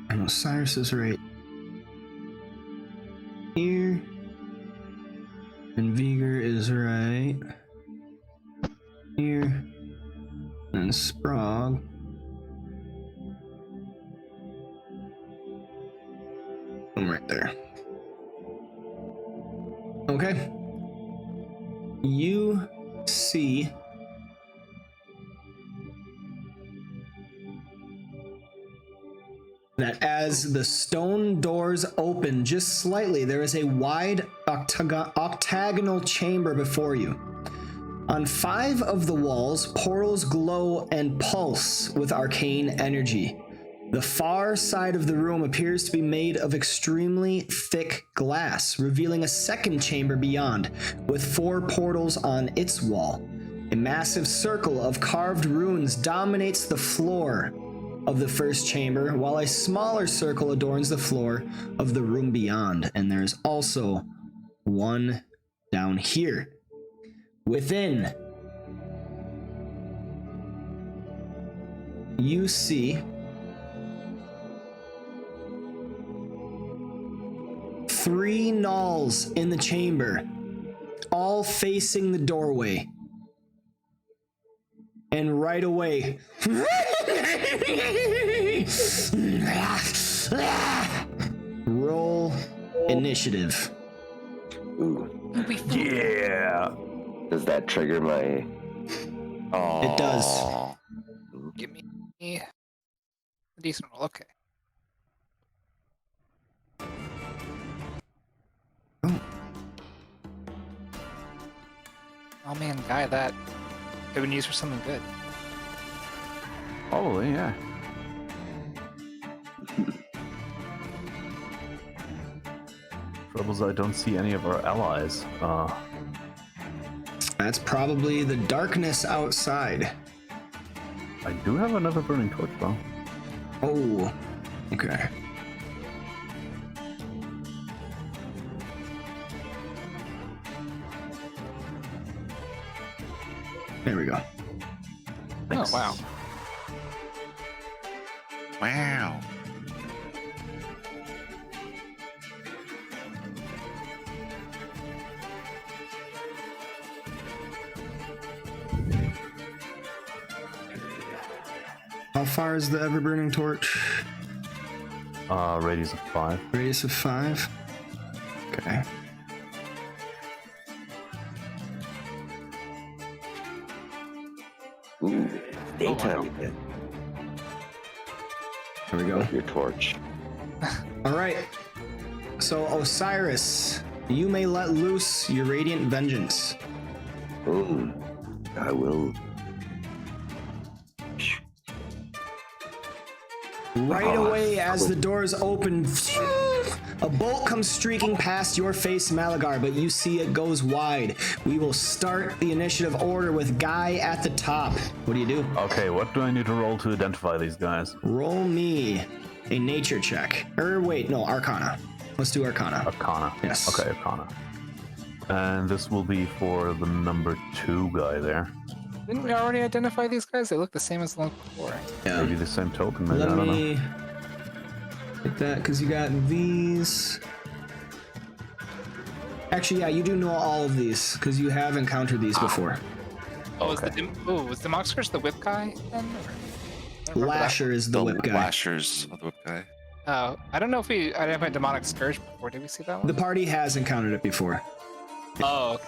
And Osiris is right here, and Vigor is right here, and Sprague. I'm right there. Okay. You see that as the stone doors open just slightly, there is a wide octagonal chamber before you. On 5 of the walls, portals glow and pulse with arcane energy. The far side of the room appears to be made of extremely thick glass, revealing a second chamber beyond, with 4 portals on its wall. A massive circle of carved runes dominates the floor of the first chamber, while a smaller circle adorns the floor of the room beyond. And there's also one down here. Within, you see 3 gnolls in the chamber, all facing the doorway. And right away, roll initiative. Ooh. Yeah. Does that trigger my... Oh, It does. Give me a decent roll. Okay. Oh man, guy, that could have been used for something good. Probably, yeah. Trouble is I don't see any of our allies. That's probably the darkness outside. I do have another burning torch, though. Oh, okay. There we go. Oh, wow. Wow. How far is the ever-burning torch? Radius of 5. Radius of 5. Okay. Ooh, daytime again. Here we go. Your torch. All right. So Osiris, you may let loose your radiant vengeance. Oh, I will. Right away, as the doors open, a bolt comes streaking past your face, Malagar, but you see it goes wide. We will start the initiative order with Guy at the top. What do you do? Okay, what do I need to roll to identify these guys? Roll me a nature check. Or wait, no, Arcana. Let's do Arcana. Arcana. Yes. Okay, Arcana. And this will be for the number 2 guy there. Didn't we already identify these guys? They look the same as the one before. Yeah. Maybe the same token, maybe, I Let don't know. me get that, because you got these. Actually, yeah, you do know all of these, because you have encountered these before. Oh, Okay. was the Moxcurse the whip guy then? Or- Lasher is the whip guy. Lashers of the whip guy. Oh, I don't know if we identified Demonic Scourge before. Did we see that one? The party has encountered it before. Oh, okay.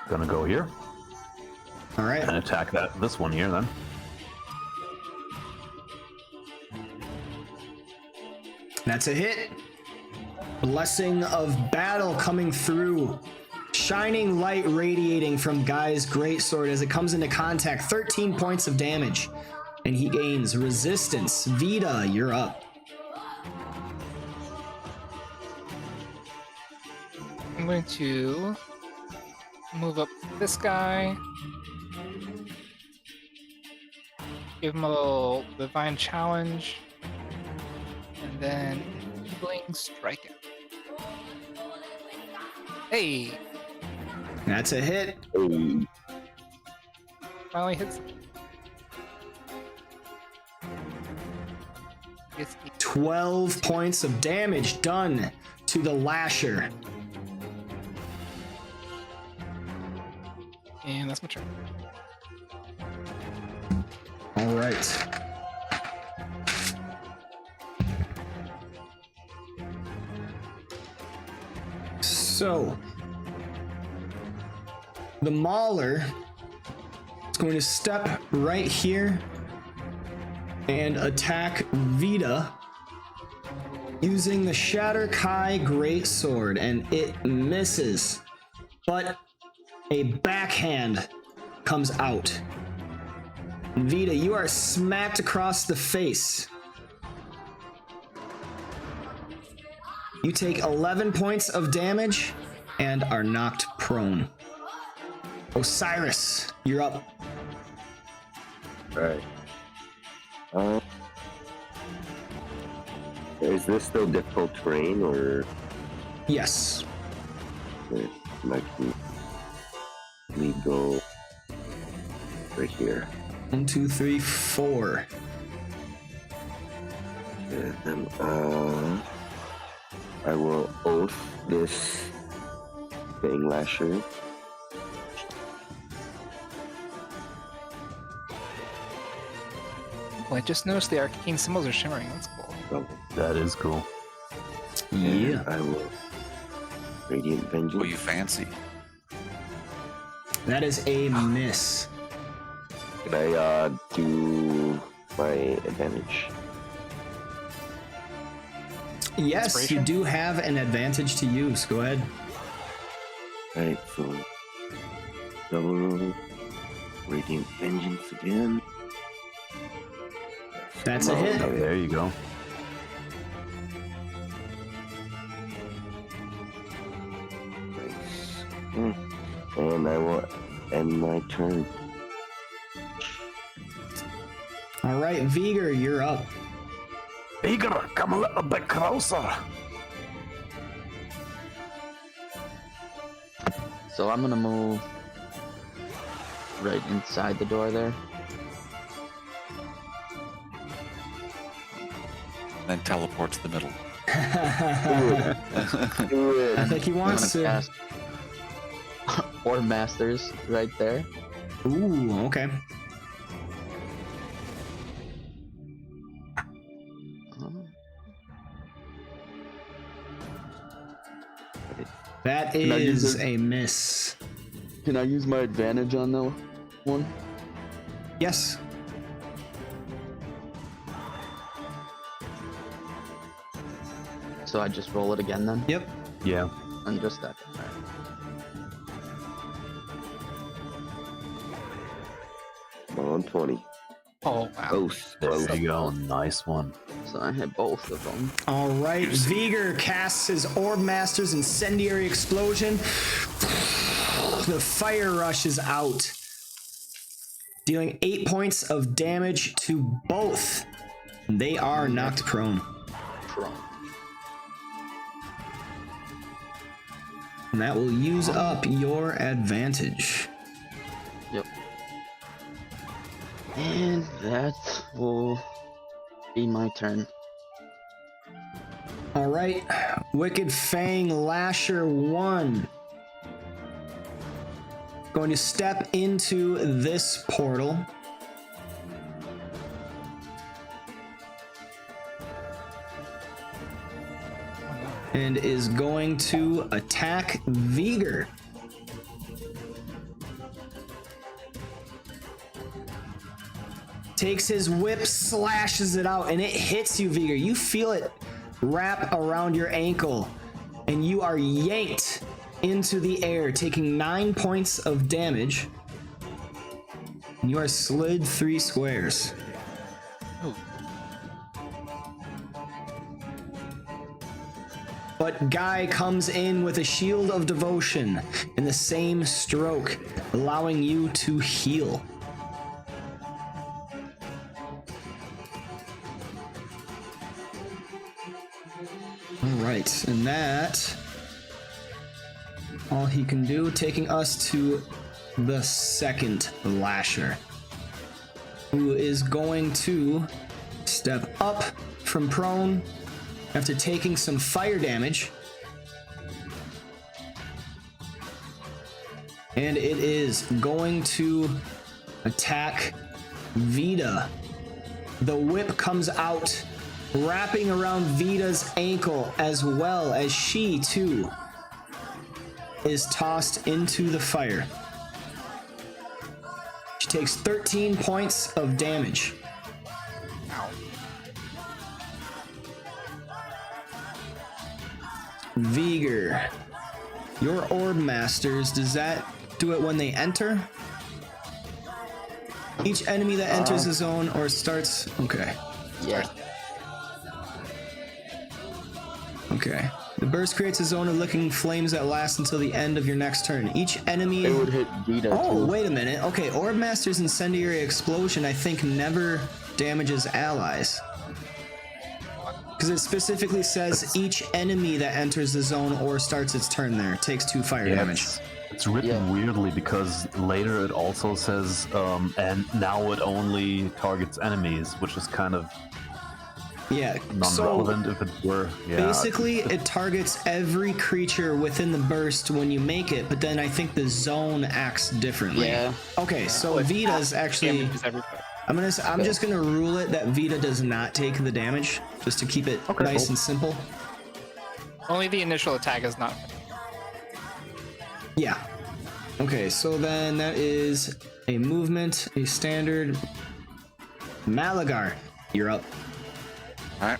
Gonna go here All right. and attack this one here then. That's a hit. Blessing of battle coming through. Shining light radiating from Guy's greatsword as it comes into contact. 13 points of damage. And he gains resistance. Vita, you're up. I'm going to move up this guy. Give him a little divine challenge. And then enabling strikeout. Hey, That's a hit. Hey, finally hits. It's 12 points of damage done to the Lasher. and that's my turn. All right. So, the Mauler is going to step right here and attack Vita using the Shatter Kai Greatsword, and it misses. But a backhand comes out. Vita, you are smacked across the face. You take 11 points of damage and are knocked prone. Osiris, you're up. alright. Is this still difficult terrain, or Yes. might we go right here? 1, 2, 3, 4. And then, I will oath this Bang Lasher. Well, I just noticed the arcane symbols are shimmering. That's cool. Oh, That is cool. Yeah. I will Radiant Vengeance. Oh, you fancy. That is a miss. Can I do my advantage? Yes, you Inspiration? do have an advantage to use. Go ahead. Alright, so double roll, Radiant Vengeance again. That's a Come on, hit. There you go. And my turn. All right, Vigor, you're up. Eager, come a little bit closer. So I'm gonna move right inside the door there. Then teleport to the middle. I think he I'm wants gonna to. cast Orb Masters right there. Ooh, okay. That Can I use is this? a miss. Can I use my advantage on that one? Yes. So I just roll it again then? Yep. Yeah. And just that. On 20. Oh, wow. Both. There you go. Nice one. So I hit both of them. All right. Vigor casts his Orb Master's Incendiary Explosion. The fire rushes out, dealing 8 points of damage to both. They are knocked prone. And that will use up your advantage. Yep. And that will be my turn. All right. Wicked Fang Lasher 1. Going to step into this portal. And is going to attack Vigor. Takes his whip, slashes it out, and it hits you, Vigor. You feel it wrap around your ankle, and you are yanked into the air, taking 9 points of damage. And you are slid 3 squares. But Guy comes in with a Shield of Devotion in the same stroke, allowing you to heal. Alright, and that, all he can do, taking us to the second Lasher, who is going to step up from prone after taking some fire damage. And it is going to attack Vita. The whip comes out, wrapping around Vita's ankle, as well as she too is tossed into the fire. She takes 13 points of damage. Vigor, your Orb Masters, does that do it when they enter? Each enemy that enters the zone or starts... Okay. Yeah. Okay. The burst creates a zone of licking flames that lasts until the end of your next turn. Each enemy... It would hit Vita Oh, too. wait a minute. Okay, Orb Master's Incendiary Explosion, I think, never damages allies. Because it specifically says each enemy that enters the zone or starts its turn there takes 2 fire damage. It's written weirdly because later it also says, and now it only targets enemies, which is kind of Yeah, non-relevant if it were. Yeah. basically it targets every creature within the burst when you make it, but then I think the zone acts differently. Yeah. Okay, so Vita's actually... Damages everybody. I'm just gonna rule it that Vita does not take the damage, just to keep it nice and simple. Only the initial attack is not. Yeah. Okay, so then that is a movement, a standard. Malagar, you're up. Alright.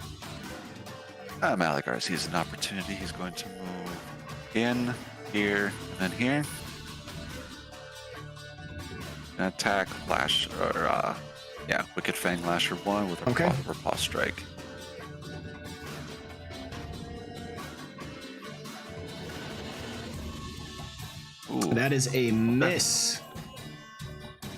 Malagar sees an opportunity. He's going to move in, here, and then here. And attack Lash, or, Wicked Fang Lasher 1 with a Riposte Strike. Ooh. That is a miss.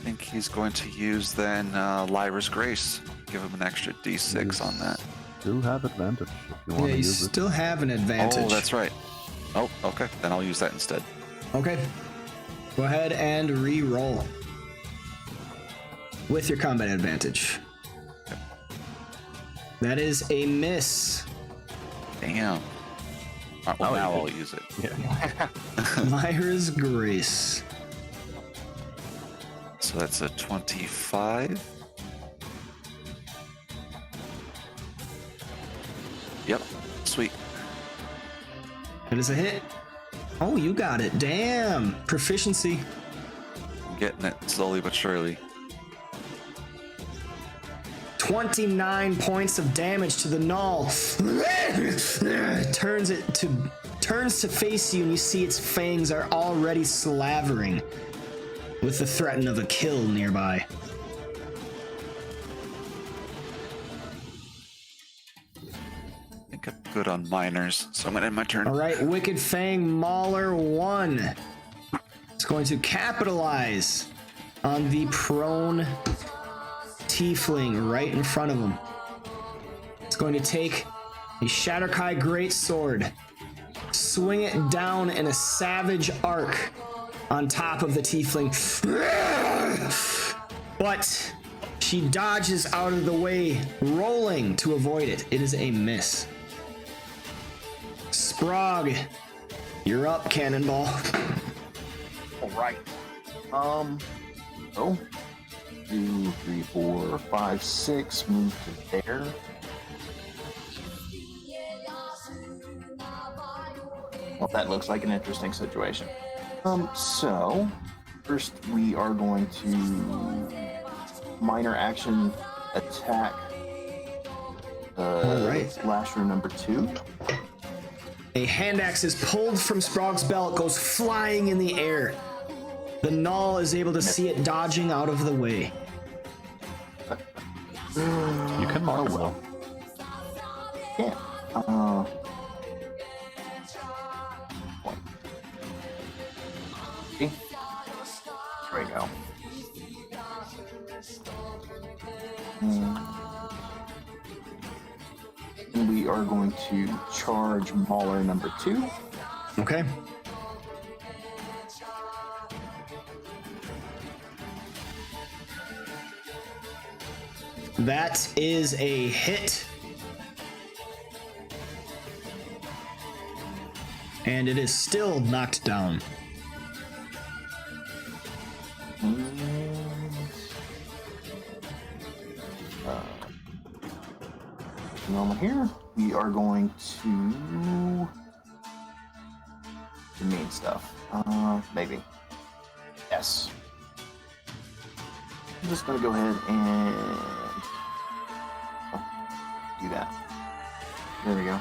think he's going to use then Lyra's Grace. Give him an extra D6 on that. Still have advantage if you want Yeah, to you use it. still have an advantage. Oh, that's right. Oh, okay. Then I'll use that instead. Okay. Go ahead and re-roll. With your combat advantage. That is a miss. Damn. All right, well, now I'll use it. Yeah. Lyra's Grace. So that's a 25. Yep. Sweet. That is a hit. Oh, you got it. Damn. Proficiency. I'm getting it slowly but surely. 29 points of damage to the null. turns to face you, and you see its fangs are already slavering with the threat of a kill nearby. I think I'm good on minors, so I'm gonna end my turn. All right, Wicked Fang Mauler 1. It's going to capitalize on the prone tiefling right in front of him. It's going to take a Shatterkai Greatsword, swing it down in a savage arc on top of the tiefling. But she dodges out of the way, rolling to avoid it. It is a miss. Sprog, you're up, Cannonball. All right. Oh. 2, 3, 4, 5, 6. Move to there. Well, that looks like an interesting situation. So first we are going to minor action attack. All right. Lasher number 2. A hand axe is pulled from Sprog's belt, goes flying in the air. The Null is able to see it dodging out of the way. You can mark it well. Yeah. Okay. There we go. And we are going to charge Mauler number 2. Okay. That is a hit. And it is still knocked down. Normal here. We are going to the main stuff. Maybe. Yes. I'm just gonna go ahead and do that. There we go.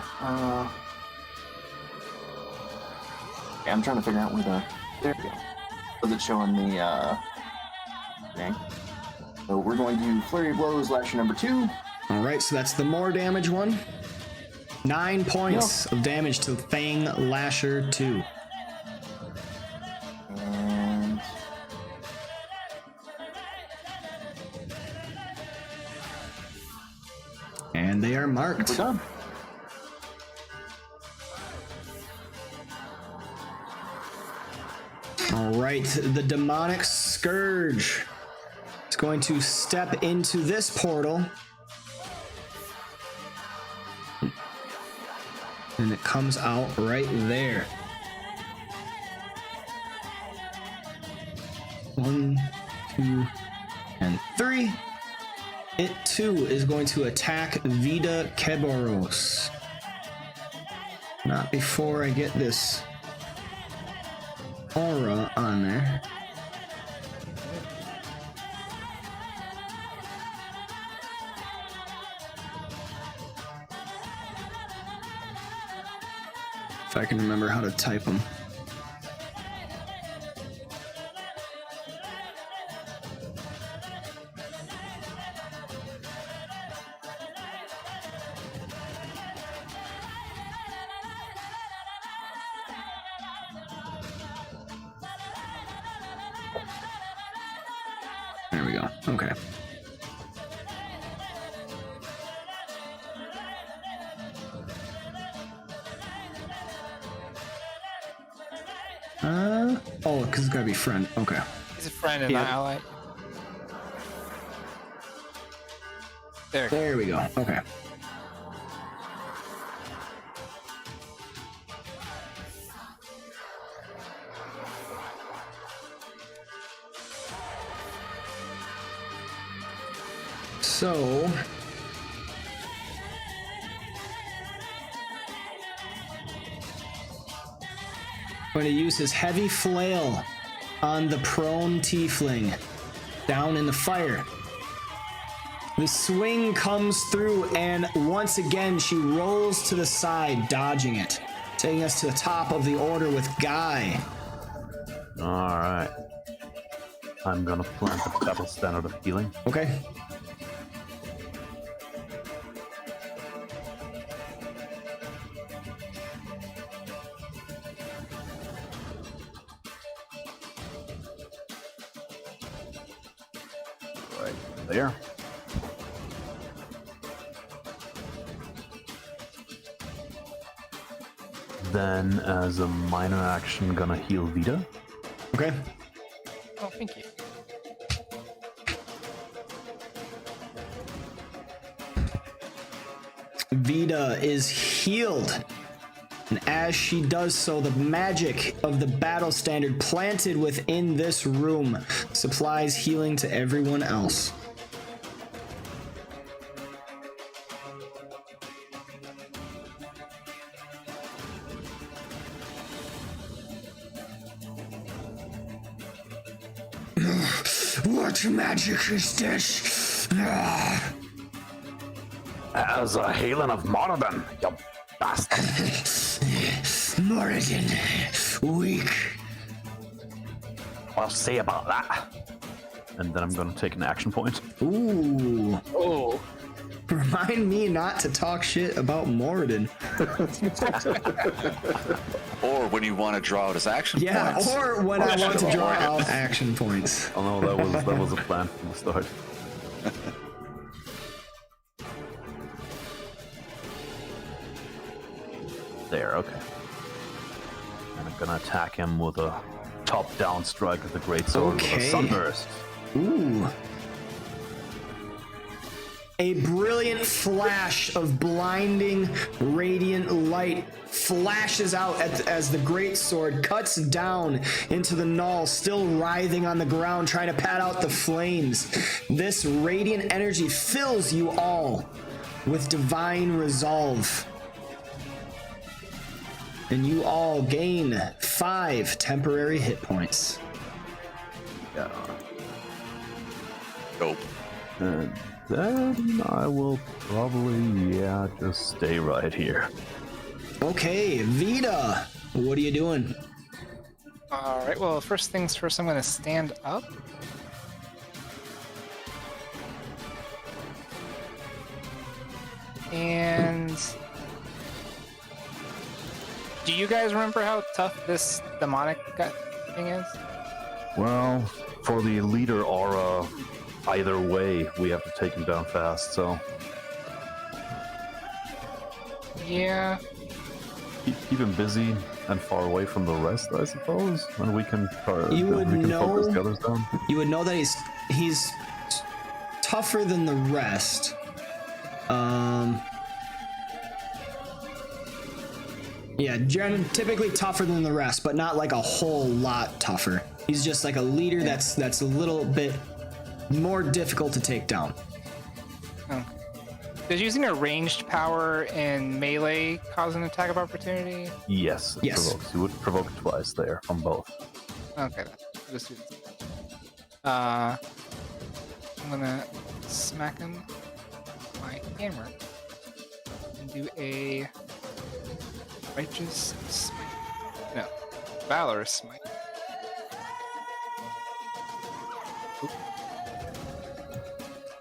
Okay, I'm trying to figure out where the. There we go. Was it showing the thing? So we're going to Flurry of Blows, Lasher number 2. All right, so that's the more damage one. 9 points of damage to Fang Lasher 2. And they are marked. We're done. All right, the Demonic Scourge is going to step into this portal. And it comes out right there. 1, 2, and 3. It too is going to attack Vida Keberos. Not before I get this aura on there. If I can remember how to type them. There we go. Okay. Oh, because it's gotta be friend. Okay. He's a friend and Yeah. not ally. There. There we go. Okay. So going to use his heavy flail on the prone tiefling down in the fire. The swing comes through, and once again she rolls to the side, dodging it, taking us to the top of the order with Guy. All right. I'm gonna plant a double standard of healing. Okay. Right there. Then, as a minor action, gonna heal Vita. Okay. Oh, thank you. Vita is healed. And as she does so, the magic of the battle standard planted within this room supplies healing to everyone else. What magic is this? As a healing of Moradin, you bastard. Moradin, weak. I'll see about that. And then I'm gonna take an action point. Ooh. Oh. Remind me not to talk shit about Moradin. Or when you want to draw out his action Yeah, points. or when I want to draw out action points. Oh no, that was a plan from the start. There, okay. And I'm gonna attack him with a top-down strike with the greatsword with Okay. a sunburst. Ooh. A brilliant flash of blinding, radiant light flashes out as the greatsword cuts down into the gnoll, still writhing on the ground, trying to pat out the flames. This radiant energy fills you all with divine resolve. And you all gain 5 temporary hit points. Yeah. Dope. And then I will probably, just stay right here. Okay, Vita, what are you doing? All right. Well, first things first, I'm going to stand up. And do you guys remember how tough this demonic thing is? Well, for the leader aura, either way, we have to take him down fast, so Yeah. keep him busy and far away from the rest, I suppose, and we can You would focus know- the others down. You would know that he's tougher than the rest. Yeah, typically tougher than the rest, but not like a whole lot tougher. He's just like a leader that's a little bit more difficult to take down. Okay. Does using a ranged power in melee cause an attack of opportunity? Yes, it Yes. provokes. You would provoke twice there from both. Okay. Just do this. I'm gonna smack him with my hammer and do a righteous smite. No, valorous smite.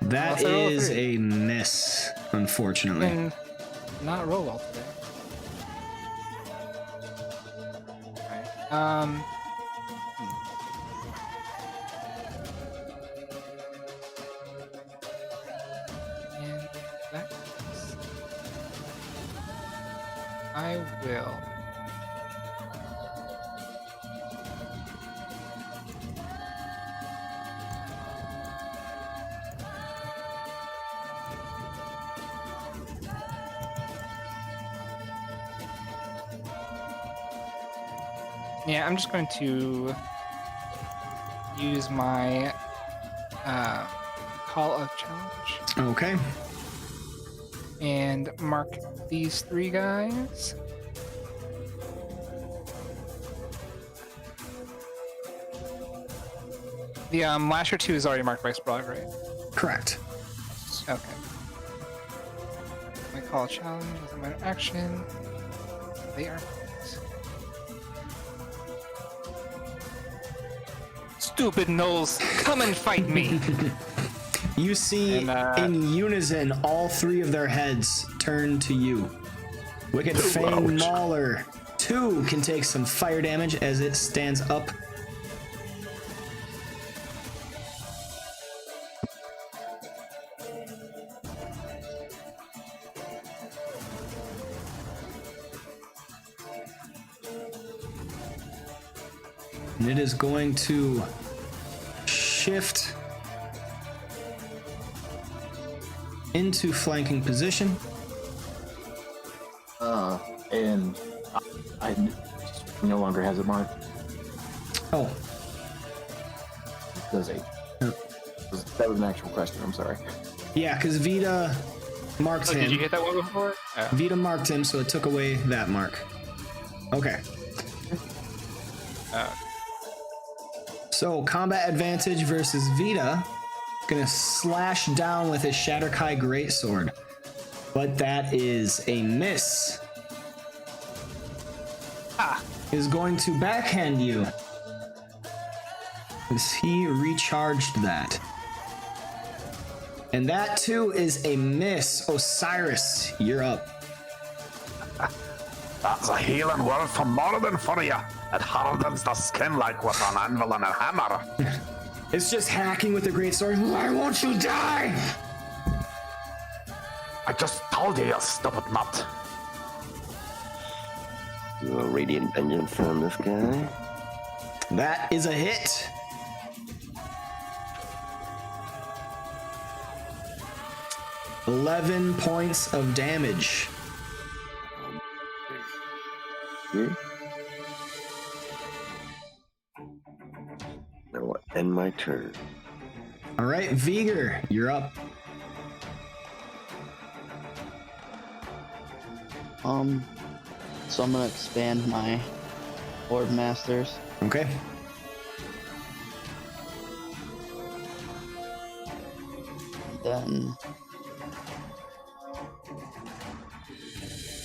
That Also roll is 3. a miss, unfortunately. And not roll well today. Alright. I will. Yeah, I'm just going to use my Call of Challenge Okay. and mark these 3 guys. The Lasher 2 is already marked by Sprague, right? Correct. Okay. My Call of Challenge is a minor action. They are marked. Stupid gnolls, come and fight me! You see And, in unison all 3 of their heads turn to you. Wicked Fang Mauler 2 can take some fire damage as it stands up. And it is going to shift into flanking position. And I no longer has it marked. Oh, Does it? That was an actual question. I'm sorry. yeah, because Vita marked Oh, him. did you hit that one before? Oh. Vita marked him, so it took away that mark. Okay. So, combat advantage versus Vita. Gonna slash down with his Shatterkai Greatsword. But that is a miss. Is going to backhand you. As he recharged that. And that too is a miss. Osiris, you're up. That's a healing word from Moradin for you. It hardens the skin like with an anvil and a hammer. It's just hacking with the greatsword. Why won't you die? I just told you, you stupid nut. Do a Radiant Vengeance on this guy. That is a hit. $11 points of damage. Here. Now I'll end my turn. All right, Viger, you're up. So I'm gonna expand my Orb Masters. Okay. Then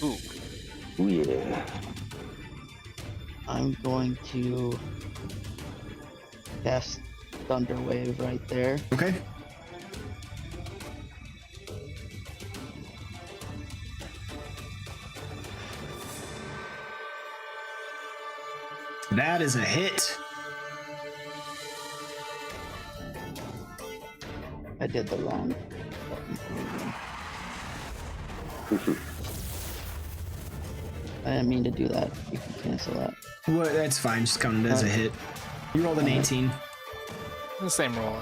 Ooh yeah. I'm going to cast Thunder Wave right there. Okay. That is a hit. I did the wrong button. I didn't mean to do that. You can cancel that. Well, that's fine. Just count it as a hit. You rolled an 18. The same roll.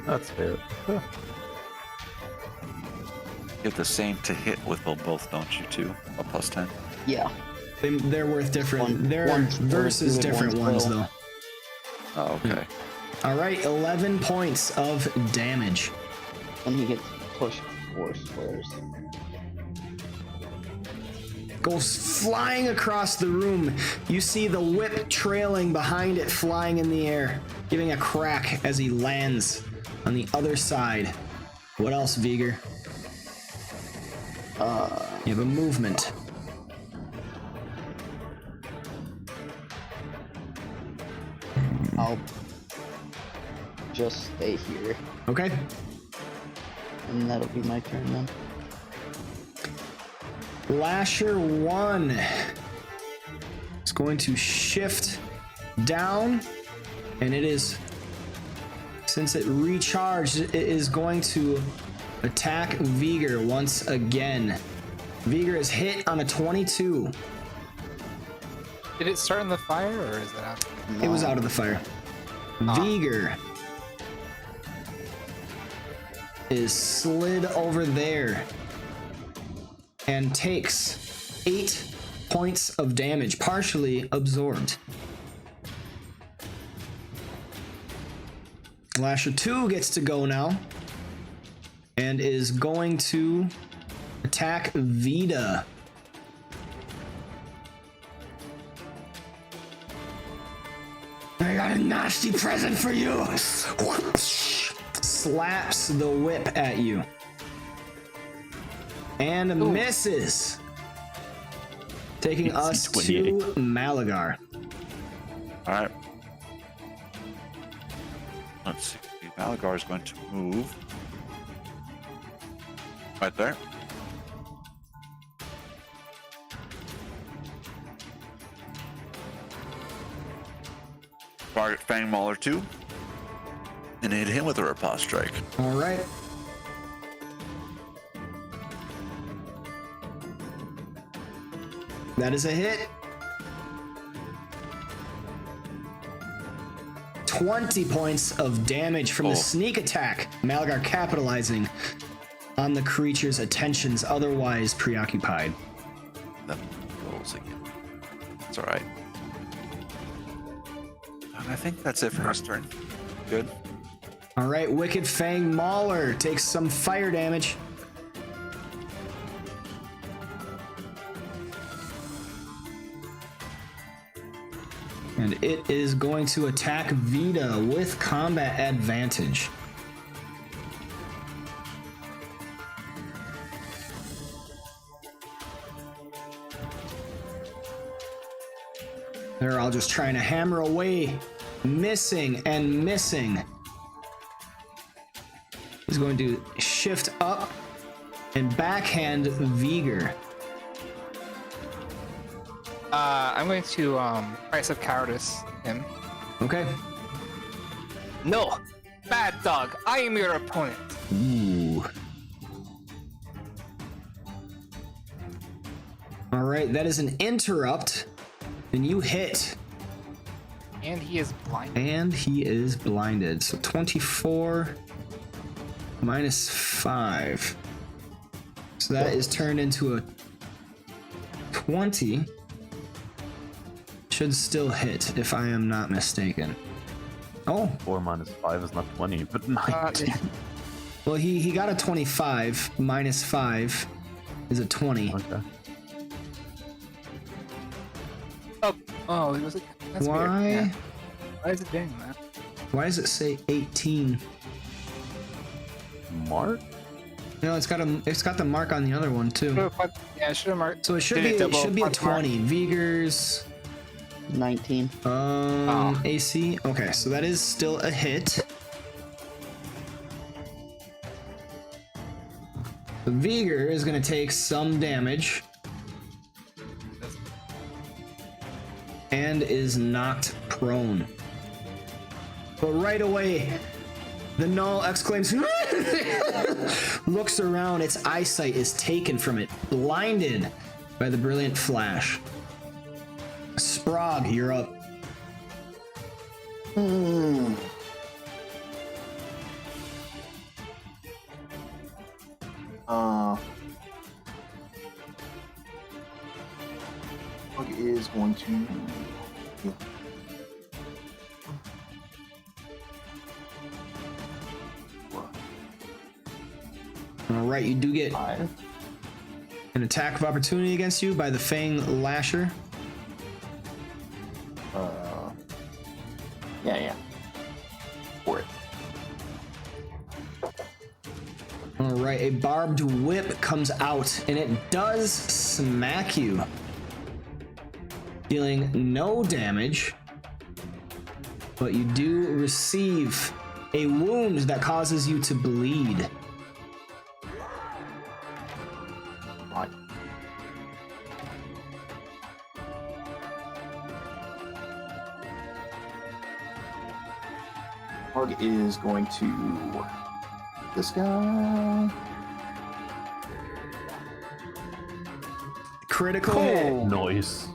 That's fair. You have the same to hit with both, don't you, too? A plus 10. Yeah. They're worth different. They're one's versus good, different one's ones, fail. though. Oh, okay. All right, 11 points of damage. And he gets pushed 4 squares. Goes flying across the room. You see the whip trailing behind it, flying in the air, giving a crack as he lands on the other side. What else, Viger? You have a movement. I'll just stay here, Okay. and that'll be my turn then. Lasher 1 is going to shift down, and it is, since it recharged, it is going to attack Viger once again. Vigor is hit on a 22. Did it start in the fire or is it out? It was out of the fire. Vigor is slid over there and takes 8 points of damage, partially absorbed. Lasher 2 gets to go now and is going to attack Vita. I got a nasty present for you. Slaps the whip at you. And misses. Taking us to Malagar. Alright. Let's see. Malagar is going to move. Right there. Target Fang Mauler 2. And hit him with a riposte strike. Alright. That is a hit. 20 points of damage from the sneak attack. Malagar capitalizing on the creature's attentions, otherwise preoccupied. Then rolls again. It's alright. And I think that's it for his turn. Good. Alright, Wicked Fang Mauler takes some fire damage. And it is going to attack Vita with combat advantage. They're all just trying to hammer away, missing and missing. He's going to shift up and backhand Vigor. I'm going to Price of Cowardice him. Okay. No! Bad dog! I am your opponent! Ooh. Alright, that is an interrupt. And you hit. And he is blind. And he is blinded. So 24 minus 5. So that is turned into a 20. Should still hit, if I am not mistaken. Oh. 4 minus 5 is not 20, but 19. Well, he got a 25. Minus 5 is a 20. Okay. Oh, it was a... That's Why? weird. Yeah. Why is it doing that? Why does it say 18? Mark? No, it's got the mark on the other one too. Yeah, I should have marked. So it should be a 20. Vigor's 19. AC. Okay, so that is still a hit. The Vigor is going to take some damage and is knocked prone. But right away, the Null exclaims, looks around, its eyesight is taken from it, blinded by the brilliant flash. Sprague, you're up. Bug is going to... Alright, you do get 5. an attack of opportunity against you by the Fang Lasher. Yeah. For it. Alright, a barbed whip comes out and it does smack you, dealing no damage, but you do receive a wound that causes you to bleed. Right. Bug is going to... This guy... Critical hit. Noise.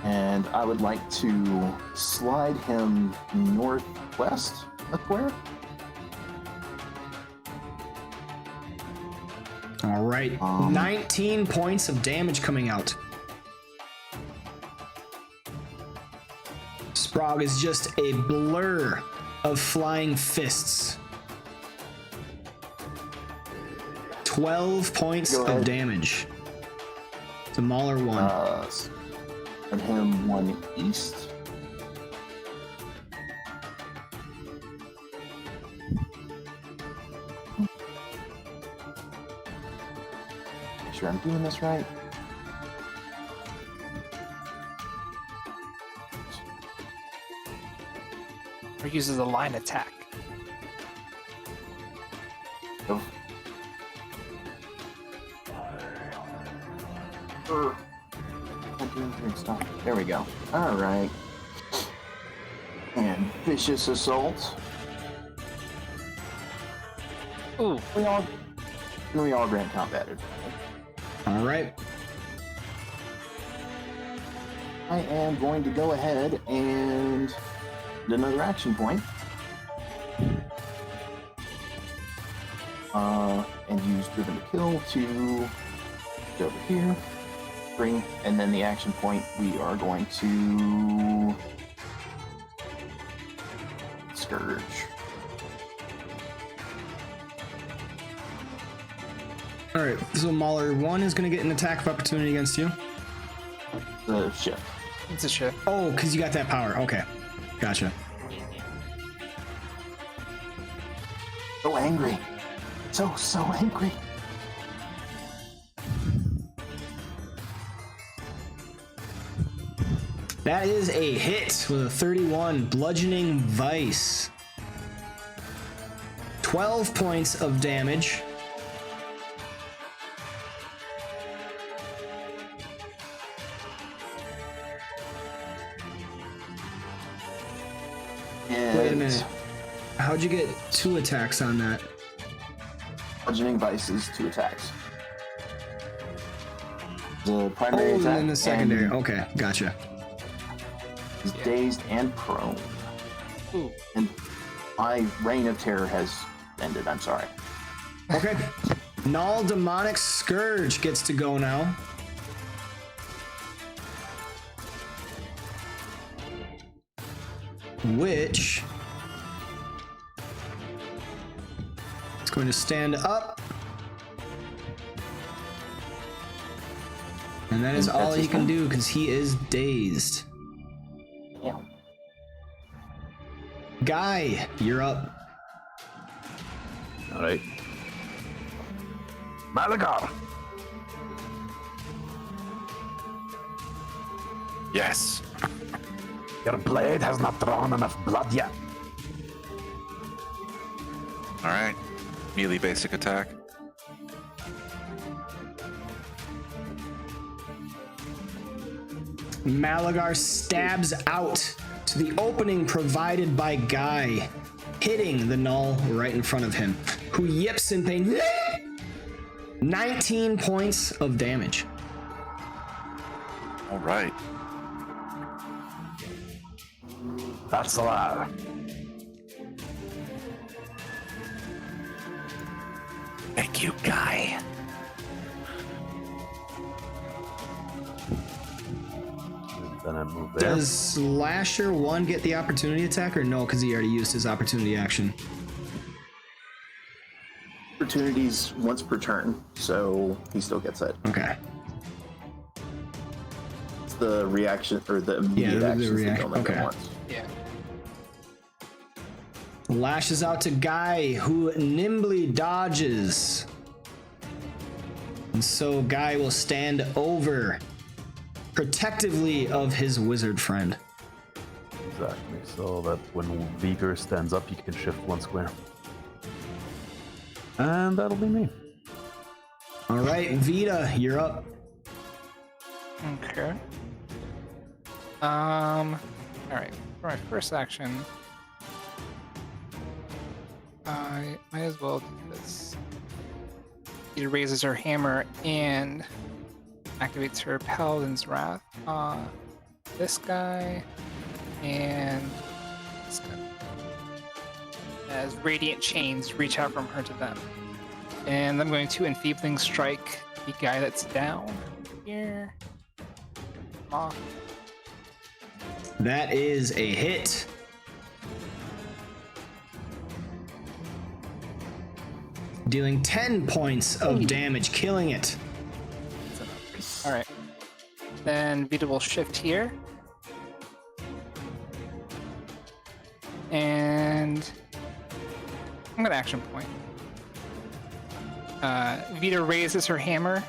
And I would like to slide him northwest of where? All right. 19 points of damage coming out. Sprague is just a blur of flying fists. 12 points of damage. To Mauler 1. And him 1 east. Make sure I'm doing this right. Or uses a line attack. Oh. Stop. There we go. All right. And vicious assault. Ooh. We all grand combated. All right. I am going to go ahead and do another action point. And use Driven to Kill to go over here. Bring, and then the action point, we are going to Scourge. All right. So Mauler 1 is going to get an attack of opportunity against you. The shift. It's a shift. Oh, because you got that power. Okay. Gotcha. So angry. So angry. That is a hit with a 31 bludgeoning vice. 12 points of damage. Wait a minute. How'd you get 2 attacks on that? Bludgeoning vice is 2 attacks. The primary Oh, attack and then the secondary. Okay, gotcha. is dazed and prone. Ooh. And my reign of terror has ended. I'm sorry. Okay. Null Demonic Scourge gets to go now. Which is going to stand up. And that is And all that's he his can turn? do because he is dazed. Yeah. Guy, you're up. All right. Malagar. Yes. Your blade has not drawn enough blood yet. All right. Melee basic attack. Malagar stabs out to the opening provided by Guy, hitting the Null right in front of him, who yips in pain. 19 points of damage. All right. That's a lot. Thank you, Guy. Then I move there. Does Slasher 1 get the opportunity attack or no? Because he already used his opportunity action. Opportunities once per turn, so he still gets it. Okay. It's the reaction or the immediate the actions that react- you only get okay. once. Yeah. Lashes out to Guy, who nimbly dodges. And so Guy will stand over protectively of his wizard friend. Exactly. So that when Vigor stands up, you can shift 1 square. And that'll be me. All right, Vita, you're up. Okay. All right. For my first action, I might as well do this. She raises her hammer and activates her Paladin's Wrath on this guy and this guy. As radiant chains reach out from her to them. And I'm going to Enfeebling Strike the guy that's down here. Come on. That is a hit. Dealing 10 points of damage, killing it. Alright. Then Vita will shift here. And I'm gonna action point. Vita raises her hammer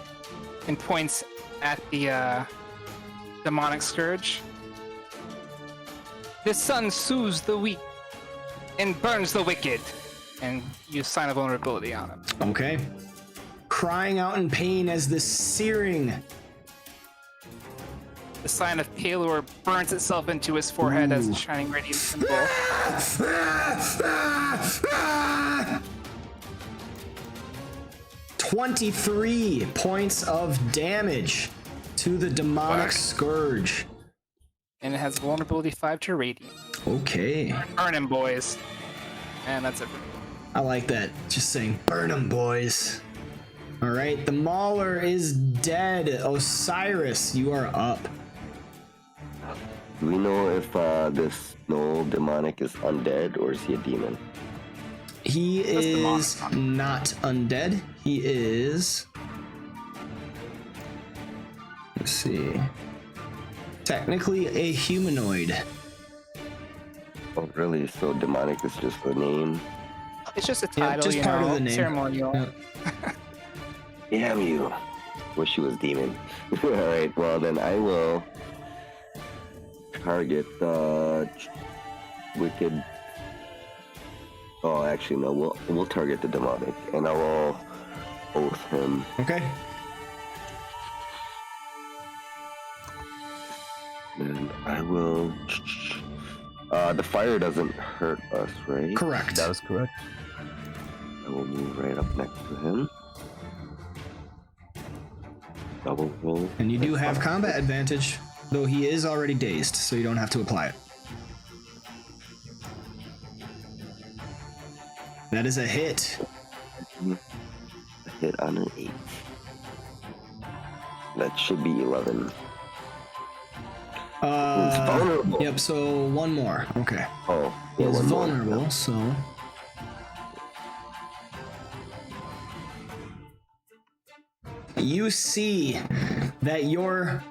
and points at the demonic scourge. The sun soothes the weak and burns the wicked. And use sign of vulnerability on him. Okay. Crying out in pain as the searing. The sign of Palor burns itself into his forehead as a shining radiant symbol. 23 points of damage to the demonic scourge. And it has vulnerability 5 to radiant. Okay. Burn him, boys. And that's it for me. I like that. Just saying, burn 'em, boys. All right, the Mauler is dead. Osiris, you are up. Do we know if this no demonic is undead or is he a demon? He is not undead. He is... Let's see. Technically a humanoid. Oh, really? So demonic is just the name? It's just a title, just part of the name. Ceremonial. Yep. Damn you. Wish he was demon. Alright, well then I will target the wicked. Oh, actually no, we'll target the demonic and I will oath him. Okay. And I will. The fire doesn't hurt us, right? Correct. That is correct. I will move right up next to him. Double roll. And you do have combat advantage, though he is already dazed, so you don't have to apply it. That is a hit. A hit on an 8. That should be 11. It's vulnerable. Yep, so one more. Okay. Oh, yeah, He's one more. vulnerable, so... You see that your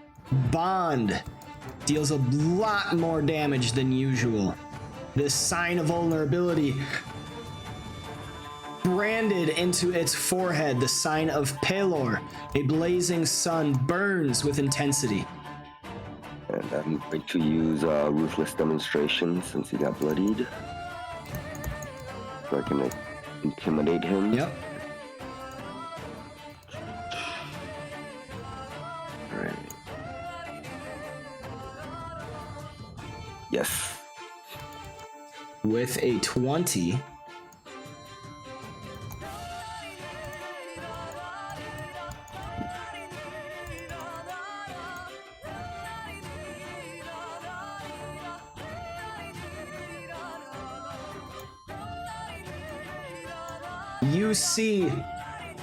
bond deals a lot more damage than usual. This sign of vulnerability branded into its forehead, the sign of Pelor, a blazing sun burns with intensity. And I'm going to use Ruthless Demonstration since he got bloodied. So I can intimidate him. Yep. Alright. Yes. With a 20. You see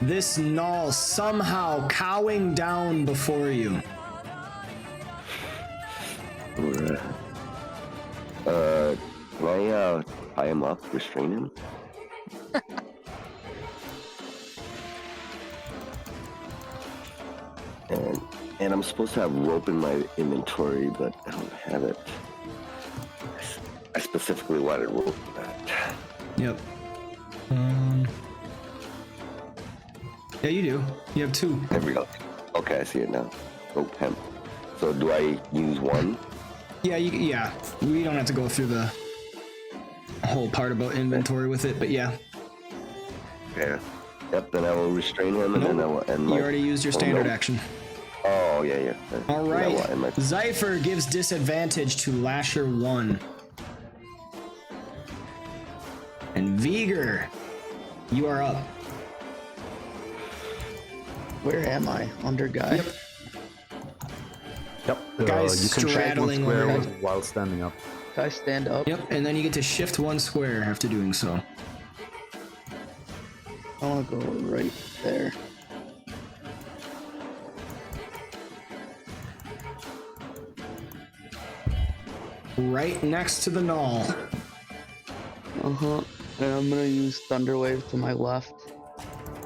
this gnoll somehow cowing down before you. Alright. Can I tie him up, restrain him? And I'm supposed to have rope in my inventory, but I don't have it. I specifically wanted rope for that. Yep. Yeah, you do. You have 2. There we go. Okay, I see it now. Rope hemp. So do I use one? Yeah, yeah. We don't have to go through the whole part about inventory with it, but yeah. Yeah. Yep, then I will restrain him and then I will end my... You already used your standard action. Oh, yeah. All Then I right. will end my... Zypher gives disadvantage to Lasher 1. And Viger, you are up. Where am I? Under guy? Yep. Yep. Guy's you can shake one straddling square one. while standing up. Guy stand up. Yep, and then you get to shift 1 square after doing so. I want to go right there. Right next to the null. Uh-huh. And I'm gonna use Thunder Wave to my left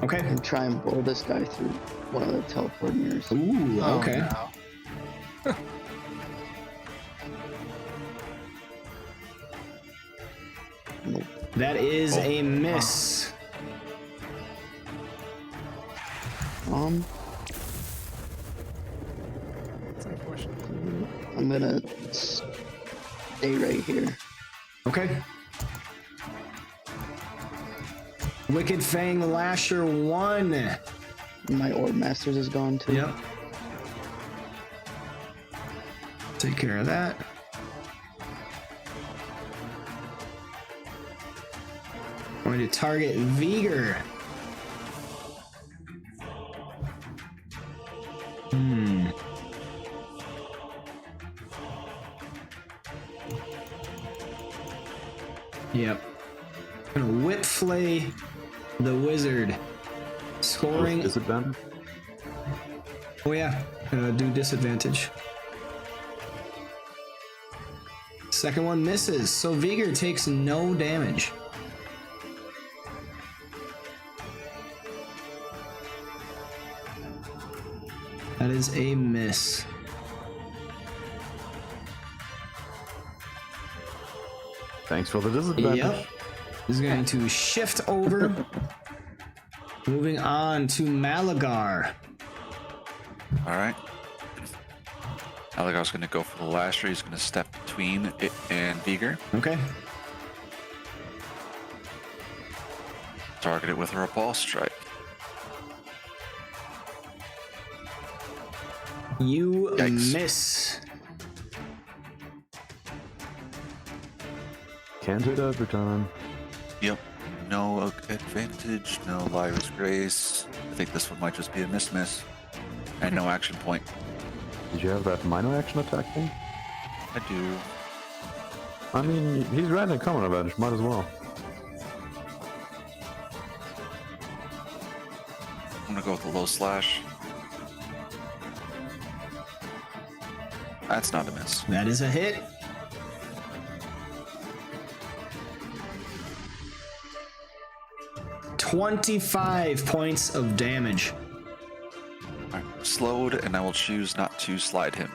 Okay. and try and blow this guy through one of the teleport mirrors. Ooh, Oh, okay. no. Nope. That is a miss. It's unfortunate. I'm gonna stay right here. Okay. Wicked Fang Lasher 1. My Orb Masters is gone too. Yep. Take care of that. Going to target Vigor. Yep. Gonna whip flay the wizard. Scoring. Disadvantage? Oh yeah, do disadvantage. Second one misses, so Vigor takes no damage. That is a miss. Thanks for the disadvantage. Yep. Is going to shift over. Moving on to Malagar. All right. Malagar's going to go for the lasher. He's going to step between it and Vigor. Okay. Target it with a repulse strike. You Yikes. miss. Can't do it every time. Yep. No advantage, no Lyra's Grace. I think this one might just be a miss. And no action point. Did you have that minor action attack thing? I do. I mean, he's ran at common advantage. Might as well. I'm gonna go with the low slash. That's not a miss. That is a hit. $25 points of damage. I'm slowed, and I will choose not to slide him.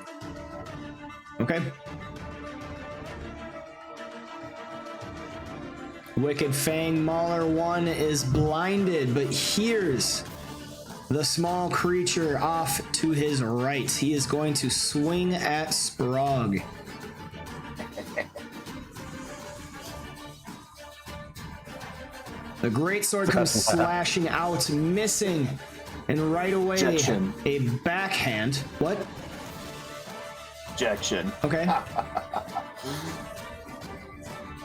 Okay. Wicked Fang Mauler 1 is blinded, but hears the small creature off to his right. He is going to swing at Sprog. The greatsword comes slashing out, missing, and right away Objection. a backhand. What? Objection. Okay.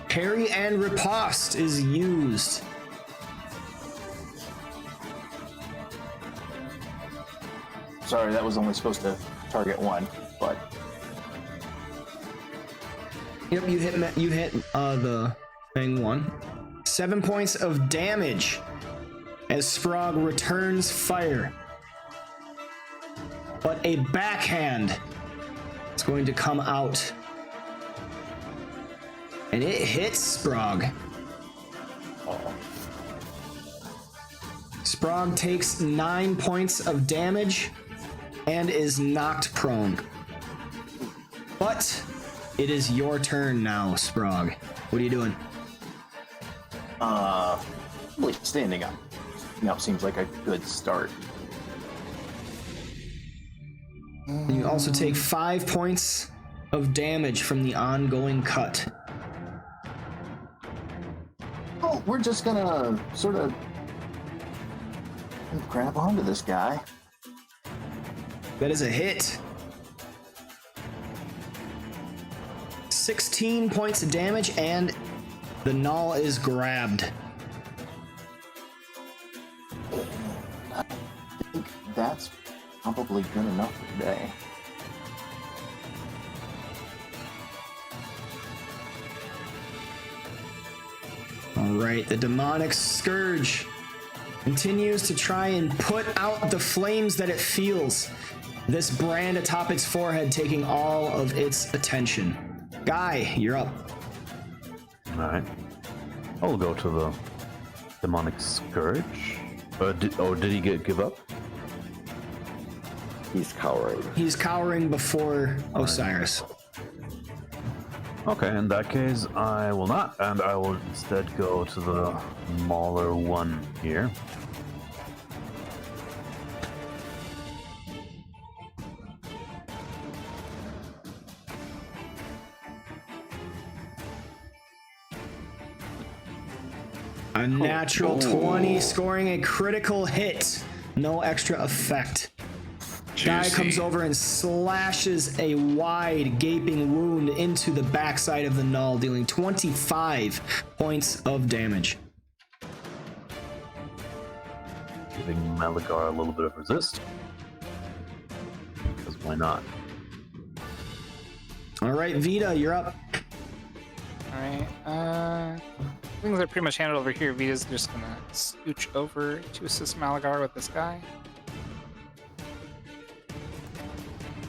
Parry and riposte is used. Sorry, that was only supposed to target one, but Yep, you hit the thing one. 7 points of damage as Sprog returns fire. But a backhand is going to come out. And it hits Sprog. Sprog takes 9 points of damage and is knocked prone. But it is your turn now, Sprog. What are you doing? really standing up. Standing up seems like a good start. And you also take 5 points of damage from the ongoing cut. Oh, we're just gonna sort of grab onto this guy. That is a hit. 16 points of damage, and the null is grabbed. that's probably good enough for today. All right, the demonic scourge continues to try and put out the flames that it feels. This brand atop its forehead taking all of its attention. Guy, you're up. Alright. I'll go to the demonic scourge. Did he give up? He's cowering. He's cowering before Osiris. Okay, in that case, I will not, and I will instead go to the smaller one here. A natural 20, scoring a critical hit. No extra effect. Guy Juicy. comes over and slashes a wide, gaping wound into the backside of the null, dealing 25 points of damage. Giving Malagar a little bit of resist. Because why not? All right, Vita, you're up. Alright, things are pretty much handled over here. Vita's just gonna scooch over to assist Malagar with this guy.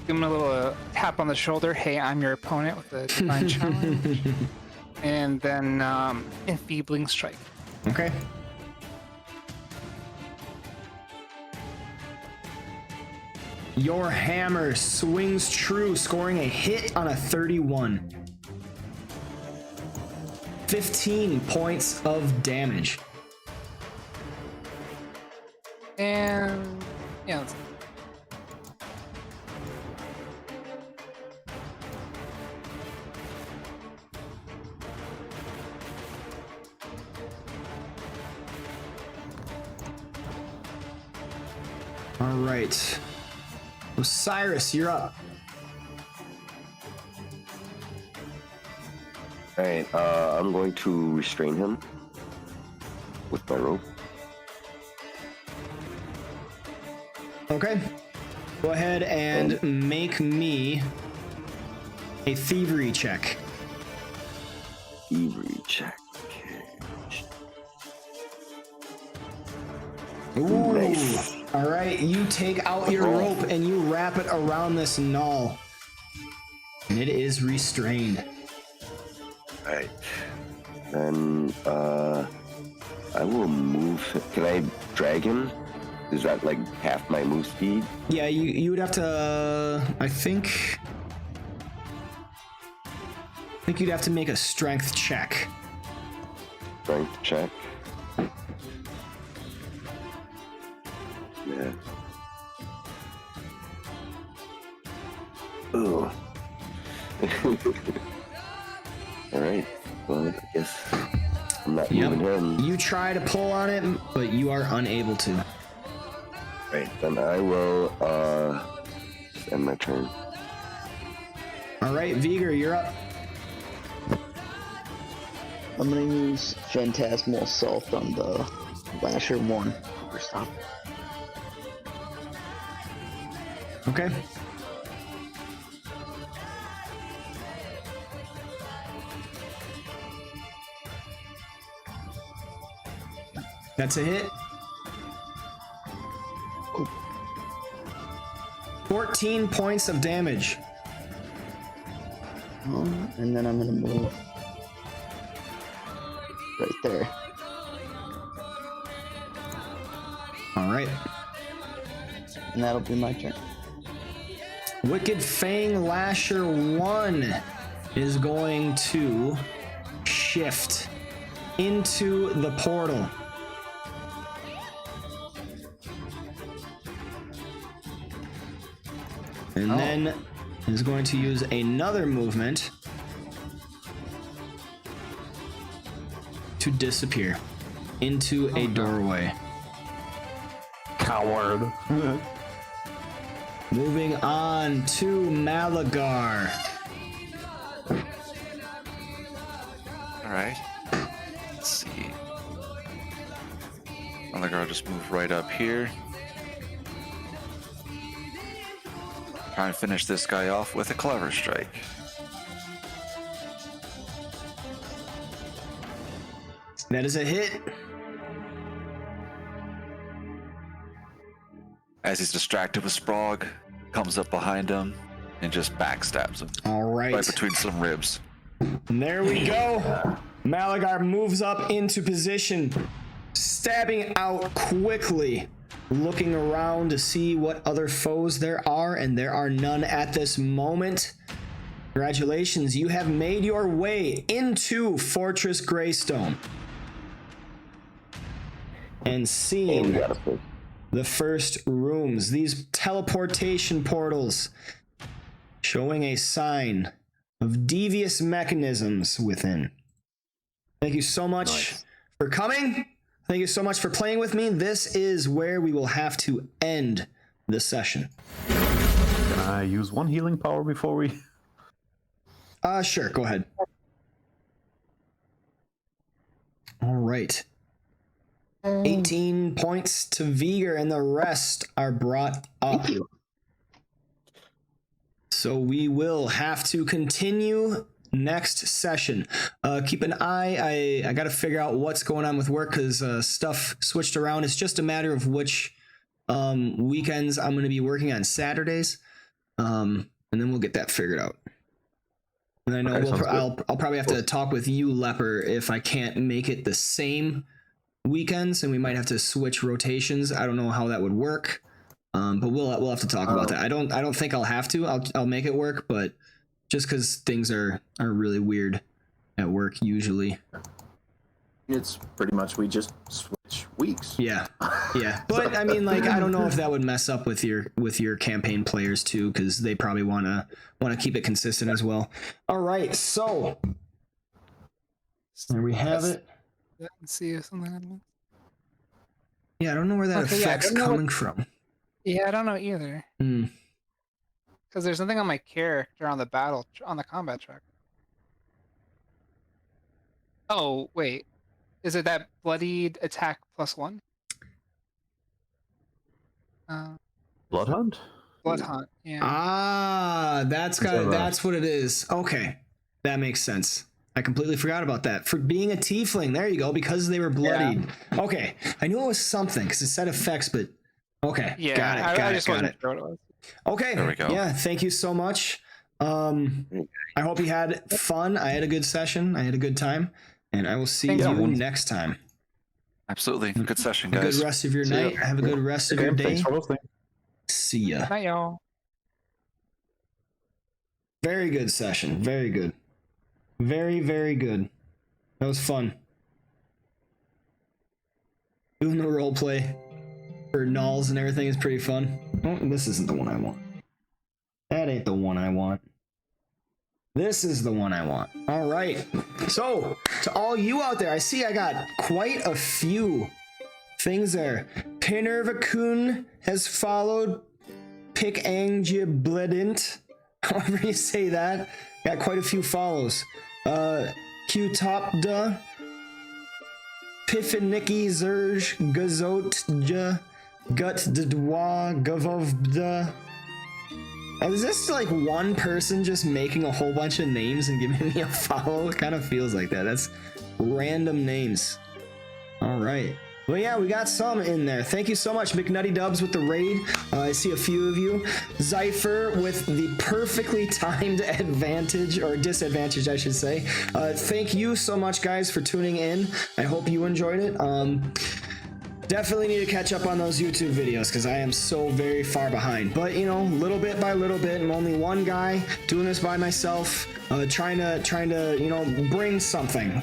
Give him a little tap on the shoulder. Hey, I'm your opponent with a divine challenge. And then enfeebling strike. Okay. Your hammer swings true, scoring a hit on a 31. 15 points of damage. And yeah, let's All right. Osiris, you're up. Alright, I'm going to restrain him with my rope. Okay. Go ahead and make me a thievery check. Thievery check. Ooh. Nice. All right, you take out your rope and you wrap it around this null. And it is restrained. Alright. Then, I will move. Can I drag him? Is that like half my move speed? Yeah, you would have to, I think you'd have to make a strength check. Strength check. Yeah. Ooh. Alright. Well, I guess I'm not moving him. You try to pull on it, but you are unable to. Right, then I will end my turn. All right, Viger, you're up. I'm gonna use Phantasmal Assault on the Lasher 1. Stop. Okay. That's a hit. 14 points of damage. And then I'm gonna move right there. All right. And that'll be my turn. Wicked Fang Lasher 1 is going to shift into the portal. And then is going to use another movement to disappear into a doorway. Coward. Moving on to Malagar. Alright. Let's see. Malagar just move right up here. Try and finish this guy off with a clever strike. That is a hit. As he's distracted with Sprague, comes up behind him and just backstabs him. All right. Right between some ribs. And there we go. Malagar moves up into position, stabbing out quickly, looking around to see what other foes there are, and there are none at this moment. Congratulations, you have made your way into Fortress Greystone and seen the first rooms, these teleportation portals showing a sign of devious mechanisms within. Thank you so much for coming. Thank you so much for playing with me. This is where we will have to end the session. Can I use one healing power before we... Sure, go ahead. All right. 18 points to Viger, and the rest are brought up. So we will have to continue next session. Keep an eye. I got to figure out what's going on with work because stuff switched around. It's just a matter of which weekends I'm going to be working on Saturdays, and then we'll get that figured out. And I know I'll probably have to talk with you, Leper, if I can't make it the same weekends, and we might have to switch rotations. I don't know how that would work, but we'll have to talk about that. I don't think I'll have to. I'll make it work, but just because things are really weird at work usually. It's pretty much we just switch weeks. Yeah. But I mean, like, I don't know if that would mess up with your campaign players too, because they probably want to keep it consistent as well. All right, so there we have it. Let's see if something. Yeah, I don't know where that effect's coming from. Yeah, I don't know either. Because there's nothing on my character on the combat track. Oh wait, is it that bloodied attack +1? Bloodhunt? Bloodhunt, yeah. That's what it is. Okay, that makes sense. I completely forgot about that. For being a tiefling, there you go, because they were bloodied. Yeah. Okay, I knew it was something because it said effects, but okay, yeah, got it. I just wanted to know what it was. Okay, there we go. Yeah, thank you so much. I hope you had fun. I had a good session. I had a good time, and I will see you next time. Absolutely, good session, guys. Have a good rest of your night. Have a good rest of your day. Thanks for listening. See ya. Bye, y'all. Very good session. Very good. Very, very good. That was fun. Doing the role play for Nulls and everything is pretty fun. Oh, this isn't the one I want. That ain't the one I want. This is the one I want. All right. So, to all you out there, I see I got quite a few things there. Pinervakun has followed. Pickangibledint. However you say that. Got quite a few follows. Qtopda, Pifiniki Zerj, Gazotja, Gutdwa, Gavovda. Is this like one person just making a whole bunch of names and giving me a follow? It kind of feels like that. That's random names. All right. Well, yeah, we got some in there. Thank you so much, McNutty Dubs with the raid. I see a few of you. Zypher with the perfectly timed advantage, or disadvantage, I should say. Thank you so much, guys, for tuning in. I hope you enjoyed it. Definitely need to catch up on those YouTube videos because I am so very far behind. But, you know, little bit by little bit, I'm only one guy doing this by myself, trying to, you know, bring something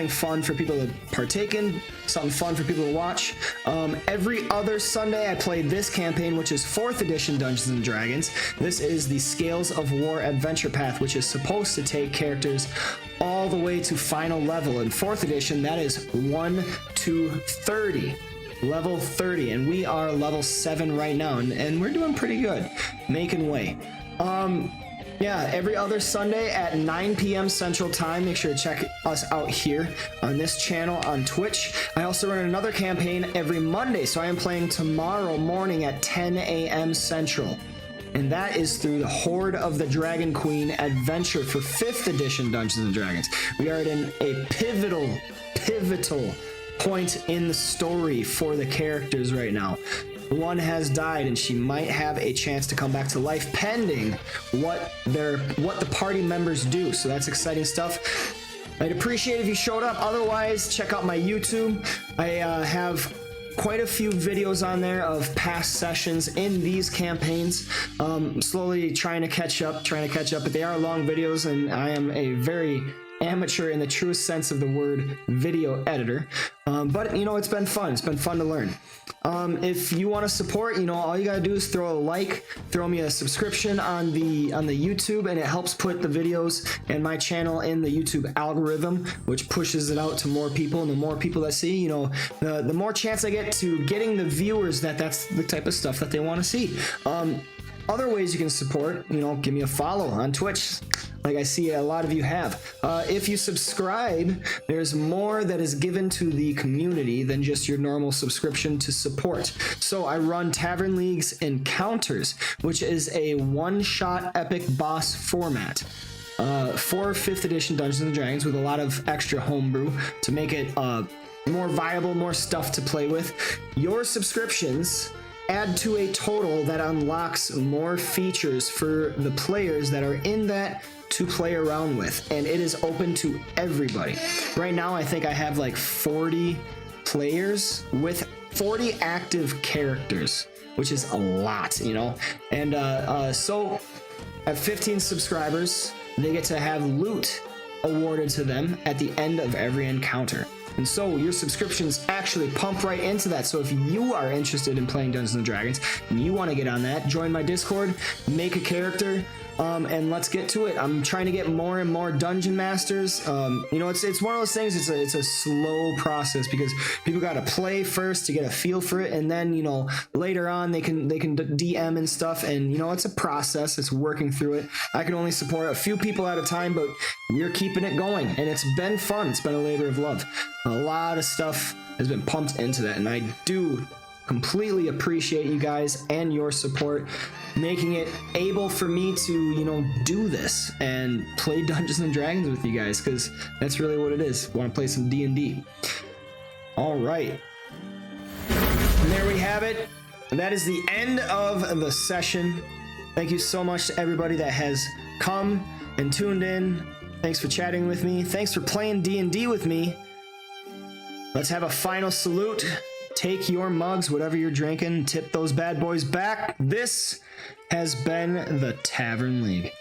fun for people to partake in, something fun for people to watch. Every other Sunday I play this campaign, which is 4th edition Dungeons and Dragons. This is the Scales of War Adventure Path, which is supposed to take characters all the way to final level. In 4th edition, that is 1 to 30. Level 30, and we are level 7 right now, and we're doing pretty good, making way. Yeah, every other Sunday at 9 p.m. Central Time. Make sure to check us out here on this channel on Twitch. I also run another campaign every Monday, so I am playing tomorrow morning at 10 a.m. Central. and that is through the Horde of the Dragon Queen adventure for 5th edition Dungeons and Dragons. We are in a pivotal point in the story for the characters right now. One has died, and she might have a chance to come back to life pending what the party members do. So that's exciting stuff. I'd appreciate if you showed up. Otherwise, check out my YouTube. I have quite a few videos on there of past sessions in these campaigns. Slowly trying to catch up, but they are long videos, and I am a very amateur in the truest sense of the word video editor. But you know, it's been fun. It's been fun to learn. If you want to support, you know, all you gotta do is throw a like, throw me a subscription on the YouTube, and it helps put the videos and my channel in the YouTube algorithm, which pushes it out to more people, and the more people that see, you know, the more chance I get to getting the viewers that's the type of stuff that they want to see. Other ways you can support, you know, give me a follow on Twitch, like I see a lot of you have. If you subscribe, there's more that is given to the community than just your normal subscription to support. So I run Tavern League's Encounters, which is a one-shot epic boss format for 5th edition Dungeons and Dragons, with a lot of extra homebrew to make it more viable, more stuff to play with. Your subscriptions add to a total that unlocks more features for the players that are in that to play around with, and it is open to everybody. Right now I think I have like 40 players with 40 active characters, which is a lot, you know. And so at 15 subscribers, they get to have loot awarded to them at the end of every encounter. And so your subscriptions actually pump right into that. So if you are interested in playing Dungeons and Dragons and you want to get on that, join my Discord, make a character, and let's get to it. I'm trying to get more and more dungeon masters. You know, it's one of those things. It's a slow process because people got to play first to get a feel for it, and then, you know, later on they can DM and stuff. And you know, it's a process. It's working through it. I can only support a few people at a time, but we're keeping it going, and it's been fun. It's been a labor of love. A lot of stuff has been pumped into that, and I do completely appreciate you guys and your support, making it able for me to, you know, do this and play Dungeons and Dragons with you guys, because that's really what it is. Want to play some D&D. All right, and there we have it. That is the end of the session. Thank you so much to everybody that has come and tuned in. Thanks for chatting with me. Thanks for playing D&D with me. Let's have a final salute. Take your mugs, whatever you're drinking, tip those bad boys back. This has been the Tavern League.